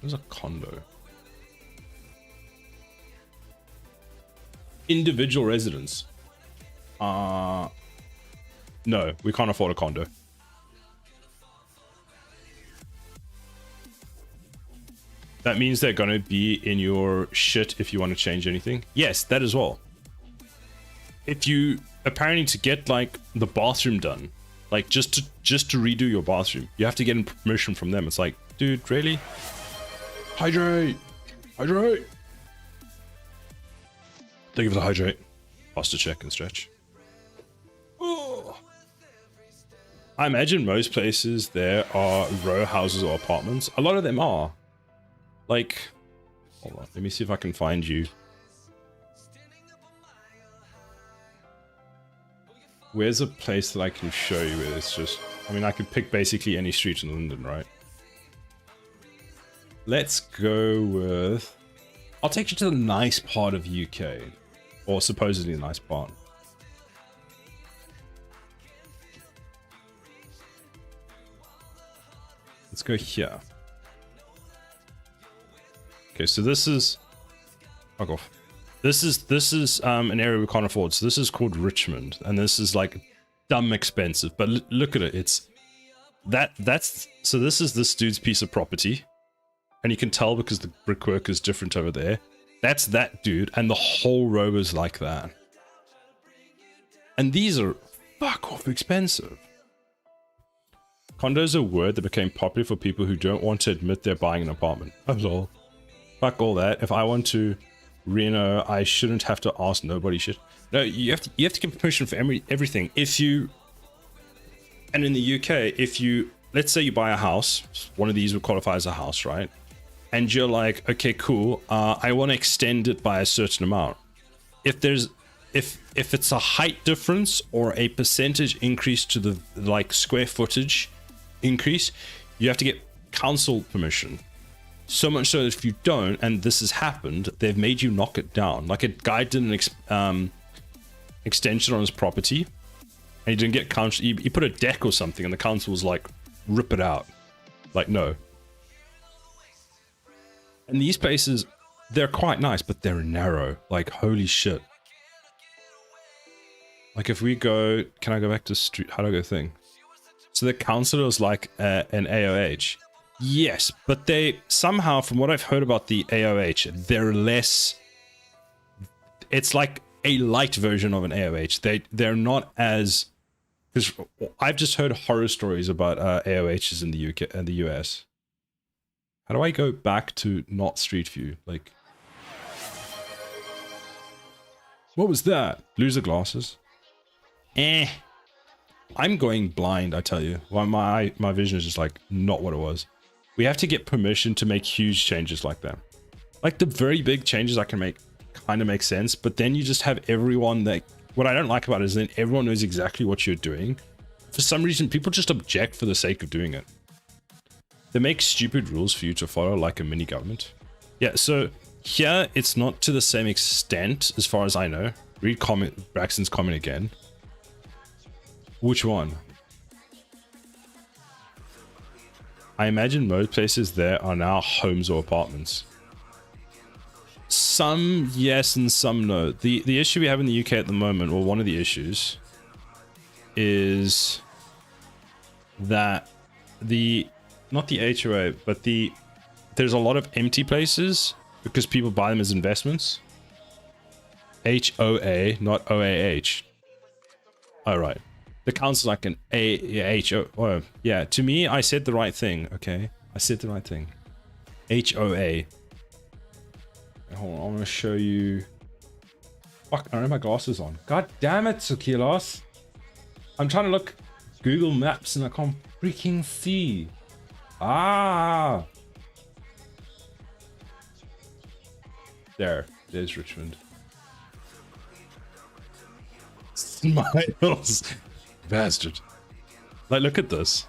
A: Where's a condo? Individual residence. No, we can't afford a condo. That means they're going to be in your shit if you want to change anything. Yes, that as well. If you apparently to get like the bathroom done, like just to redo your bathroom, you have to get permission from them. It's like, dude, really? Hydrate, hydrate. Thank you for the hydrate. Posture check and stretch. Oh. I imagine most places there are row houses or apartments. A lot of them are. Like, hold on, let me see if I can find you. Where's a place that I can show you where it's just... I mean, I could pick basically any street in London, right? Let's go with... I'll take you to the nice part of UK. Or supposedly a nice part. Let's go here. Okay, so this is... Fuck off. This is an area we can't afford. So this is called Richmond, and this is like dumb expensive. But look at it. It's that's so this is this dude's piece of property, and you can tell because the brickwork is different over there. That's that dude, and the whole row is like that. And these are fuck off expensive. Condos are a word that became popular for people who don't want to admit they're buying an apartment. That's all. Fuck all that. If I want to reno, I shouldn't have to ask nobody shit. No, you have to get permission for everything. If you, and in the UK, if you, let's say you buy a house, one of these would qualify as a house, right? And you're like, okay, cool. I want to extend it by a certain amount. If it's a height difference or a percentage increase to the like square footage increase, you have to get council permission. So much so that if you don't, and this has happened, they've made you knock it down. Like a guy did an extension on his property, and he didn't get council. He put a deck or something, and the council was like, rip it out. Like, no. And these places, they're quite nice, but they're narrow. Like, holy shit. Like, if we go, can I go back to street? How do I go thing? So the council is like an AOH. Yes, but they somehow, from what I've heard about the AOH, they're less... It's like a light version of an AOH. They're not as... Because I've just heard horror stories about AOHs in the UK and the US. How do I go back to not Street View? Like... What was that? Lose the glasses? I'm going blind, I tell you. Well, my vision is just like not what it was. We have to get permission to make huge changes like that. Like the very big changes I can make kind of make sense, but then you just have everyone that... What I don't like about it is then everyone knows exactly what you're doing. For some reason, people just object for the sake of doing it. They make stupid rules for you to follow like a mini government. Yeah, so here it's not to the same extent as far as I know. Read comment, Braxton's comment again. Which one? I imagine most places there are now homes or apartments. Some yes and some no. The issue we have in the UK at the moment, or one of the issues, is that not the HOA, but there's a lot of empty places because people buy them as investments. HOA, not OAH. Oh, right. The council's like an AHO. Oh, yeah, to me, I said the right thing, okay? I said the right thing. HOA. Hold on, I'm gonna show you. Fuck, I don't have my glasses on. God damn it, Tsukilos. I'm trying to look Google Maps and I can't freaking see. Ah! There's Richmond. Smiles. Bastard. Like, look at this.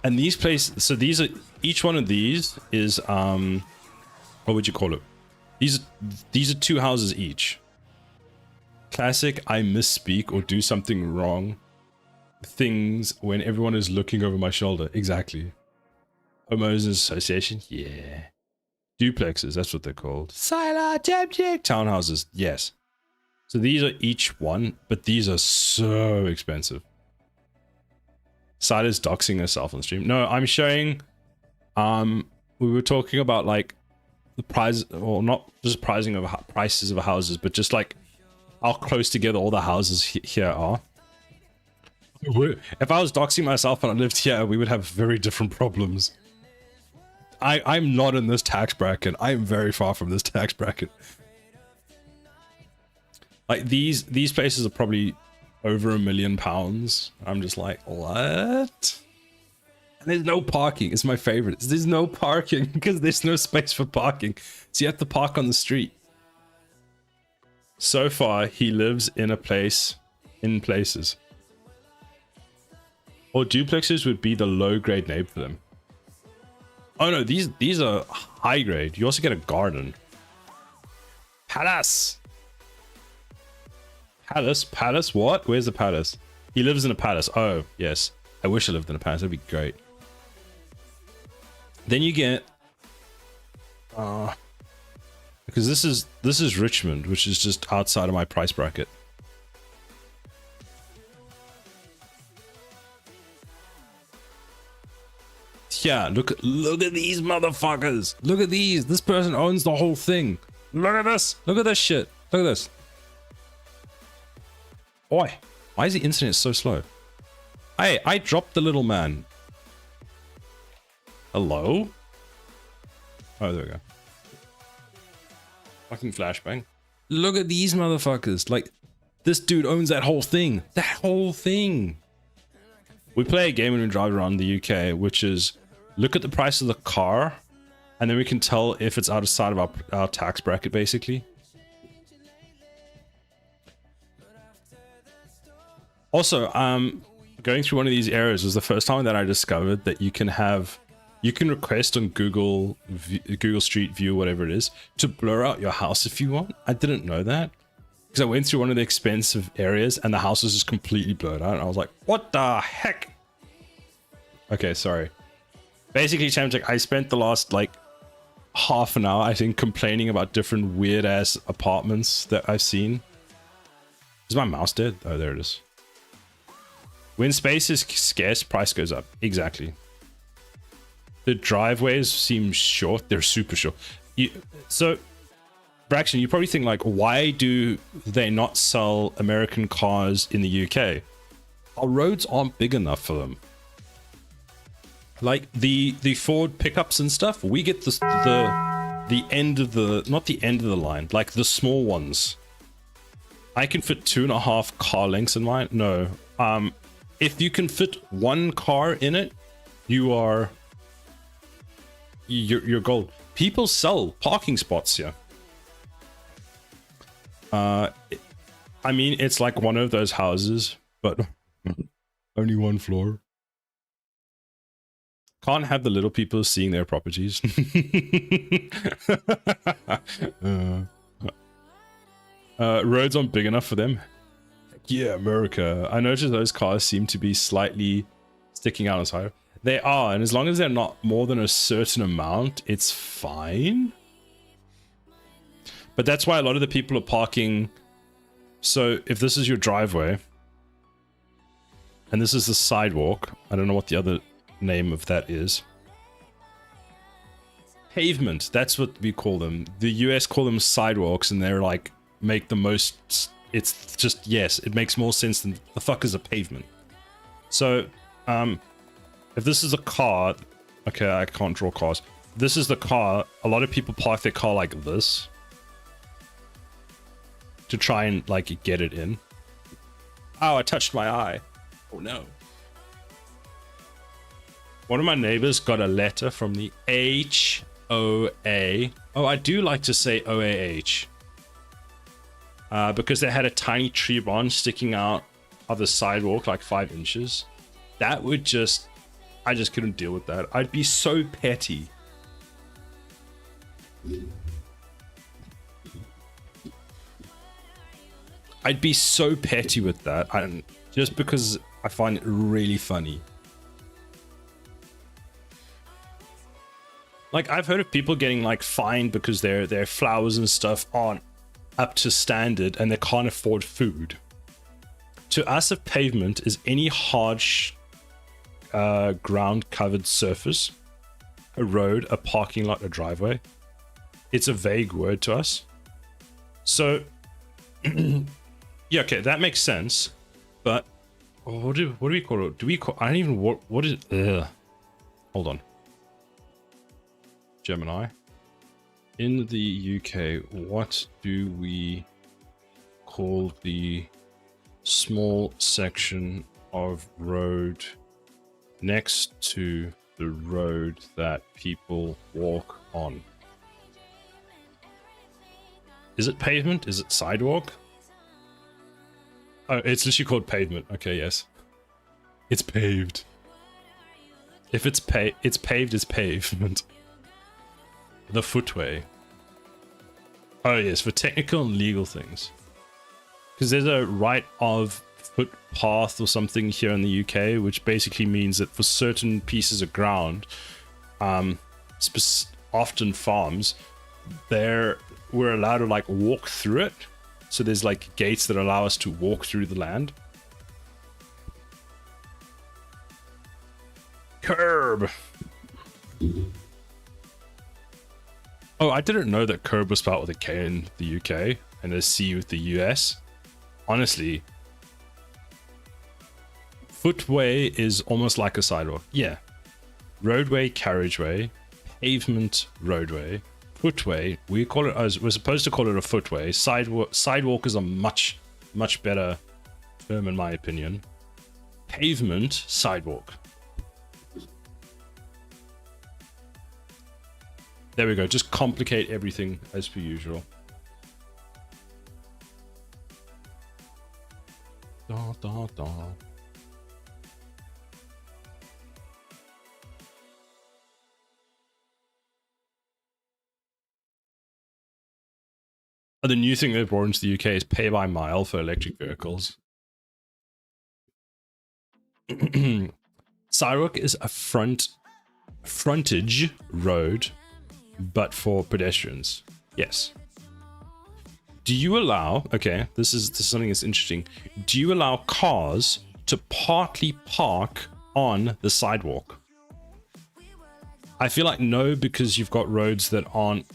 A: And these places, so these are, each one of these is, what would you call it? These are 2 houses each. Classic, I misspeak or do something wrong. things when everyone is looking over my shoulder. Exactly. Homeowners Association, yeah. Duplexes, that's what they're called. Silent object. Townhouses, yes. So these are each one, but these are so expensive. Sila's doxing herself on stream. No, I'm showing, we were talking about like the price, or not just pricing of prices of houses, but just like how close together all the houses here are. If I was doxing myself and I lived here, we would have very different problems. I'm not in this tax bracket. I'm very far from this tax bracket. Like these places are probably over £1 million. I'm just like, what? And there's no parking. It's my favorite. There's no parking because there's no space for parking. So you have to park on the street. So far, he lives in a place, in places. Or duplexes would be the low grade name for them. Oh no, these are high grade. You also get a garden. Palace. Palace, what? Where's the palace? He lives in a palace. Oh, yes. I wish I lived in a palace. That'd be great. Then you get... because this is Richmond, which is just outside of my price bracket. Yeah, look at these motherfuckers. Look at these. This person owns the whole thing. Look at this. Look at this shit. Look at this. Oi, why is the internet so slow? Hey, I dropped the little man. Hello? Oh, there we go. Fucking flashbang. Look at these motherfuckers. Like, this dude owns that whole thing. That whole thing. We play a game when we drive around the UK, which is look at the price of the car, and then we can tell if it's outside of our tax bracket, basically. Also, going through one of these areas was the first time that I discovered that you can request on Google Street View, whatever it is, to blur out your house if you want. I didn't know that because I went through one of the expensive areas and the house was just completely blurred out. And I was like, what the heck? Okay, sorry. Basically, I spent the last like half an hour, I think, complaining about different weird ass apartments that I've seen. Is my mouse dead? Oh, there it is. When space is scarce, price goes up. Exactly. The driveways seem short. They're super short. So, Braxton, you probably think like, why do they not sell American cars in the UK? Our roads aren't big enough for them. Like the Ford pickups and stuff, we get the end of the, not the end of the line, like the small ones. I can fit 2.5 car lengths in mine. No. If you can fit one car in it, you're gold. People sell parking spots here. I mean, it's like one of those houses, but only one floor. Can't have the little people seeing their properties. Roads aren't big enough for them. Yeah, America. I noticed those cars seem to be slightly sticking out on the side. They are, and as long as they're not more than a certain amount, it's fine. But that's why a lot of the people are parking. So if this is your driveway, and this is the sidewalk, I don't know what the other name of that is. Pavement, that's what we call them. The US call them sidewalks, and they're like, make the most... It's just, yes, it makes more sense than the fuck is a pavement. So, if this is a car, okay, I can't draw cars. This is the car. A lot of people park their car like this to try and like get it in. Oh, I touched my eye. Oh no. One of my neighbors got a letter from the HOA. Oh, I do like to say OAH. Because they had a tiny tree branch sticking out of the sidewalk like 5 inches. That would just... I just couldn't deal with that. I'd be so petty. I'd be so petty with that. Just because I find it really funny. Like, I've heard of people getting like fined because their flowers and stuff aren't up to standard and they can't afford food. To us, a pavement is any hard ground covered surface, a road, a parking lot, a driveway. It's a vague word to us. So yeah, okay, that makes sense. But what do we call it? Do we call, I don't even, what is, hold on. Gemini. In the UK, what do we call the small section of road next to the road that people walk on? Is it pavement? Is it sidewalk? Oh, it's literally called pavement. Okay, yes. It's paved. If it's paved, it's pavement. The footway. Oh yes, for technical and legal things. Because there's a right of footpath or something here in the UK, which basically means that for certain pieces of ground, often farms, we're allowed to like walk through it. So there's like gates that allow us to walk through the land. Curb. Oh, I didn't know that curb was spelled with a K in the UK and a C with the US. Honestly, footway is almost like a sidewalk. Yeah. Roadway, carriageway, pavement, roadway, footway. We're supposed to call it a footway. Sidewalk is a much better term in my opinion. Pavement, sidewalk. There we go. Just complicate everything as per usual. Da, da, da. The new thing they've brought into the UK is pay by mile for electric vehicles. Sidewalk is a frontage road, but for pedestrians. Yes. Do you allow, okay, this is something that's interesting. Do you allow cars to partly park on the sidewalk? I feel like no, because you've got roads that aren't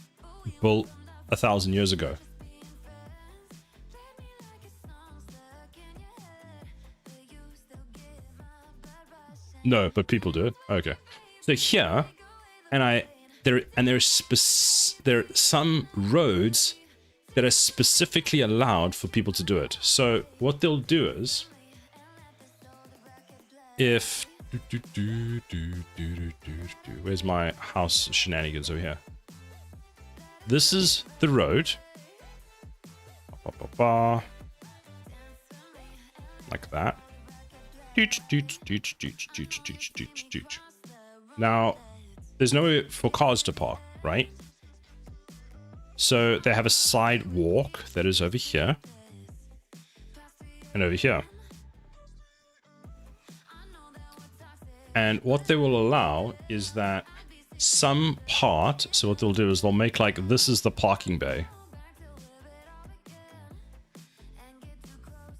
A: built 1,000 years ago. No, but people do it. Okay. So here, there are some roads that are specifically allowed for people to do it. So what they'll do is, if where's my house shenanigans over here? This is the road. Like that. Now, there's nowhere for cars to park, right? So they have a sidewalk that is over here and over here. And what they will allow is that some part, so what they'll do is they'll make like, this is the parking bay.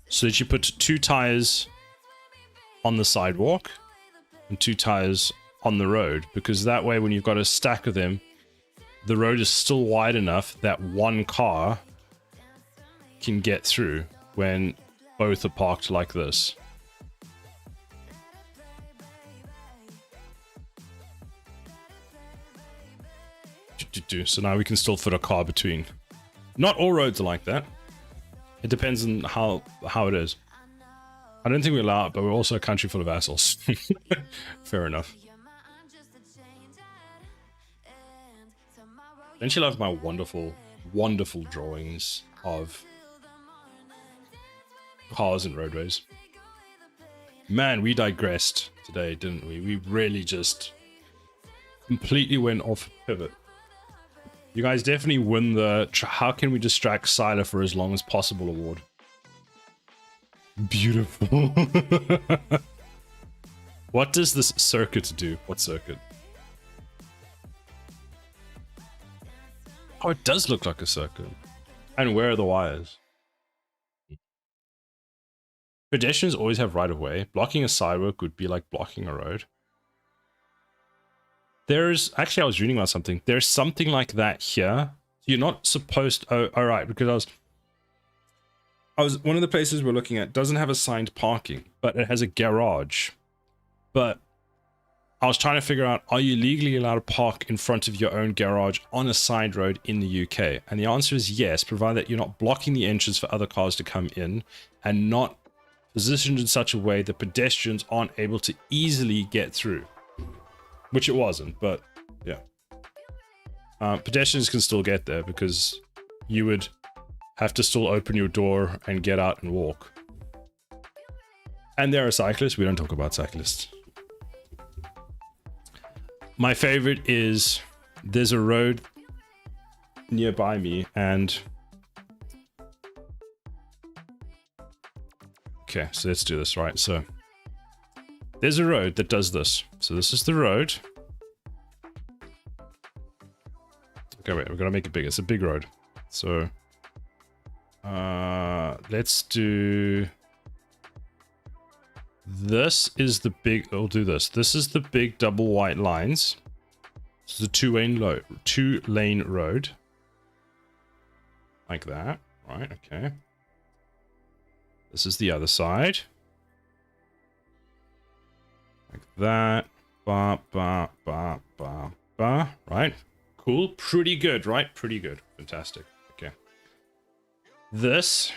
A: So that you put 2 tires on the sidewalk and 2 tires on the road, because that way when you've got a stack of them, the road is still wide enough that one car can get through when both are parked like this. So now we can still fit a car between. Not all roads are like that. It depends on how it is. I don't think we allow it, but we're also a country full of assholes. Fair enough. Don't you love my wonderful, wonderful drawings of cars and roadways? Man, we digressed today, didn't we? We really just completely went off pivot. You guys definitely win the how can we distract Siler for as long as possible award. Beautiful. What does this circuit do? What circuit? Oh, it does look like a circuit. And where are the wires? Pedestrians always have right of way. Blocking a sidewalk would be like blocking a road. There's actually, I was reading about something. There's something like that here. You're not supposed. Oh, all right. Because I was one of the places we're looking at doesn't have assigned parking, but it has a garage. But I was trying to figure out, are you legally allowed to park in front of your own garage on a side road in the UK? And the answer is yes, provided that you're not blocking the entrance for other cars to come in and not positioned in such a way that pedestrians aren't able to easily get through. Which it wasn't, but yeah. Pedestrians can still get there because you would have to still open your door and get out and walk. And there are cyclists. We don't talk about cyclists. My favorite is there's a road nearby me and... Okay, so let's do this, right? So there's a road that does this. So this is the road. Okay, wait, we're gonna make it bigger. It's a big road. So let's do... This is the big... We'll do this. This is the big double white lines. This is a two-lane road. Like that. Right, okay. This is the other side. Like that. Ba, ba, ba, ba, ba. Right. Cool. Pretty good, right? Pretty good. Fantastic. Okay. This.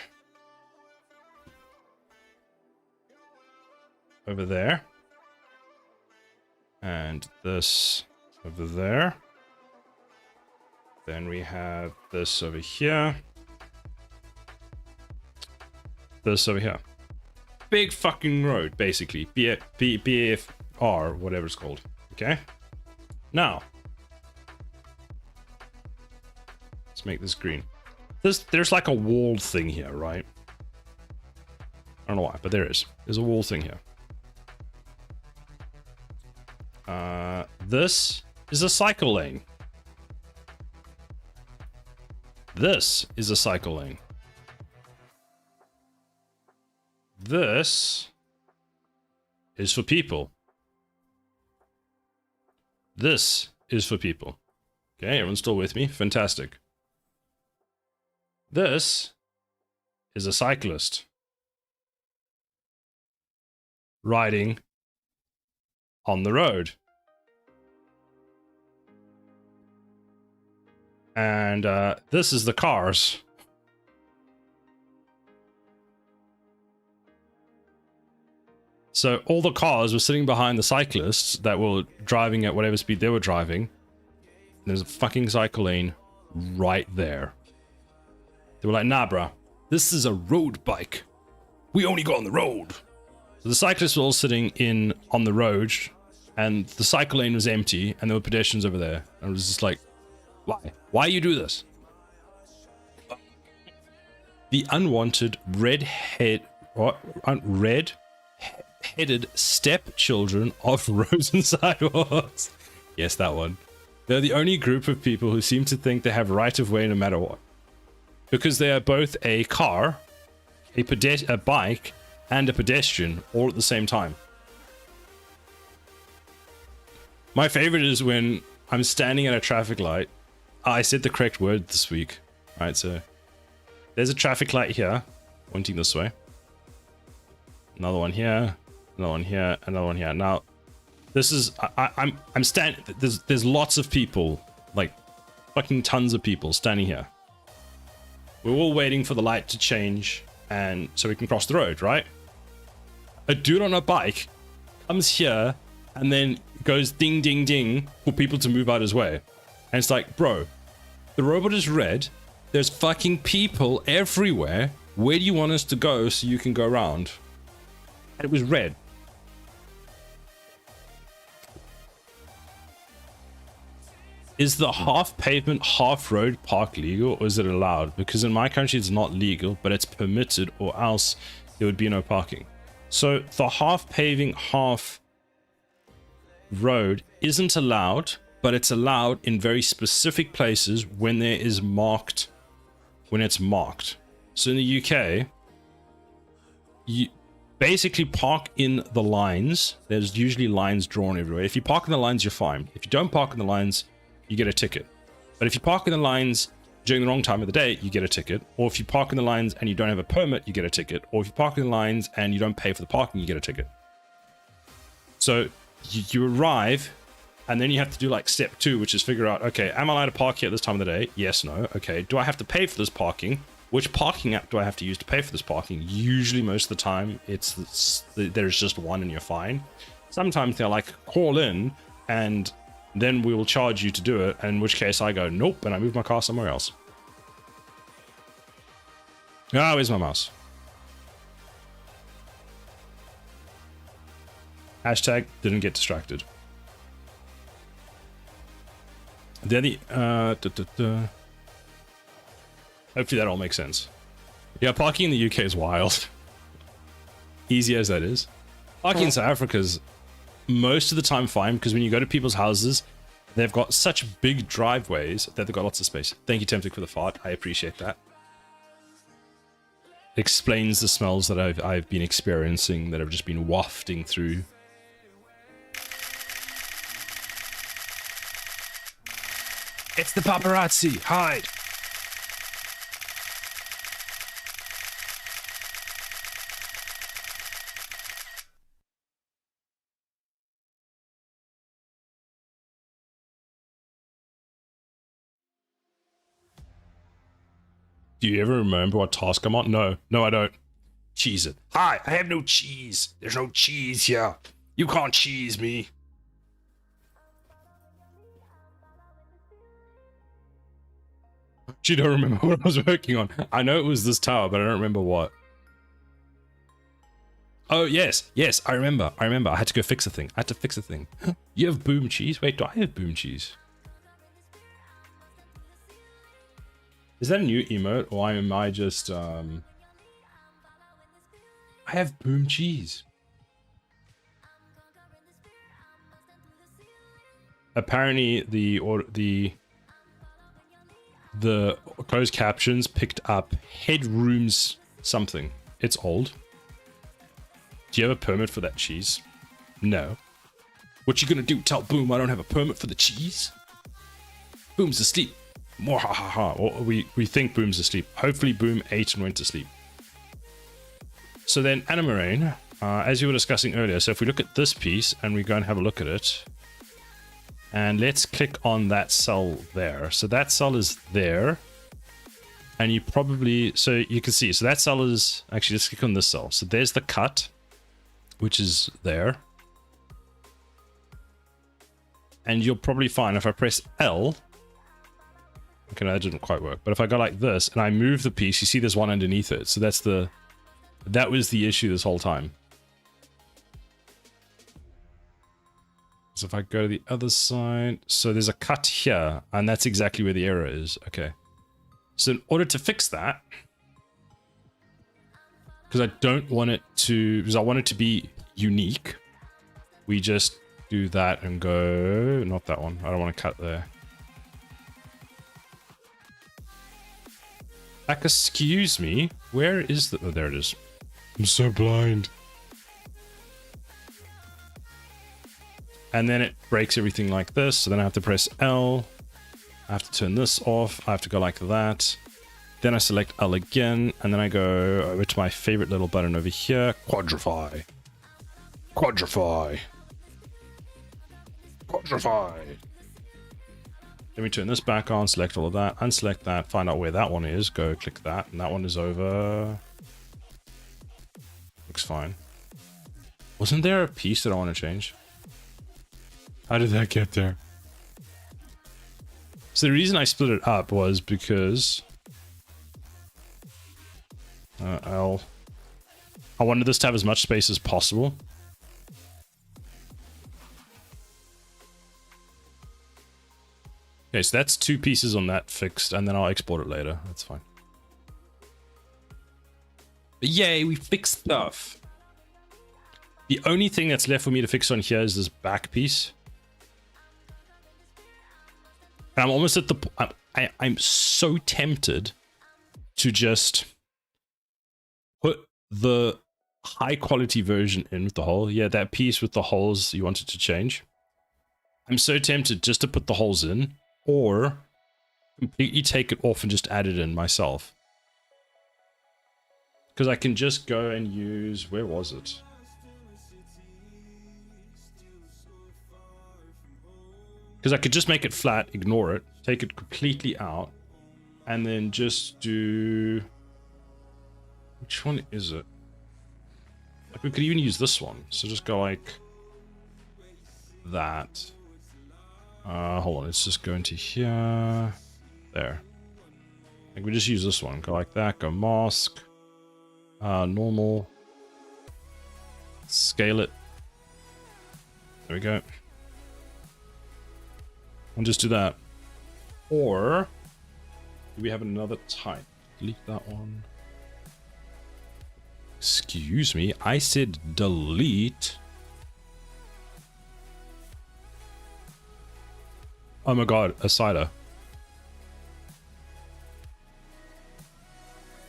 A: Over there. And this over there. Then we have this over here. This over here. Big fucking road, basically. BFR, whatever it's called. Okay? Now. Let's make this green. There's like a wall thing here, right? I don't know why, but there is. There's a wall thing here. This is a cycle lane. This is a cycle lane. This is for people. This is for people. Okay, everyone's still with me? Fantastic. This is a cyclist riding on the road. And this is the cars. So all the cars were sitting behind the cyclists that were driving at whatever speed they were driving. There's a fucking cycle lane right there. They were like, nah, bruh, this is a road bike. We only go on the road. So the cyclists were all sitting on the road, and the cycle lane was empty, and there were pedestrians over there. And it was just like, why? Why you do this? The unwanted red-headed stepchildren of roads and sidewalks. Yes, that one. They're the only group of people who seem to think they have right of way no matter what. Because they are both a car, a bike, and a pedestrian all at the same time. My favorite is when I'm standing at a traffic light. I said the correct word this week. Alright, so there's a traffic light here, pointing this way. Another one here, another one here, another one here. Now, this is I'm standing. There's lots of people, like fucking tons of people standing here. We're all waiting for the light to change, and so we can cross the road, right? A dude on a bike comes here and then goes ding ding ding for people to move out his way, and it's like, bro, the robot is red. There's fucking people everywhere. Where do you want us to go so you can go around? And it was red. Is the half pavement, half road park legal, or is it allowed? Because in my country it's not legal, but it's permitted, or else there would be no parking. So the half paving, half road isn't allowed, but it's allowed in very specific places when there is marked, when it's marked. So in the UK, you basically park in the lines. There's usually lines drawn everywhere. If you park in the lines, you're fine. If you don't park in the lines, you get a ticket. But if you park in the lines during the wrong time of the day, you get a ticket. Or if you park in the lines and you don't have a permit, you get a ticket. Or if you park in the lines and you don't pay for the parking, you get a ticket. So you arrive, and then you have to do like step 2, which is figure out, okay, am I allowed to park here at this time of the day? Yes, no. Okay, do I have to pay for this parking? Which parking app do I have to use to pay for this parking? Usually, most of the time, there's just one and you're fine. Sometimes they're like, call in, and then we will charge you to do it, in which case I go, nope, and I move my car somewhere else. Ah, where's my mouse? Hashtag didn't get distracted. Hopefully that all makes sense. Yeah, parking in the UK is wild. Easy as that is. Parking in South Africa is most of the time fine, because when you go to people's houses, they've got such big driveways that they've got lots of space. Thank you, Temptic, for the fart. I appreciate that. Explains the smells that I've been experiencing, that have just been wafting through. It's the paparazzi! Hide! Do you ever remember what task I'm on? No, I don't. Cheese it. Hi, I have no cheese. There's no cheese here. You can't cheese me. You don't remember what I was working on. I know it was this tower, but I don't remember what. Oh, yes, I remember. I had to go fix a thing. You have boom cheese? Wait, do I have boom cheese? Is that a new emote, or am I just, I have boom cheese. Apparently, the closed captions picked up headrooms something. It's old. Do you have a permit for that cheese? No. What you gonna do? Tell Boom I don't have a permit for the cheese? Boom's asleep. More ha ha ha. Or we think Boom's asleep. Hopefully Boom ate and went to sleep. So then Animarain, as you were discussing earlier, so if we look at this piece and we go and have a look at it, and let's click on that cell there. So that cell is there, and you probably, so you can see, so that cell is, actually let's click on this cell. So there's the cut, which is there. And you'll probably find if I press L, okay, no, that didn't quite work. But if I go like this and I move the piece, you see there's one underneath it. So that was the issue this whole time. So if I go to the other side, so there's a cut here, and that's exactly where the error is. Okay. So in order to fix that, because I don't want it to, because I want it to be unique, we just do that and go, not that one. I don't want to cut there. Like, excuse me, where is the, oh, there it is. I'm so blind. And then it breaks everything like this. So then I have to press L. I have to turn this off. I have to go like that. Then I select L again. And then I go over to my favorite little button over here. Quadrify. Quadrify. Quadrify. Let me turn this back on. Select all of that. Unselect that. Find out where that one is. Go click that. And that one is over. Looks fine. Wasn't there a piece that I want to change? How did that get there? So the reason I split it up was because I wanted this to have as much space as possible. Okay, so that's 2 pieces on that fixed, and then I'll export it later. That's fine. But yay, we fixed stuff. The only thing that's left for me to fix on here is this back piece. And I'm almost at the... I'm so tempted to just put the high quality version in with the hole. Yeah, that piece with the holes you wanted to change. I'm so tempted just to put the holes in, or completely take it off and just add it in myself. Because I can just go and use... Where was it? Because I could just make it flat, ignore it, take it completely out, and then just do... Which one is it? Like, we could even use this one. So just go like that. Hold on, let's just go into here. There. Like, we just use this one. Go like that, go mask. Normal. Scale it. There we go. And just do that. Or do we have another type? Delete that one. Excuse me, I said delete. Oh my god, a cider.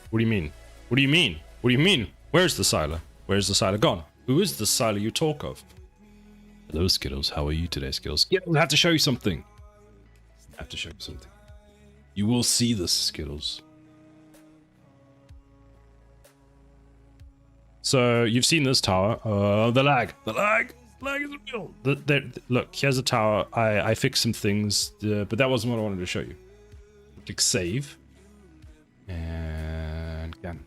A: What do you mean? What do you mean? What do you mean? Where's the cider? Where's the cider gone? Who is the cider you talk of? Hello, Skittles. How are you today, Skittles? Yeah, I have to show you something. I have to show you something. You will see this, Skittles. So you've seen this tower. The lag is real. Look, here's a tower. I fixed some things, but that wasn't what I wanted to show you. Click save, and again.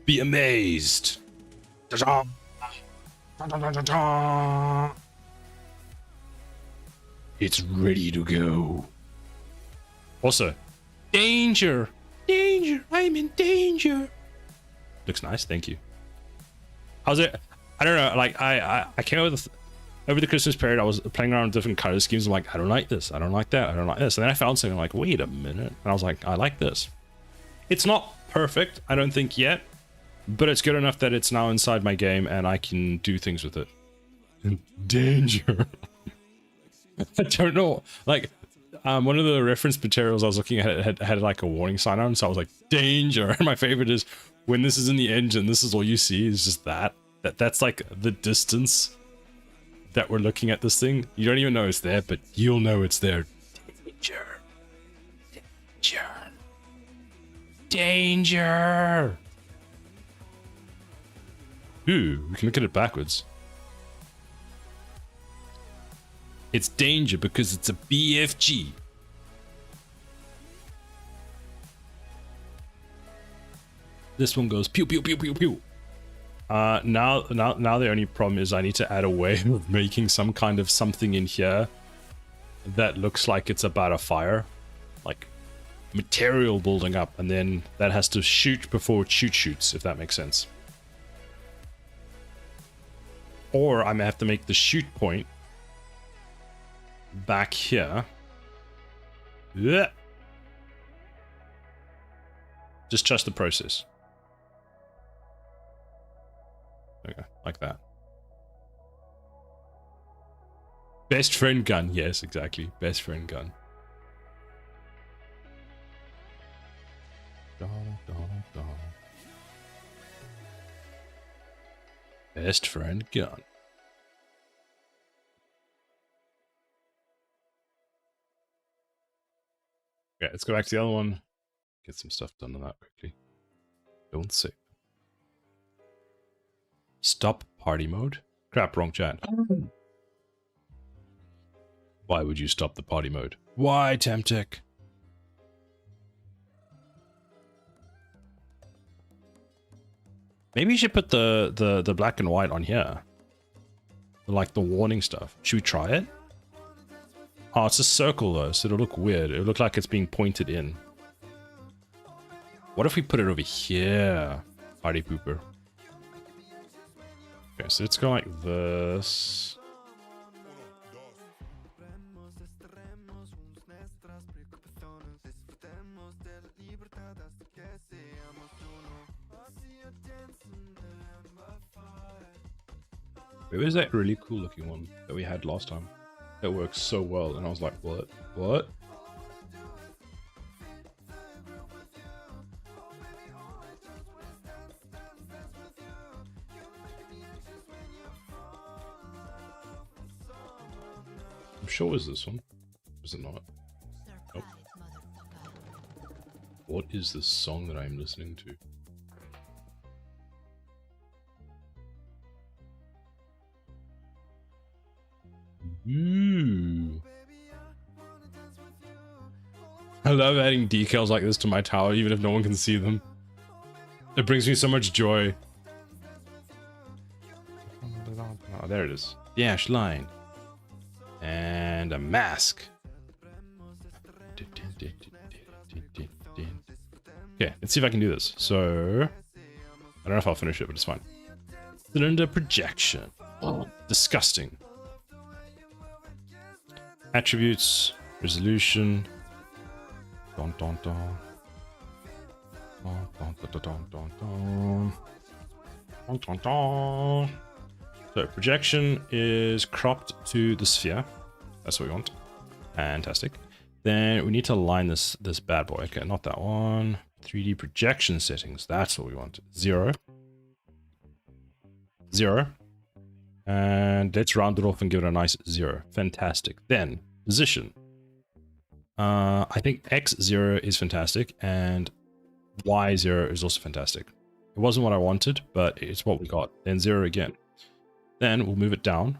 A: Be amazed. It's ready to go. Also, danger, danger! I'm in danger. Looks nice, thank you. How's it? I don't know. Like I came over the Christmas period. I was playing around with different color schemes. I'm like, I don't like this. I don't like that. I don't like this. And then I found something like, wait a minute. And I was like, I like this. It's not perfect, I don't think yet, but it's good enough that it's now inside my game and I can do things with it. Danger. I don't know. Like, one of the reference materials I was looking at had like a warning sign on, so I was like, danger. And my favorite is when this is in the engine, this is all you see is just that's like the distance that we're looking at this thing. You don't even know it's there, but you'll know it's there. Danger. Danger. Danger. Ooh, we can look at it backwards. It's danger because it's a BFG. This one goes pew pew pew pew pew. Now the only problem is I need to add a way of making some kind of something in here that looks like it's about a fire, like material building up, and then that has to shoot before it shoots, if that makes sense. Or I may have to make the shoot point back here. Yeah. Just trust the process. Okay, like that. Best friend gun. Yes, exactly. Best friend gun. Best friend gun. Okay, let's go back to the other one. Get some stuff done on that quickly. Don't save. Stop party mode? Crap, wrong chat. Why would you stop the party mode? Why, Temtech? Maybe you should put the black and white on here. Like the warning stuff. Should we try it? Oh, it's a circle though, so it'll look weird. It'll look like it's being pointed in. What if we put it over here? Party pooper. Okay, so let's go like this. It was that really cool looking one that we had last time. That works so well, and I was like, what? What? I'm sure it was this one. Was it not? Nope. What is this song that I'm listening to? Ooh. I love adding decals like this to my tower, even if no one can see them. It brings me so much joy. Oh, there it is. The ash line. And a mask. Okay, let's see if I can do this. So, I don't know if I'll finish it, but it's fine. Cylinder projection. Oh, disgusting. Attributes, resolution. Dun, dun, dun. Dun, dun, dun, dun, dun, dun. Dun, dun, dun. So projection is cropped to the sphere. That's what we want. Fantastic. Then we need to align this bad boy. Okay, not that one. 3D projection settings. That's what we want. 0. 0. And let's round it off and give it a nice 0. Fantastic. Then position. I think X0 is fantastic and Y0 is also fantastic. It wasn't what I wanted, but it's what we got. Then 0 again. Then we'll move it down.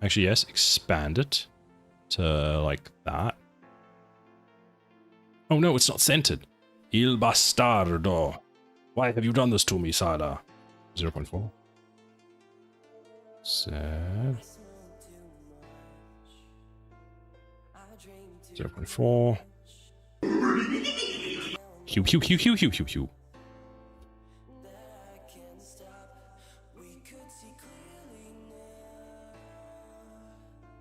A: Actually, yes, expand it to like that. Oh no, it's not centered. Il bastardo. Why have you done this to me, Sada? 0.4. Sad. 0.4. Hew, hew, hew, hew, hew, hew, hew.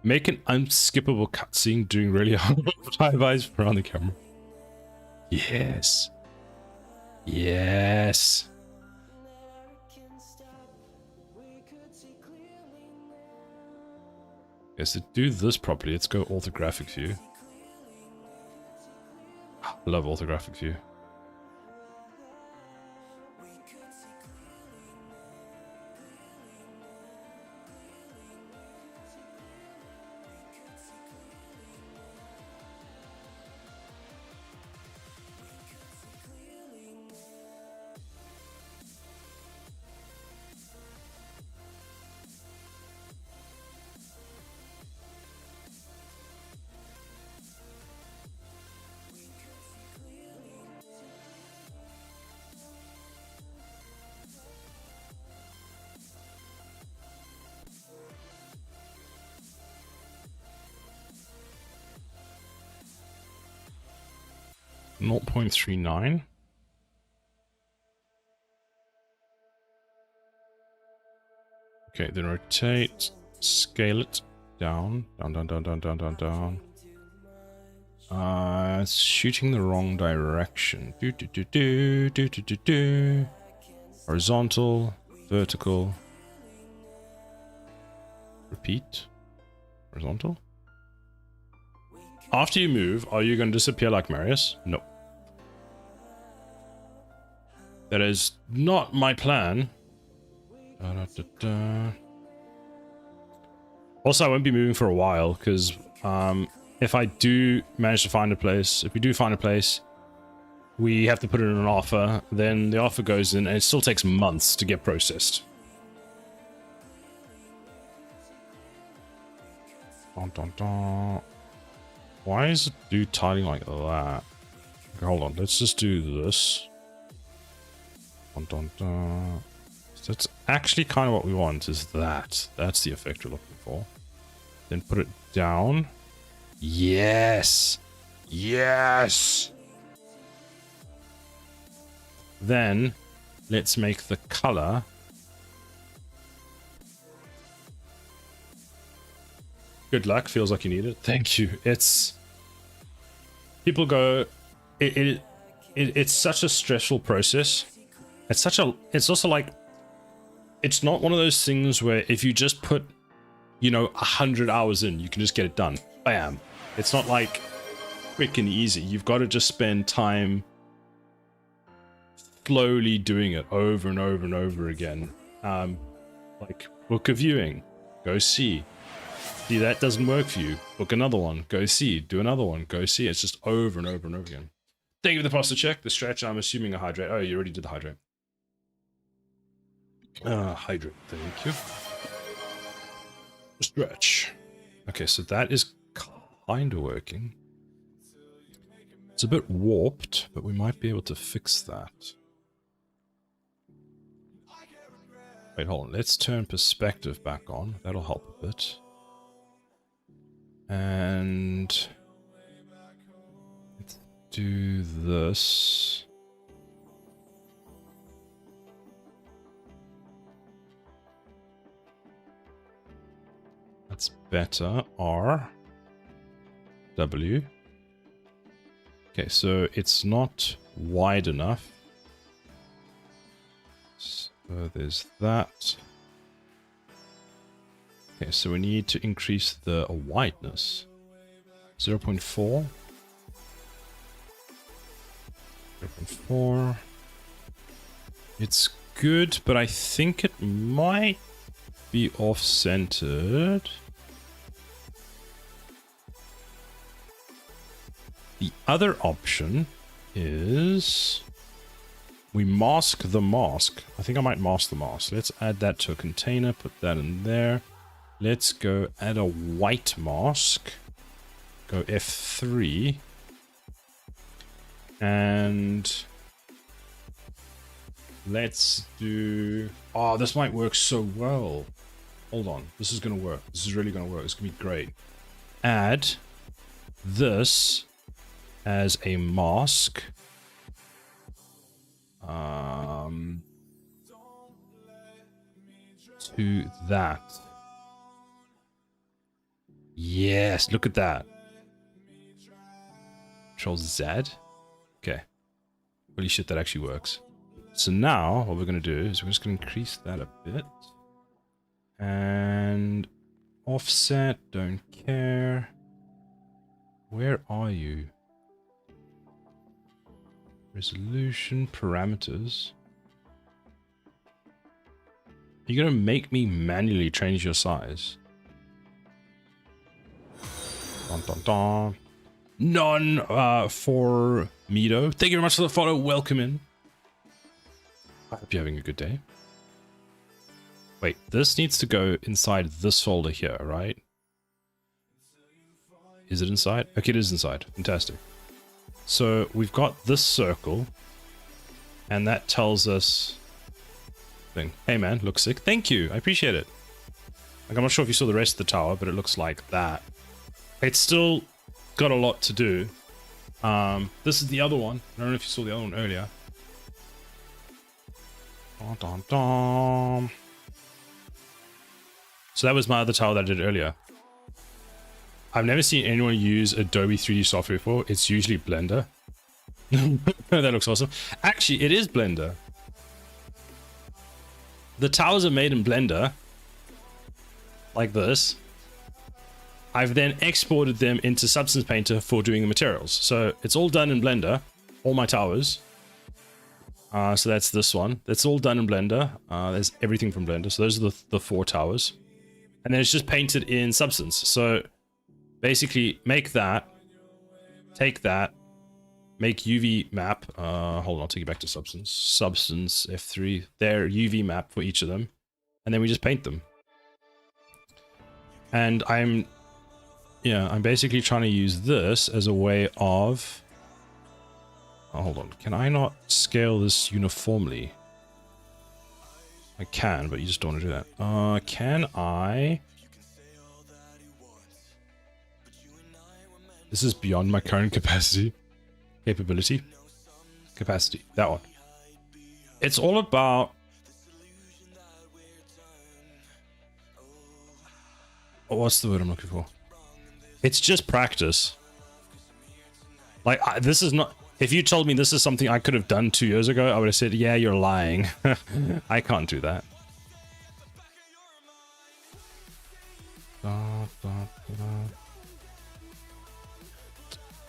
A: Make an unskippable cutscene doing really high vibes around the camera. Yes. Yes. Yes, to do this properly, let's go orthographic view. I love orthographic view. Naught 0.39. Okay, then rotate, scale it down, down. It's shooting the wrong direction. Horizontal, vertical. Repeat. Horizontal. After you move, are you going to disappear like Marius? No. That is not my plan. Also, I won't be moving for a while, because if I do manage to find a place, if we do find a place, we have to put in an offer, then the offer goes in, and it still takes months to get processed. Dun, dun, dun. Why is it do tiling like that? Okay, hold on, let's just do this. Dun, dun, dun. So that's actually kind of what we want, is that. That's the effect we're looking for. Then put it down. Yes! Yes! Then, let's make the color. Good luck, feels like you need it. Thank you. It's... People go... It's such a stressful process. It's also like it's not one of those things where if you just put, you know, 100 hours in, you can just get it done. Bam. It's not like quick and easy. You've got to just spend time slowly doing it over and over and over again. Like book a viewing, go see. See, that doesn't work for you. Book another one, go see. Do another one, go see. It's just over and over and over again. Thank you for the posture check. The stretch, I'm assuming a hydrate. Oh, you already did the hydrate. Hydrate, thank you. Stretch. Okay, so that is kind of working. It's a bit warped, but we might be able to fix that. Wait, hold on. Let's turn perspective back on. That'll help a bit. And let's do this. That's better. R. W. Okay, so it's not wide enough. So there's that. Okay, so we need to increase the wideness. 0.4. 0.4. It's good, but I think it might be off-centered. The other option is we mask the mask. I think I might mask the mask. Let's add that to a container, put that in there. Let's go add a white mask. Go F3. And let's do... Oh, this might work so well. Hold on. This is going to work. This is really going to work. It's going to be great. Add this as a mask. To that. Yes, look at that. Control Z. Okay. Holy shit, that actually works. So now, what we're going to do is we're just going to increase that a bit. And offset, don't care. Where are you? Resolution, parameters. You're going to make me manually change your size. Dun, dun, dun. None for Mido. Thank you very much for the follow. Welcome in. I hope you're having a good day. Wait, this needs to go inside this folder here, right? Is it inside? Okay, it is inside. Fantastic. So we've got this circle, and that tells us thing. Hey man, looks sick. Thank you. I appreciate it. Like, I'm not sure if you saw the rest of the tower, but it looks like that. It's still got a lot to do. This is the other one. I don't know if you saw the other one earlier. Dun, dun, dun. So that was my other tower that I did earlier. I've never seen anyone use Adobe 3D software before. It's usually Blender. That looks awesome. Actually, it is Blender. The towers are made in Blender. Like this. I've then exported them into Substance Painter for doing the materials. So it's all done in Blender. All my towers. So that's this one. That's all done in Blender. There's everything from Blender. So those are the 4 towers. And then it's just painted in Substance. So basically make that. Take that. Make UV map. Hold on, I'll take you back to Substance. Substance F3. Their UV map for each of them. And then we just paint them. And I'm basically trying to use this as a way of... Oh, hold on. Can I not scale this uniformly? I can, but you just don't want to do that. Can I... This is beyond my current capacity. Capability. Capacity. That one. It's all about... What's the word I'm looking for? It's just practice. Like, this is not... If you told me this is something I could have done 2 years ago, I would have said, yeah, you're lying. I can't do that.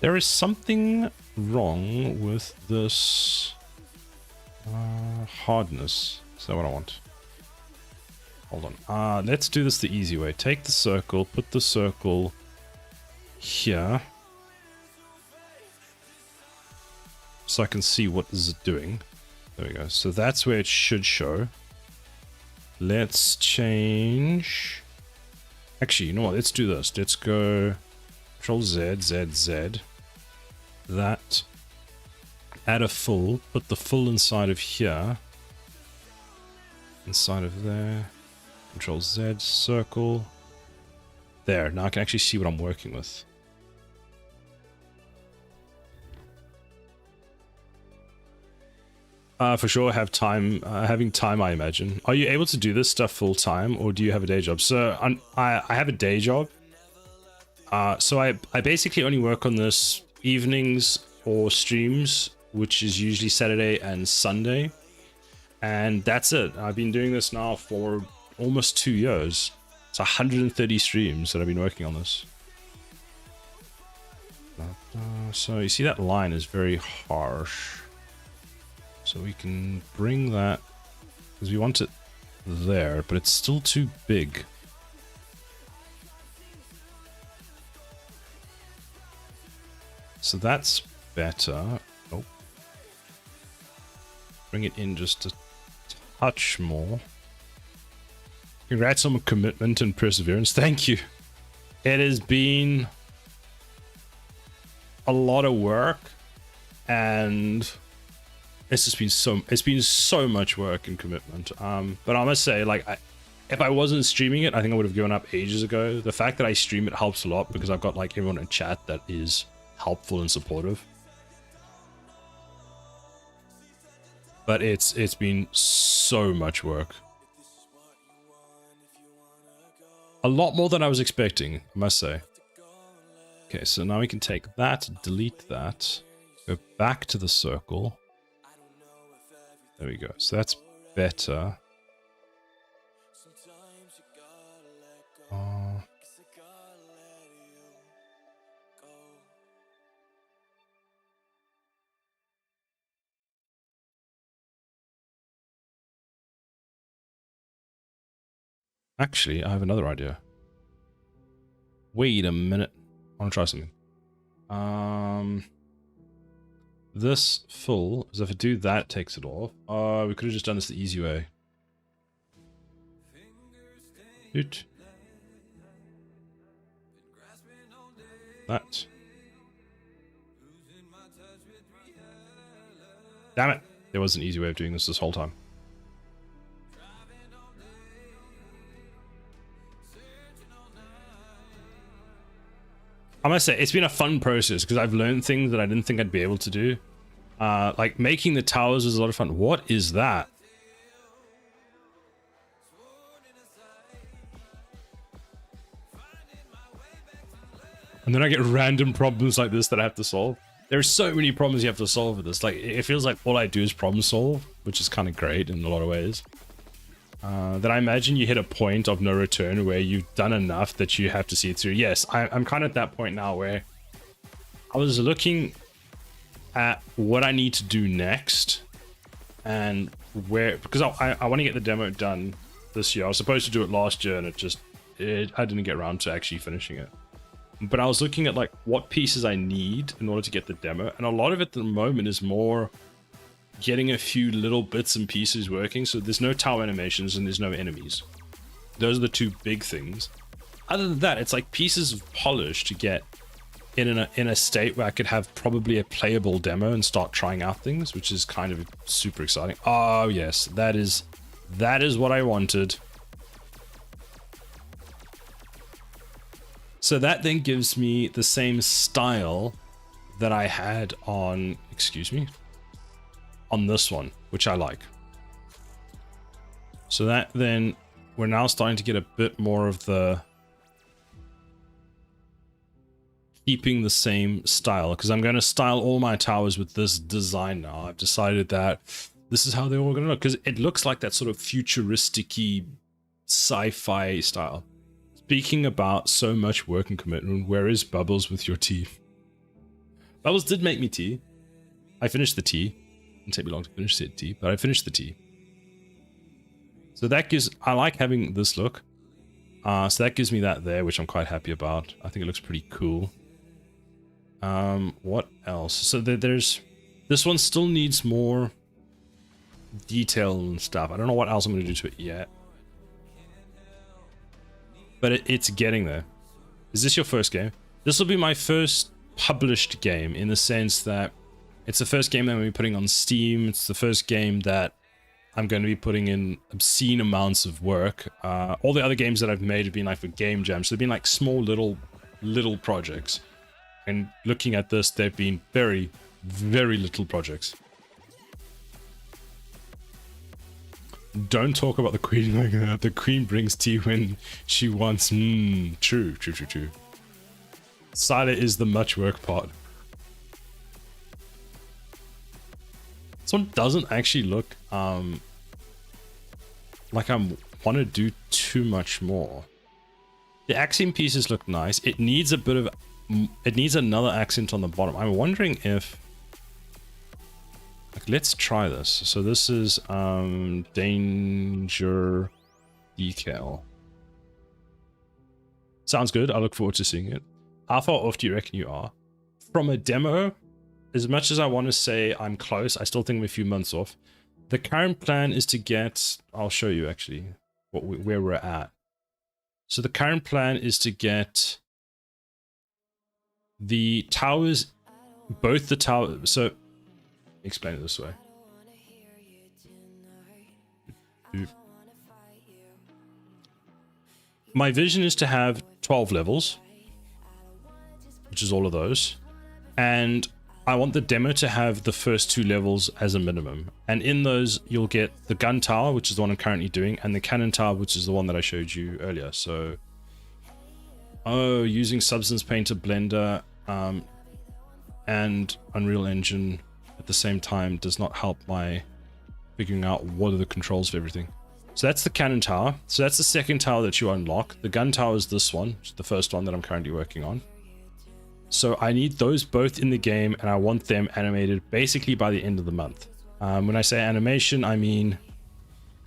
A: There is something wrong with this hardness. Is that what I want? Hold on. Let's do this the easy way. Take the circle, put the circle here. So I can see what this is doing. There we go. So that's where it should show. Let's change. Actually, you know what? Let's do this. Let's go Control Z, Z, Z. That. Add a full. Put the full inside of here. Inside of there. Control Z, circle. There. Now I can actually see what I'm working with. For sure, have time. Having time, I imagine. Are you able to do this stuff full time, or do you have a day job? So I have a day job. So I basically only work on this evenings or streams, which is usually Saturday and Sunday, and that's it. I've been doing this now for almost 2 years. It's 130 streams that I've been working on this. So you see that line is very harsh. So we can bring that, because we want it there, but it's still too big. So that's better. Oh. Bring it in just a touch more. Congrats on commitment and perseverance. Thank you. It has been a lot of work, and it's been so much work and commitment. But I must say, like, if I wasn't streaming it, I think I would have given up ages ago. The fact that I stream it helps a lot because I've got like everyone in chat that is helpful and supportive. But it's been so much work. A lot more than I was expecting, I must say. Okay, so now we can take that, delete that, go back to the circle. There we go. So that's better. Actually, I have another idea. Wait a minute. I want to try something. This full, so if I do that, it takes it off. We could have just done this the easy way. Doot. That. Damn it. There was an easy way of doing this whole time. I must say, it's been a fun process because I've learned things that I didn't think I'd be able to do. Like making the towers was a lot of fun. What is that? And then I get random problems like this that I have to solve. There are so many problems you have to solve with this. Like, it feels like all I do is problem solve, which is kind of great in a lot of ways. That I imagine you hit a point of no return where you've done enough that you have to see it through. Yes, I'm kind of at that point now where I was looking at what I need to do next and where, because I want to get the demo done this year. I was supposed to do it last year and I didn't get around to actually finishing it. But I was looking at like what pieces I need in order to get the demo, and a lot of it at the moment is more getting a few little bits and pieces working. So there's no tower animations and there's no enemies. Those are the two big things. Other than that, it's like pieces of polish to get in a state where I could have probably a playable demo and start trying out things, which is kind of super exciting. Oh yes, that is what I wanted. So that then gives me the same style that I had on, excuse me, on this one, which I like. So that then, we're now starting to get a bit more of the keeping the same style, because I'm going to style all my towers with this design now. I've decided that this is how they're all going to look, because it looks like that sort of futuristic-y sci-fi style. Speaking about so much work and commitment, where is Bubbles with your tea? Bubbles did make me tea. I finished the tea. Didn't take me long to finish said tea, but I finished the tea. So that gives, I like having this look. So that gives me that there, which I'm quite happy about. I think it looks pretty cool. What else? So there's, this one still needs more detail and stuff. I don't know what else I'm going to do to it yet. But it's getting there. Is this your first game? This will be my first published game in the sense that it's the first game that I'm going to be putting on Steam. It's the first game that I'm going to be putting in obscene amounts of work. All the other games that I've made have been like for game jams. So they've been like small little projects. And looking at this, they've been very, very little projects. Don't talk about the queen like that. The queen brings tea when she wants. True. Cider is the much work part. This one doesn't actually look like I want to do too much more. The accent pieces look nice. It needs a bit of, it needs another accent on the bottom. I'm wondering if, like, let's try this. So this is danger decal. Sounds good. I look forward to seeing it. How far off do you reckon you are from a demo? As much as I want to say I'm close, I still think I'm a few months off. The current plan is to get, I'll show you actually where we're at. So the current plan is to get the towers, both the towers. So explain it this way. My vision is to have 12 levels, which is all of those, and I want the demo to have the first 2 levels as a minimum. And in those, you'll get the gun tower, which is the one I'm currently doing, and the cannon tower, which is the one that I showed you earlier. So, using Substance Painter, Blender, and Unreal Engine at the same time does not help my figuring out what are the controls for everything. So that's the cannon tower. So that's the second tower that you unlock. The gun tower is this one, which is the first one that I'm currently working on. So I need those both in the game, and I want them animated basically by the end of the month. When I say animation, I mean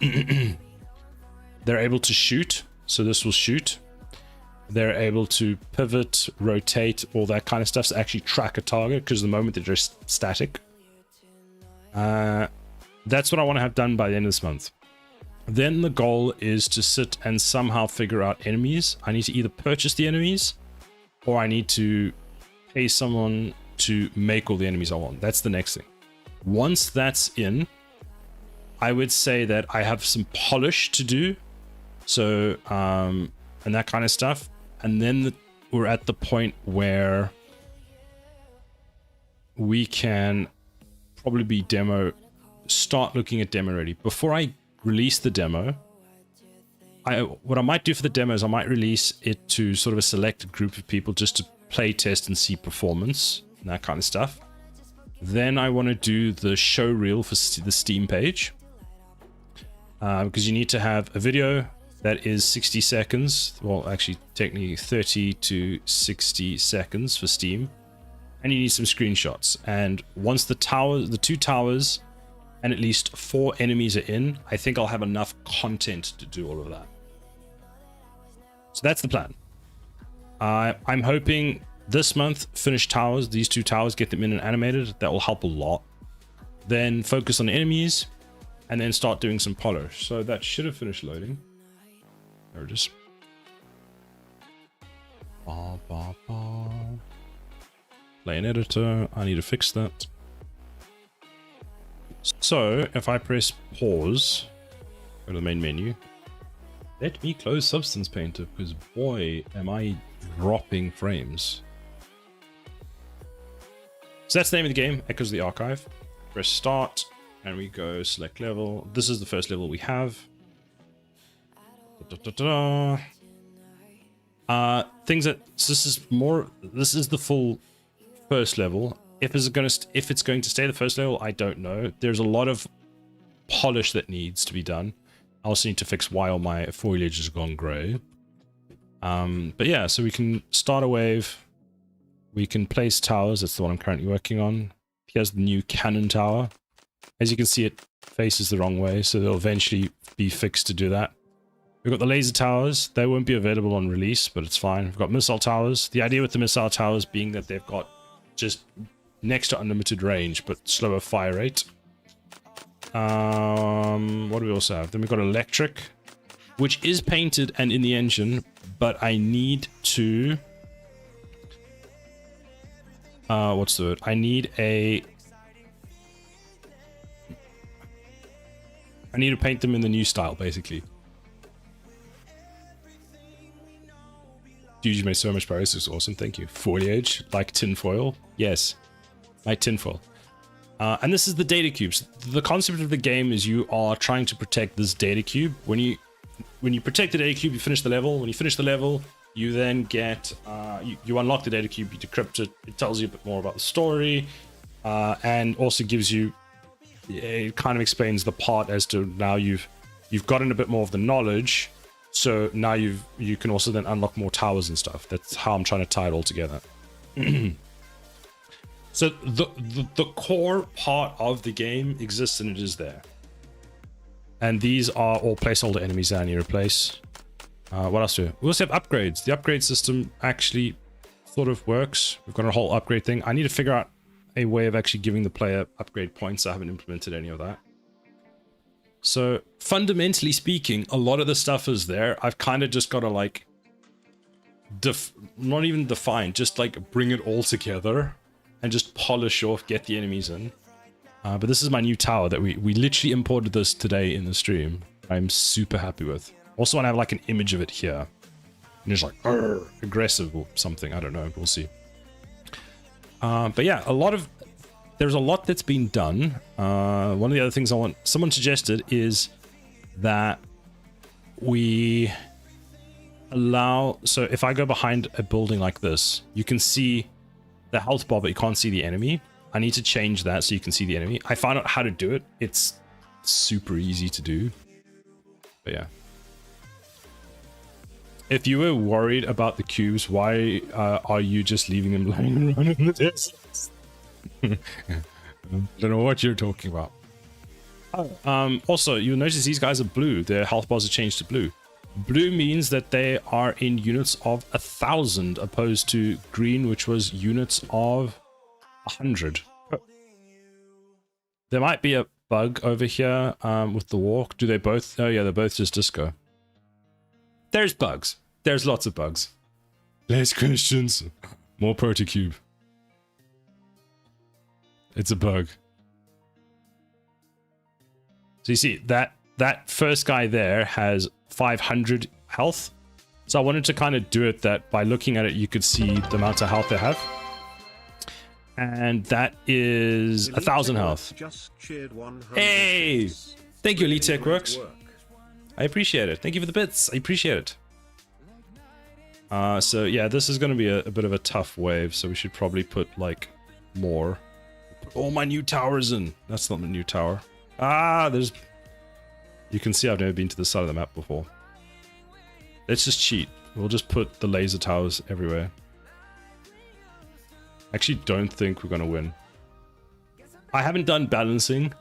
A: they're able to shoot. So this will shoot. They're able to pivot, rotate, all that kind of stuff to actually track a target, because at the moment they're just static. That's what I want to have done by the end of this month. Then the goal is to sit and somehow figure out enemies. I need to either purchase the enemies, or I need to pay someone to make all the enemies I want. That's the next thing. Once that's in, I would say that I have some polish to do. So, and that kind of stuff. And then we're at the point where we can probably be start looking at demo ready. Before I release the demo, what I might do for the demo is I might release it to sort of a selected group of people just to play test and see performance and that kind of stuff. Then I want to do the show reel for the Steam page, because you need to have a video that is 60 seconds, well actually technically 30 to 60 seconds for Steam, and you need some screenshots. And once the 2 towers and at least 4 enemies are in, I think I'll have enough content to do all of that. So that's the plan. I'm hoping this month finish towers, these 2 towers, get them in and animated. That will help a lot. Then focus on enemies, and then start doing some polish. So that should have finished loading. There it is. Play an editor. I need to fix that. So if I press pause, go to the main menu. Let me close Substance Painter, because boy, am I dropping frames. So that's the name of the game, Echoes of the Archive. Press start, and we go select level. This is the first level we have. Things that, so this is the full first level. If it's going to stay the first level, I don't know. There's a lot of polish that needs to be done. I also need to fix why all my foliage has gone grey. But yeah, so we can start a wave. We can place towers. That's the one I'm currently working on. Here's the new cannon tower. As you can see, it faces the wrong way, so they'll eventually be fixed to do that. We've got the laser towers. They won't be available on release, but it's fine. We've got missile towers. The idea with the missile towers being that they've got just next to unlimited range, but slower fire rate. What do we also have? Then we've got electric, which is painted and in the engine, but I need to... what's the word? I need to paint them in the new style, basically. Dude, you made so much progress. It's awesome. Thank you. Foliage, like tinfoil. Yes, like tinfoil. And this is the data cubes. The concept of the game is you are trying to protect this data cube. When you protect the data cube, you finish the level. When you finish the level, you then get you unlock the data cube. You decrypt it. It tells you a bit more about the story, and also gives you. It kind of explains the part as to now you've gotten a bit more of the knowledge. So now you can also then unlock more towers and stuff. That's how I'm trying to tie it all together. So the core part of the game exists and it is there. And these are all placeholder enemies that I need to replace. What else do we? We also have upgrades. The upgrade system actually sort of works. We've got a whole upgrade thing. I need to figure out a way of actually giving the player upgrade points. I haven't implemented any of that. So fundamentally speaking, a lot of the stuff is there. I've kind of just got to like, not even define, just like bring it all together and just polish off, get the enemies in. But this is my new tower that we literally imported this today in the stream. I'm super happy with. Also want to have like an image of it here. And it's like, aggressive or something. I don't know. We'll see. But yeah, there's a lot that's been done. One of the other things someone suggested is that we allow, so if I go behind a building like this, you can see the health bar, but you can't see the enemy. I need to change that so you can see the enemy. I found out how to do it. It's super easy to do. But yeah. If you were worried about the cubes, why are you just leaving them lying around in the desert? I don't know what you're talking about. Also, you'll notice these guys are blue. Their health bars are changed to blue. Blue means that they are in units of 1,000, opposed to green, which was units of 100. There might be a bug over here with the walk. Do they both? Oh yeah, they're both just disco. There's bugs. There's lots of bugs. Less questions. More protocube. It's a bug. So you see, that first guy there has 500 health. So I wanted to kind of do it that by looking at it, you could see the amount of health they have. And that is 1,000 health. Hey! Thank you, Elite Tech Works. I appreciate it. Thank you for the bits. I appreciate it. So yeah, this is going to be a bit of a tough wave, so we should probably put like more. Put all my new towers in. That's not the new tower. There's... You can see I've never been to this side of the map before. Let's just cheat. We'll just put the laser towers everywhere. I actually don't think we're going to win. I haven't done balancing.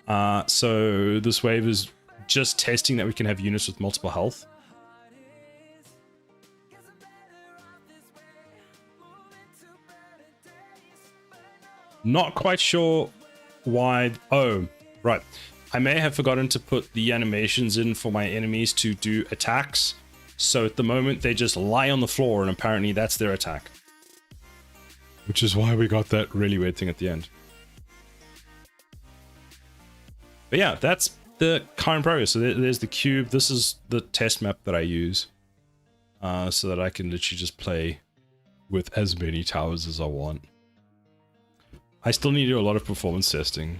A: So this wave is just testing that we can have units with multiple health. Not quite sure why... Oh, right. I may have forgotten to put the animations in for my enemies to do attacks. So at the moment, they just lie on the floor, and apparently that's their attack. Which is why we got that really weird thing at the end. But yeah, that's the current progress. So there's the cube. This is the test map that I use. So that I can literally just play with as many towers as I want. I still need to do a lot of performance testing.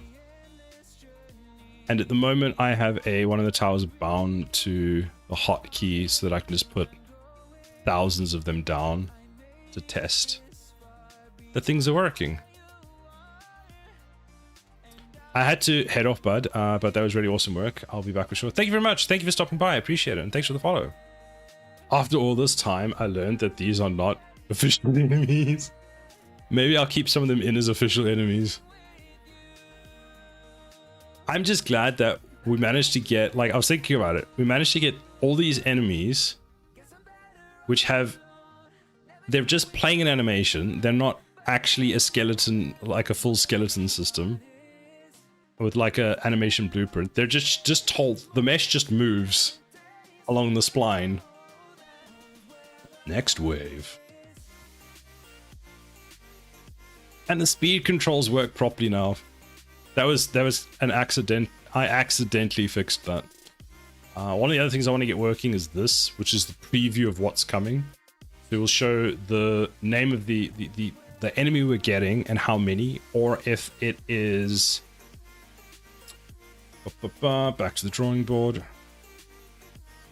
A: And at the moment, I have one of the towers bound to the hotkey so that I can just put thousands of them down to test that things are working. I had to head off, bud, but that was really awesome work. I'll be back for sure. Thank you very much. Thank you for stopping by. I appreciate it. And thanks for the follow. After all this time, I learned that these are not official enemies. Maybe I'll keep some of them in as official enemies. I'm just glad that we managed to get, like, I was thinking about it. We managed to get all these enemies, which have, they're just playing an animation. They're not actually a skeleton, like a full skeleton system with like a animation blueprint. They're just told, the mesh just moves along the spline. Next wave. And the speed controls work properly now. That was an accident. I accidentally fixed that. One of the other things I want to get working is this, which is the preview of what's coming. It will show the name of the enemy we're getting and how many, or if it is back to the drawing board.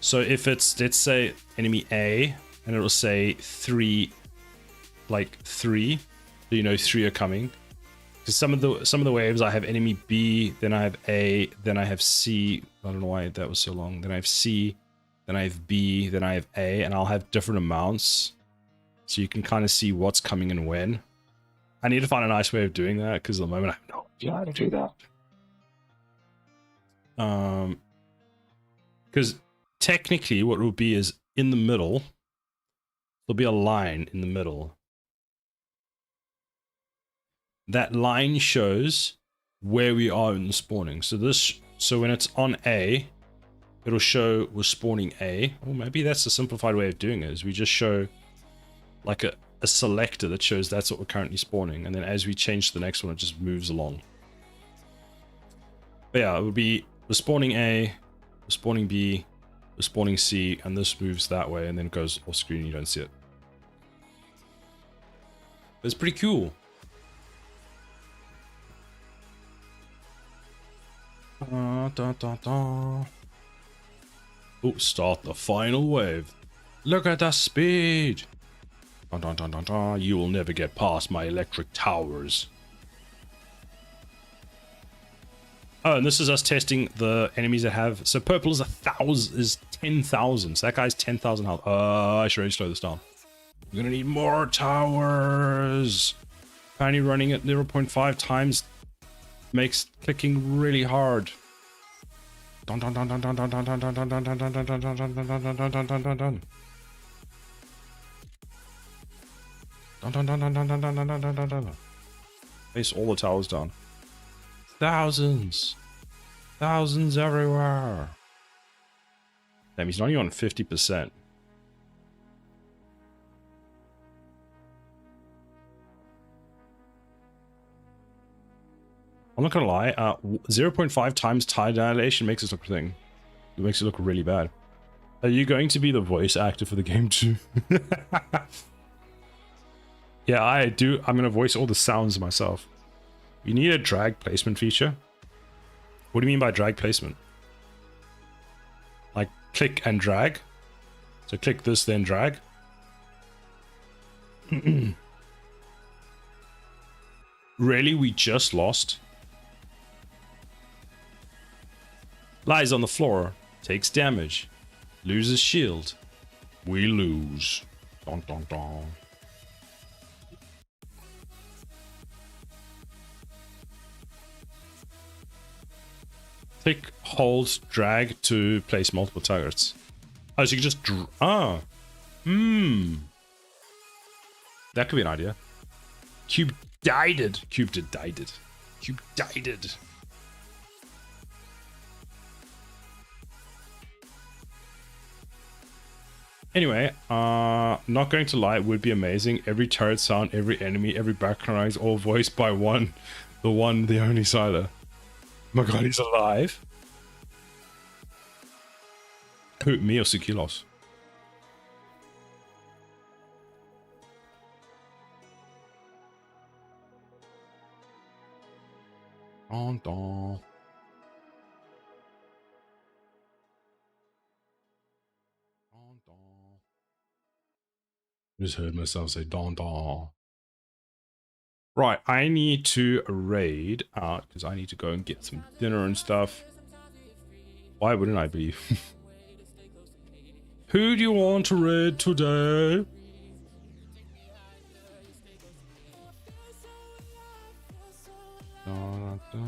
A: So if it's, let's say, enemy A, and it'll say 3, like 3, so you know 3 are coming. Because some of the waves, I have enemy B, then I have A, then I have C. I don't know why that was so long. Then I have C, then I have B, then I have A, and I'll have different amounts, so you can kind of see what's coming and when. I need to find a nice way of doing that, because at the moment I have no idea how to do that. Because technically what it will be is in the middle, there'll be a line in the middle. That line shows where we are in the spawning. So when it's on A, it'll show we're spawning A. Or maybe that's a simplified way of doing it, is we just show like a selector that shows that's what we're currently spawning. And then as we change to the next one, it just moves along. But yeah, it would be we're spawning A, we're spawning B, we're spawning C, and this moves that way and then goes off screen and you don't see it. But it's pretty cool. Oh, start the final wave. Look at the speed. You will never get past my electric towers. Oh, and this is us testing the enemies that have. So purple is 10,000. So that guy's 10,000 health. I should really slow this down. We're gonna need more towers. Apparently running at 0.5 times makes clicking really hard. Place all the towers down. Thousands everywhere. Damn, he's not even on 50%. I'm not gonna lie, 0.5 times tide dilation makes it look thing. It makes it look really bad. Are you going to be the voice actor for the game too? Yeah, I do. I'm gonna voice all the sounds myself. You need a drag placement feature. What do you mean by drag placement? Like click and drag? So click this, then drag? Really? We just lost? Lies on the floor, takes damage, loses shield. We lose. Dun, dun, dun. Click, hold, drag to place multiple targets. Oh, so you can just that could be an idea. Cube died. Anyway, not going to lie, it would be amazing. Every turret sound, every enemy, every background noise, all voiced by the only Siler. Oh my god, he's alive. Who, me or Sukilos? Dun, dun. Just heard myself say don don. Right, I need to raid out because I need to go and get some dinner and stuff. Why wouldn't I be? Who do you want to raid today? Da, da, da.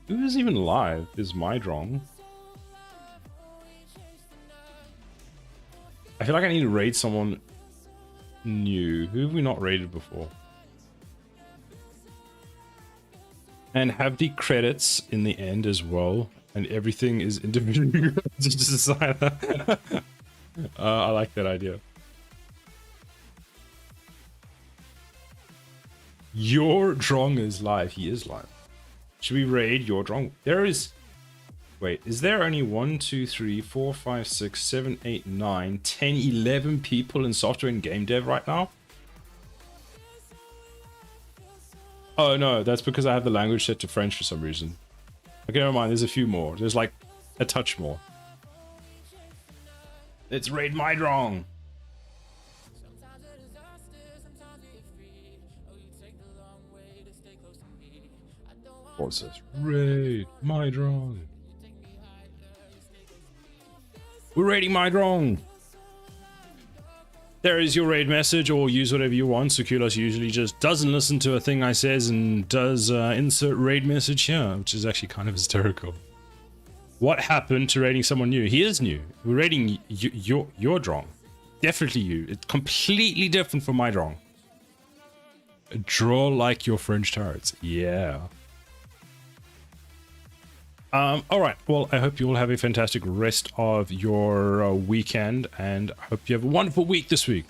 A: Who is even live? Is Mydrong? I feel like I need to raid someone new. Who have we not raided before? And have the credits in the end as well, and everything is individually just decide that. I like that idea. Your Drong is live. He is live. Should we raid your Drong? There is. Wait, is there only 1, 2, 3, 4, 5, 6, 7, 8, 9, 10, 11 people in software and game dev right now? Oh no, that's because I have the language set to French for some reason. Okay, never mind, there's a few more. There's like a touch more. Let's raid Mydrong. What's this? Raid Mydrong. We're raiding Mydrong. There is your raid message, or use whatever you want. Seculos usually just doesn't listen to a thing I says and does insert raid message here, which is actually kind of hysterical. What happened to raiding someone new? He is new. We're raiding your Drong. Definitely you. It's completely different from my Drong. Draw like your French turrets. Yeah. All right. Well, I hope you all have a fantastic rest of your weekend, and I hope you have a wonderful week this week.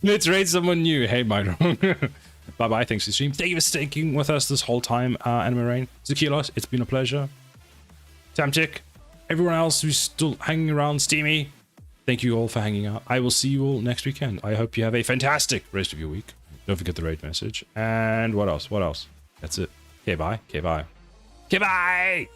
A: Let's raid someone new. Hey, Mydrong. Bye-bye. Thanks for the stream. Thank you for sticking with us this whole time, Anime Rain. Zakilos, it's been a pleasure. Samtic, everyone else who's still hanging around, Steamy, thank you all for hanging out. I will see you all next weekend. I hope you have a fantastic rest of your week. Don't forget the raid message. And what else? What else? That's it. Okay, bye. Okay, bye. Okay, bye!